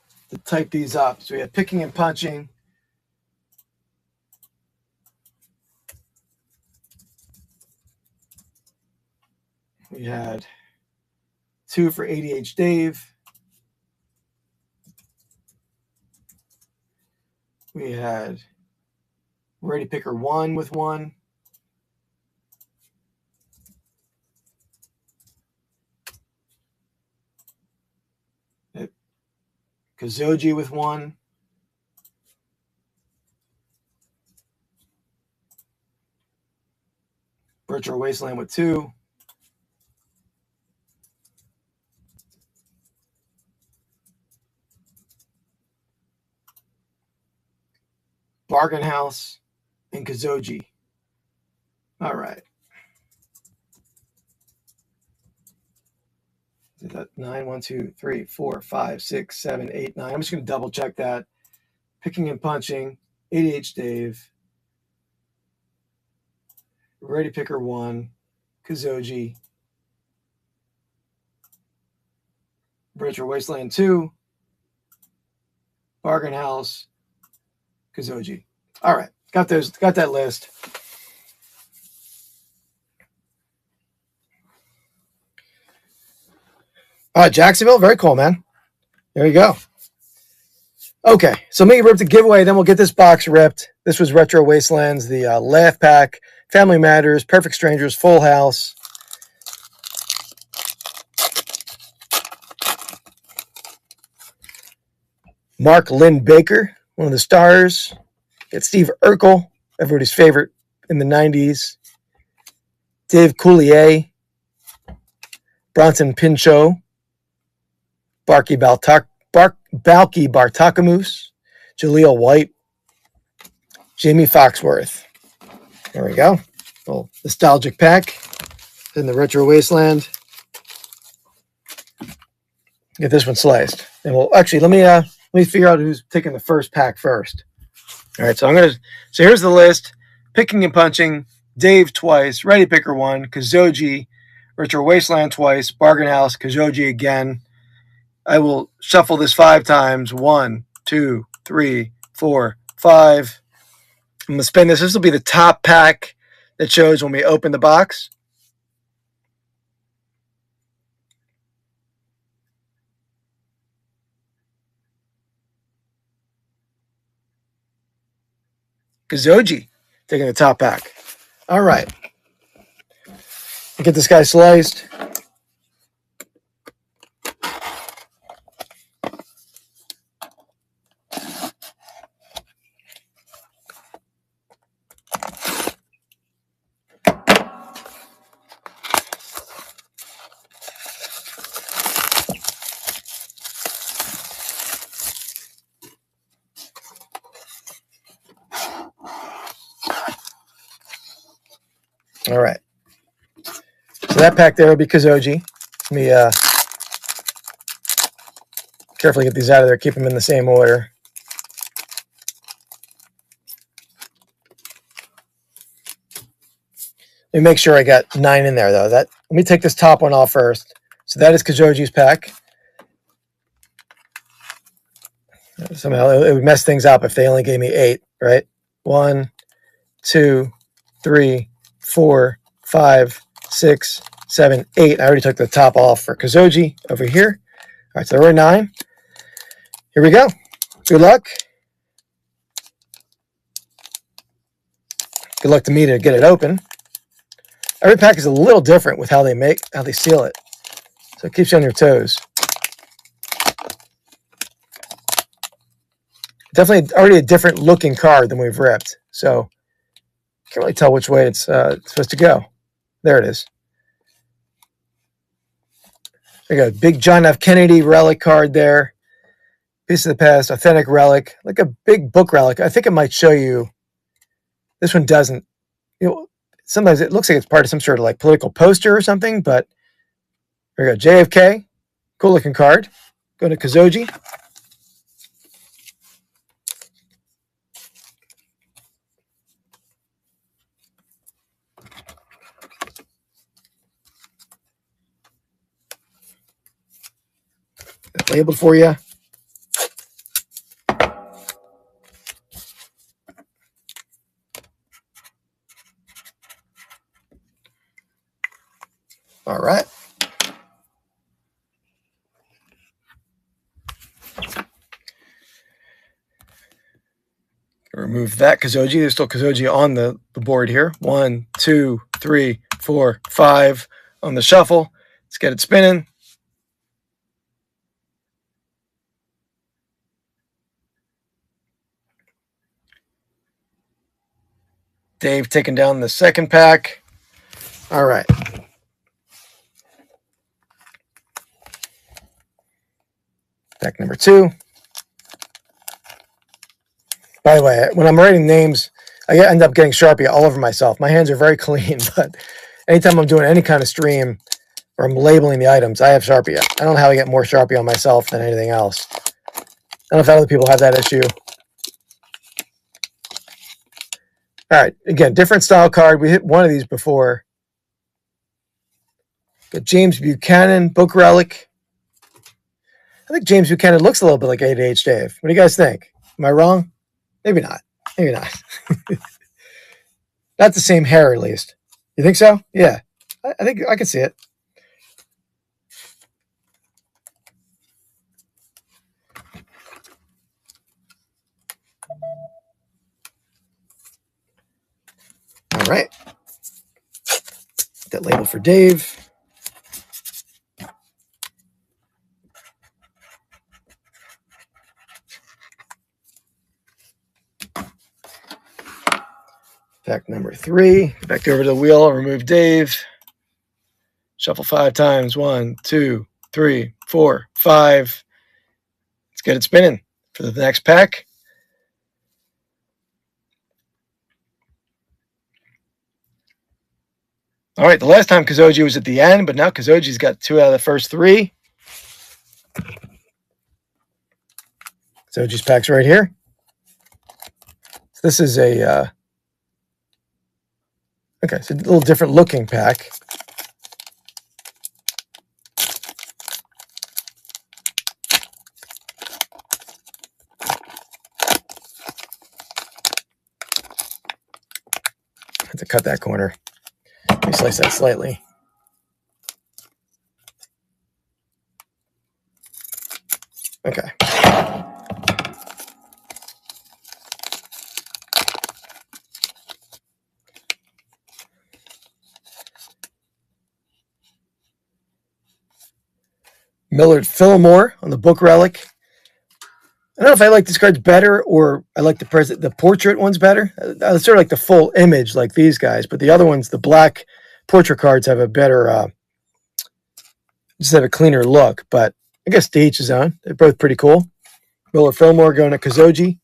type these up. So we have Picking and Punching. We had 2 for ADH Dave. We had Ready Picker 1 with 1. Kazoji with 1. Virtual Wasteland with 2. Bargain House and Kazoji. All right. Is that 9, 1, 2, 3, 4, 5, 6, 7, 8, 9? I'm just going to double check that. Picking and Punching, ADH Dave, Ready Picker 1, Kazoji, Virtual Wasteland 2, Bargain House, Kazoji. All right, got that list. All right, Jacksonville, very cool, man. There you go. Okay, so me rip the giveaway, then we'll get this box ripped. This was Retro Wastelands, the Laugh Pack, Family Matters, Perfect Strangers, Full House. Mark Lynn Baker, one of the stars. Got Steve Urkel, everybody's favorite in the 90s. Dave Coulier, Bronson Pinchot, Balky Bartakamoose, Jaleel White, Jamie Foxworth. There we go. Little nostalgic pack in the Retro Wasteland. Get this one sliced. And we'll actually let me figure out who's taking the first pack first. All right, so here's the list. Picking and Punching, Dave twice, Ready Picker 1, Kazoji, Retro Wasteland twice, Bargain House, Kazoji again. I will shuffle this 5 times. 1, 2, 3, 4, 5. I'm going to spin this. This will be the top pack that shows when we open the box. Kazoji taking the top pack. All right. Get this guy sliced. All right. So that pack there will be Kazoji. Let me carefully get these out of there. Keep them in the same order. Let me make sure I got 9 in there, though. Let me take this top one off first. So that is Kazoji's pack. somehow it would mess things up if they only gave me 8, right? 1, 2, 3, 4, 5, 6, 7, 8. I already took the top off for Kazoji over here. All right, so there were 9. Here we go. Good luck. Good luck to me to get it open. Every pack is a little different with how they seal it. So it keeps you on your toes. Definitely already a different looking card than we've ripped. So can't really tell which way it's supposed to go. There it is. There you go. Big John F. Kennedy relic card there. Piece of the past, authentic relic. Like a big book relic. I think it might show you. This one doesn't. You know, sometimes it looks like it's part of some sort of like political poster or something, but there we go. JFK. Cool looking card. Go to Kazoji. Labeled for you. All right. Remove that Kazoji. There's still Kazoji on the board here. 1, 2, 3, 4, 5 on the shuffle. Let's get it spinning. Dave taking down the second pack. All right. Pack number 2. By the way, when I'm writing names, I end up getting Sharpie all over myself. My hands are very clean, but anytime I'm doing any kind of stream or I'm labeling the items, I have Sharpie. I don't know how I get more Sharpie on myself than anything else. I don't know if other people have that issue. All right, again, different style card. We hit one of these before. Got James Buchanan, book relic. I think James Buchanan looks a little bit like ADH Dave. What do you guys think? Am I wrong? Maybe not. Maybe not. Not the same hair, at least. You think so? Yeah. I think I can see it. All right. That label for Dave. Pack number 3. Back over to the wheel. Remove Dave. Shuffle 5 times. 1, 2, 3, 4, 5. Let's get it spinning for the next pack. All right, the last time Kazoji was at the end, but now Kazoji's got 2 out of the first 3. Kazoji's pack's right here. So this is a okay, so a little different looking pack. I have to cut that corner. Let me slice that slightly. Okay. Millard Fillmore on the book relic. I don't know if I like these cards better or I like the portrait ones better. I sort of like the full image like these guys, but the other ones, the black portrait cards have a better, just have a cleaner look, but I guess to each his own. They're both pretty cool. Millard Fillmore going to Kazoji.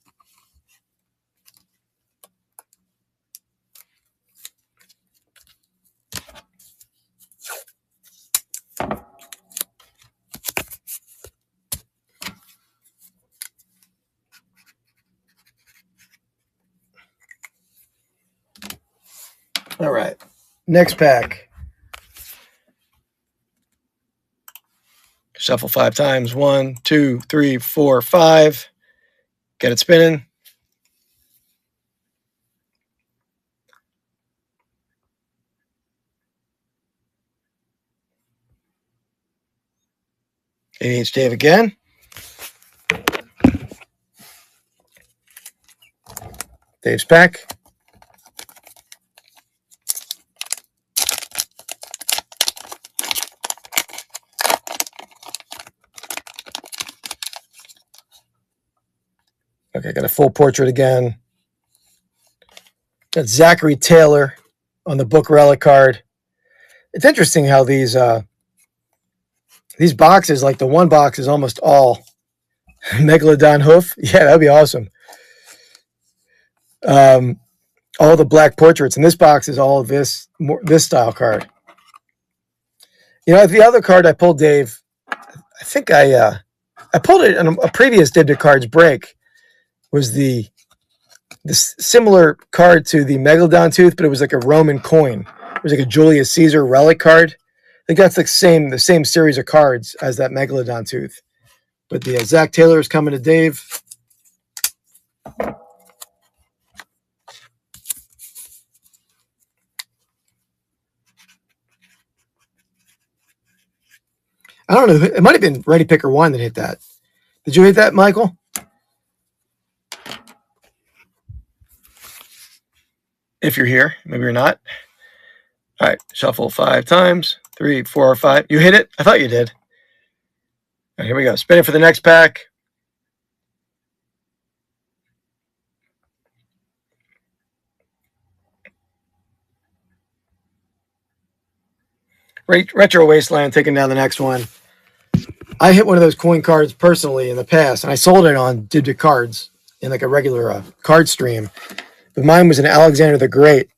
All right, next pack. Shuffle 5 times. 1, 2, 3, 4, 5. Get it spinning. ADH Dave again. Dave's back. Okay, got a full portrait again. Got Zachary Taylor on the book relic card. It's interesting how these boxes, like the one box is almost all Megalodon hoof. Yeah, that'd be awesome. All the black portraits, and this box is all of this style card. You know, the other card I pulled, Dave, I think I pulled it on a previous Dibda Cards break, was the similar card to the Megalodon tooth, but it was like a Roman coin. It was like a Julius Caesar relic card. I think that's like the same series of cards as that Megalodon tooth. But the Zach Taylor is coming to Dave. I don't know. It might have been Ready Picker One that hit that. Did you hit that, Michael? If you're here, maybe you're not. All right, shuffle 5 times. 3, 4, 5. You hit it? I thought you did. All right, here we go. Spin it for the next pack. Retro Wasteland taking down the next one. I hit one of those coin cards personally in the past, and I sold it on Dibda Cards in like a regular card stream. But mine was an Alexander the Great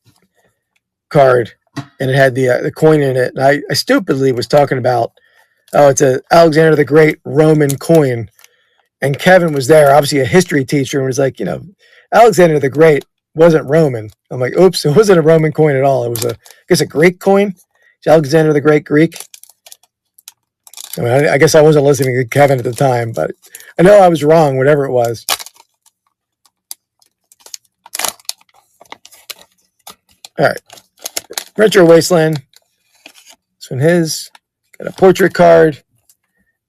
card, and it had the coin in it. And I stupidly was talking about, oh, it's a Alexander the Great Roman coin. And Kevin was there, obviously a history teacher, and was like, you know, Alexander the Great wasn't Roman. I'm like, oops, it wasn't a Roman coin at all. It was I guess a Greek coin. It's Alexander the Great Greek. I mean, I guess I wasn't listening to Kevin at the time, but I know I was wrong, whatever it was. All right. Retro Wasteland. This one his. Got a portrait card.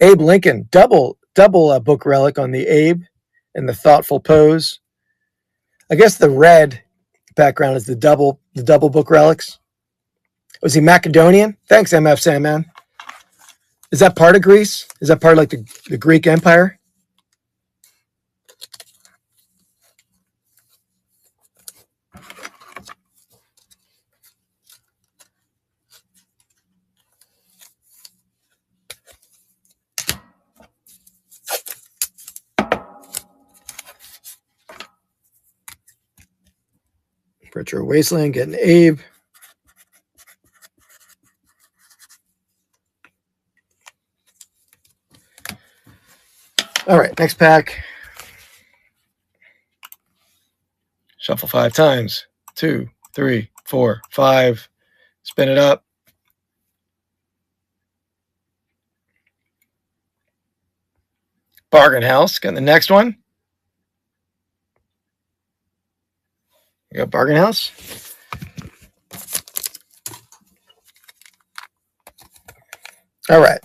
Abe Lincoln. Double book relic on the Abe and the thoughtful pose. I guess the red background is the double book relics. Was he Macedonian? Thanks, MF Sandman. Is that part of Greece? Is that part of like the Greek Empire? Retro Wasteland getting Abe. All right, next pack. Shuffle 5 times. 2, 3, 4, 5. Spin it up. Bargain House. Got the next one. We got Bargain House. All right.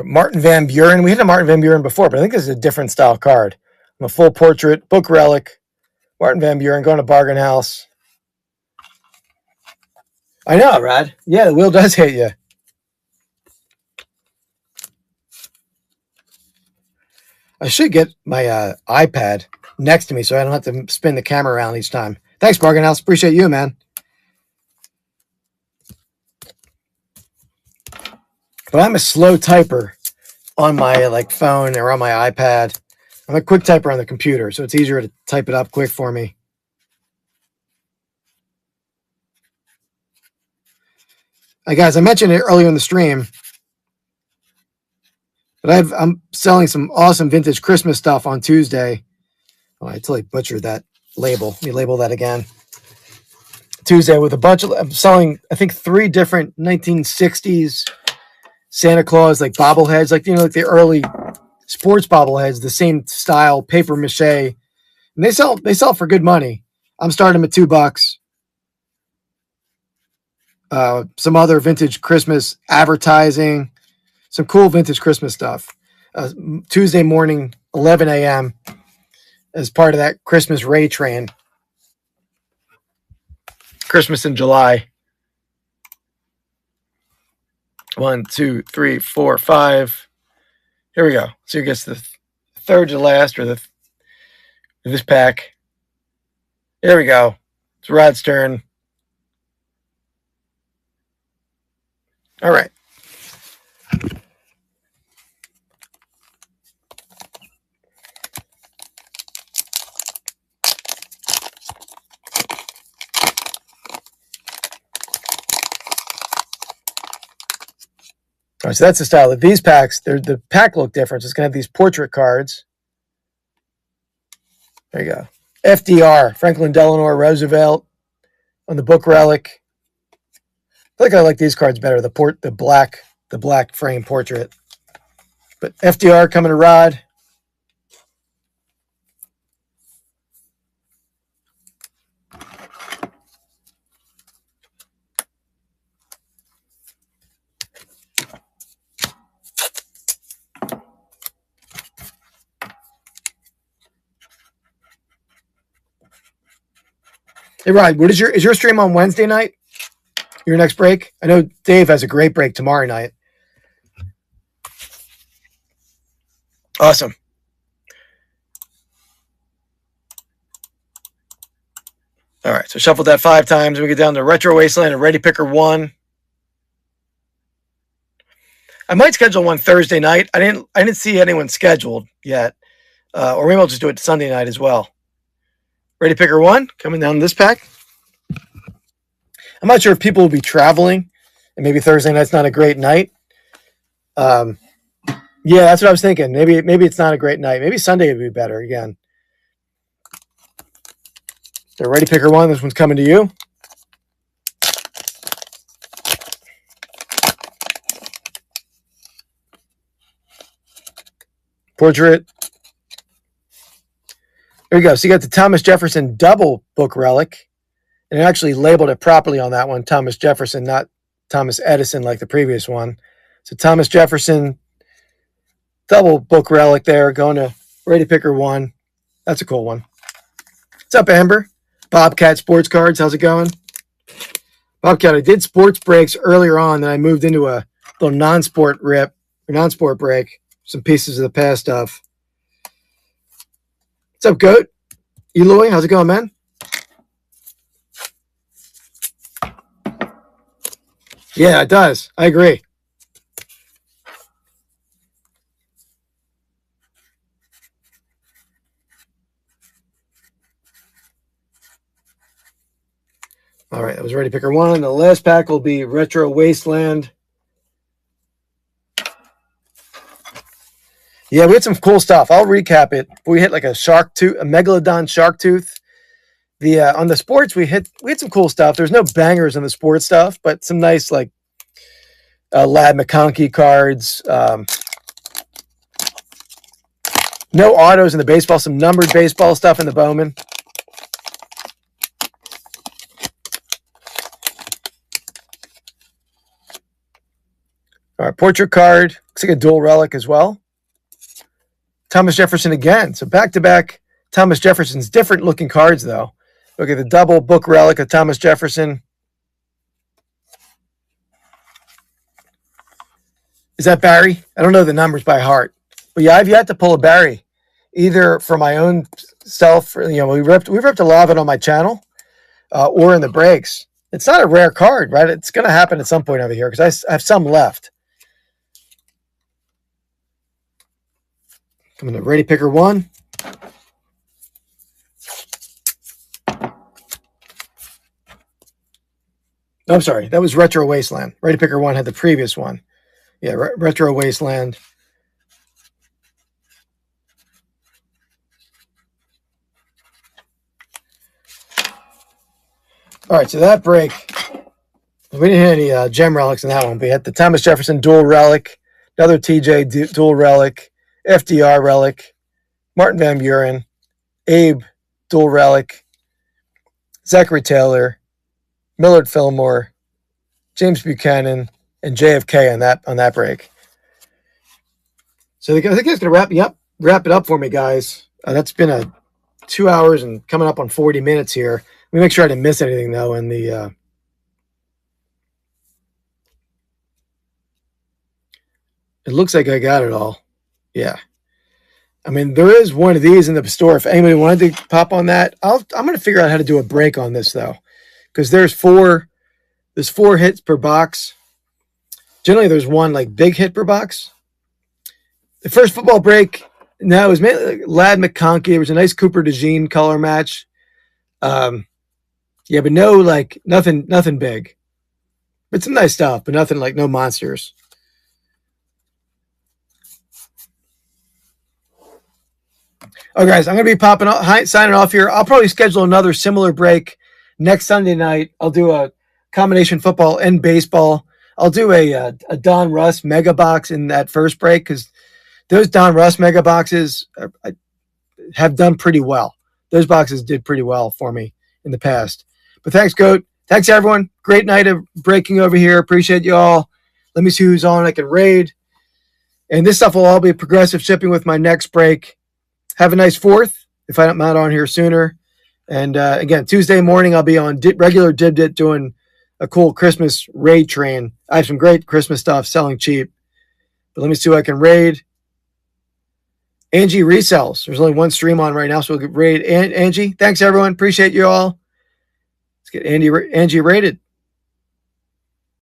Martin Van Buren. We hit a Martin Van Buren before, but I think this is a different style card. I'm a full portrait, book relic. Martin Van Buren going to Bargain House. I know, Rod. Yeah, the wheel does hit you. I should get my iPad next to me so I don't have to spin the camera around each time. Thanks, Bargain House. Appreciate you, man. But I'm a slow typer on my phone or on my iPad. I'm a quick typer on the computer, so it's easier to type it up quick for me. Guys, I mentioned it earlier in the stream, but I'm selling some awesome vintage Christmas stuff on Tuesday. Oh, I totally butchered that label. Let me label that again. Tuesday with a bunch of, I'm selling, I think, 3 different 1960s Santa Claus, like bobbleheads, like, like the early sports bobbleheads, the same style, paper mache. And they sell for good money. I'm starting them at $2. Some other vintage Christmas advertising, some cool vintage Christmas stuff. Tuesday morning, 11 a.m. as part of that Christmas Ray Train. Christmas in July. 1, 2, 3, 4, 5. Here we go. So you guess the third to last, or this pack. There we go. It's Rod's turn. All right. All right, so that's the style of these packs. The pack look different. So it's going to have these portrait cards. There you go. FDR, Franklin Delano Roosevelt, on the book relic. I like these cards better. The black frame portrait. But FDR coming to Rod. Hey Rod, is your stream on Wednesday night? Your next break? I know Dave has a great break tomorrow night. Awesome. All right, so shuffle that 5 times. We get down to Retro Wasteland and Ready Picker 1. I might schedule one Thursday night. I didn't see anyone scheduled yet, or maybe I'll just do it Sunday night as well. Ready Picker 1 coming down this pack. I'm not sure if people will be traveling, and maybe Thursday night's not a great night. Yeah, that's what I was thinking. Maybe it's not a great night. Maybe Sunday would be better again. So Ready Picker 1, this one's coming to you. Portrait. There we go. So you got the Thomas Jefferson double book relic. And it actually labeled it properly on that one. Thomas Jefferson, not Thomas Edison like the previous one. So Thomas Jefferson double book relic there, going to Ready Picker 1. That's a cool one. What's up, Amber? Bobcat Sports Cards, how's it going? Bobcat, I did sports breaks earlier on, then I moved into a little non-sport break. Some pieces of the past stuff. What's up, Goat? Eloy, how's it going, man? Yeah, it does. I agree. All right, that was Ready Picker 1. The last pack will be Retro Wasteland. Yeah, we had some cool stuff. I'll recap it. We hit like a shark tooth, a megalodon shark tooth. On the sports, we had some cool stuff. There's no bangers on the sports stuff, but some nice like Lad McConkey cards. No autos in the baseball. Some numbered baseball stuff in the Bowman. All right, portrait card. Looks like a dual relic as well. Thomas Jefferson again. So back-to-back Thomas Jefferson's. Different looking cards, though. Look at the double book relic of Thomas Jefferson. Is that Barry? I don't know the numbers by heart. But yeah, I've yet to pull a Barry. Either for my own self, we ripped a lot of it on my channel, or in the breaks. It's not a rare card, right? It's going to happen at some point over here because I have some left. Coming to Ready Picker 1. No, I'm sorry. That was Retro Wasteland. Ready Picker 1 had the previous one. Yeah, Retro Wasteland. All right, so that break, we didn't hit any gem relics in that one. We had the Thomas Jefferson dual relic, another TJ dual relic, FDR relic, Martin Van Buren, Abe dual relic, Zachary Taylor, Millard Fillmore, James Buchanan, and JFK on that break. So I think that's going to wrap it up for me, guys. That's been a 2 hours and coming up on 40 minutes here. Let me make sure I didn't miss anything, though, in the it looks like I got it all. Yeah. I mean, there is one of these in the store. If anybody wanted to pop on that, I'm going to figure out how to do a break on this, though, because there's four hits per box. Generally, there's one like big hit per box. The first football break, no, it was mainly like Ladd McConkey. It was a nice Cooper DeJean color match. Yeah, but no, like nothing big. But some nice stuff, but nothing like no monsters. Oh, guys, I'm going to be signing off here. I'll probably schedule another similar break next Sunday night. I'll do a combination football and baseball. I'll do a Donruss mega box in that first break because those Donruss mega boxes have done pretty well. Those boxes did pretty well for me in the past. But thanks, Goat. Thanks, everyone. Great night of breaking over here. Appreciate you all. Let me see who's on. I can raid. And this stuff will all be progressive shipping with my next break. Have a nice 4th if I'm not on here sooner. And again, Tuesday morning, I'll be on regular DibDit doing a cool Christmas raid train. I have some great Christmas stuff selling cheap. But let me see who I can raid. Angie resells. There's only one stream on right now, so we'll get raid. Angie, thanks, everyone. Appreciate you all. Let's get Angie rated.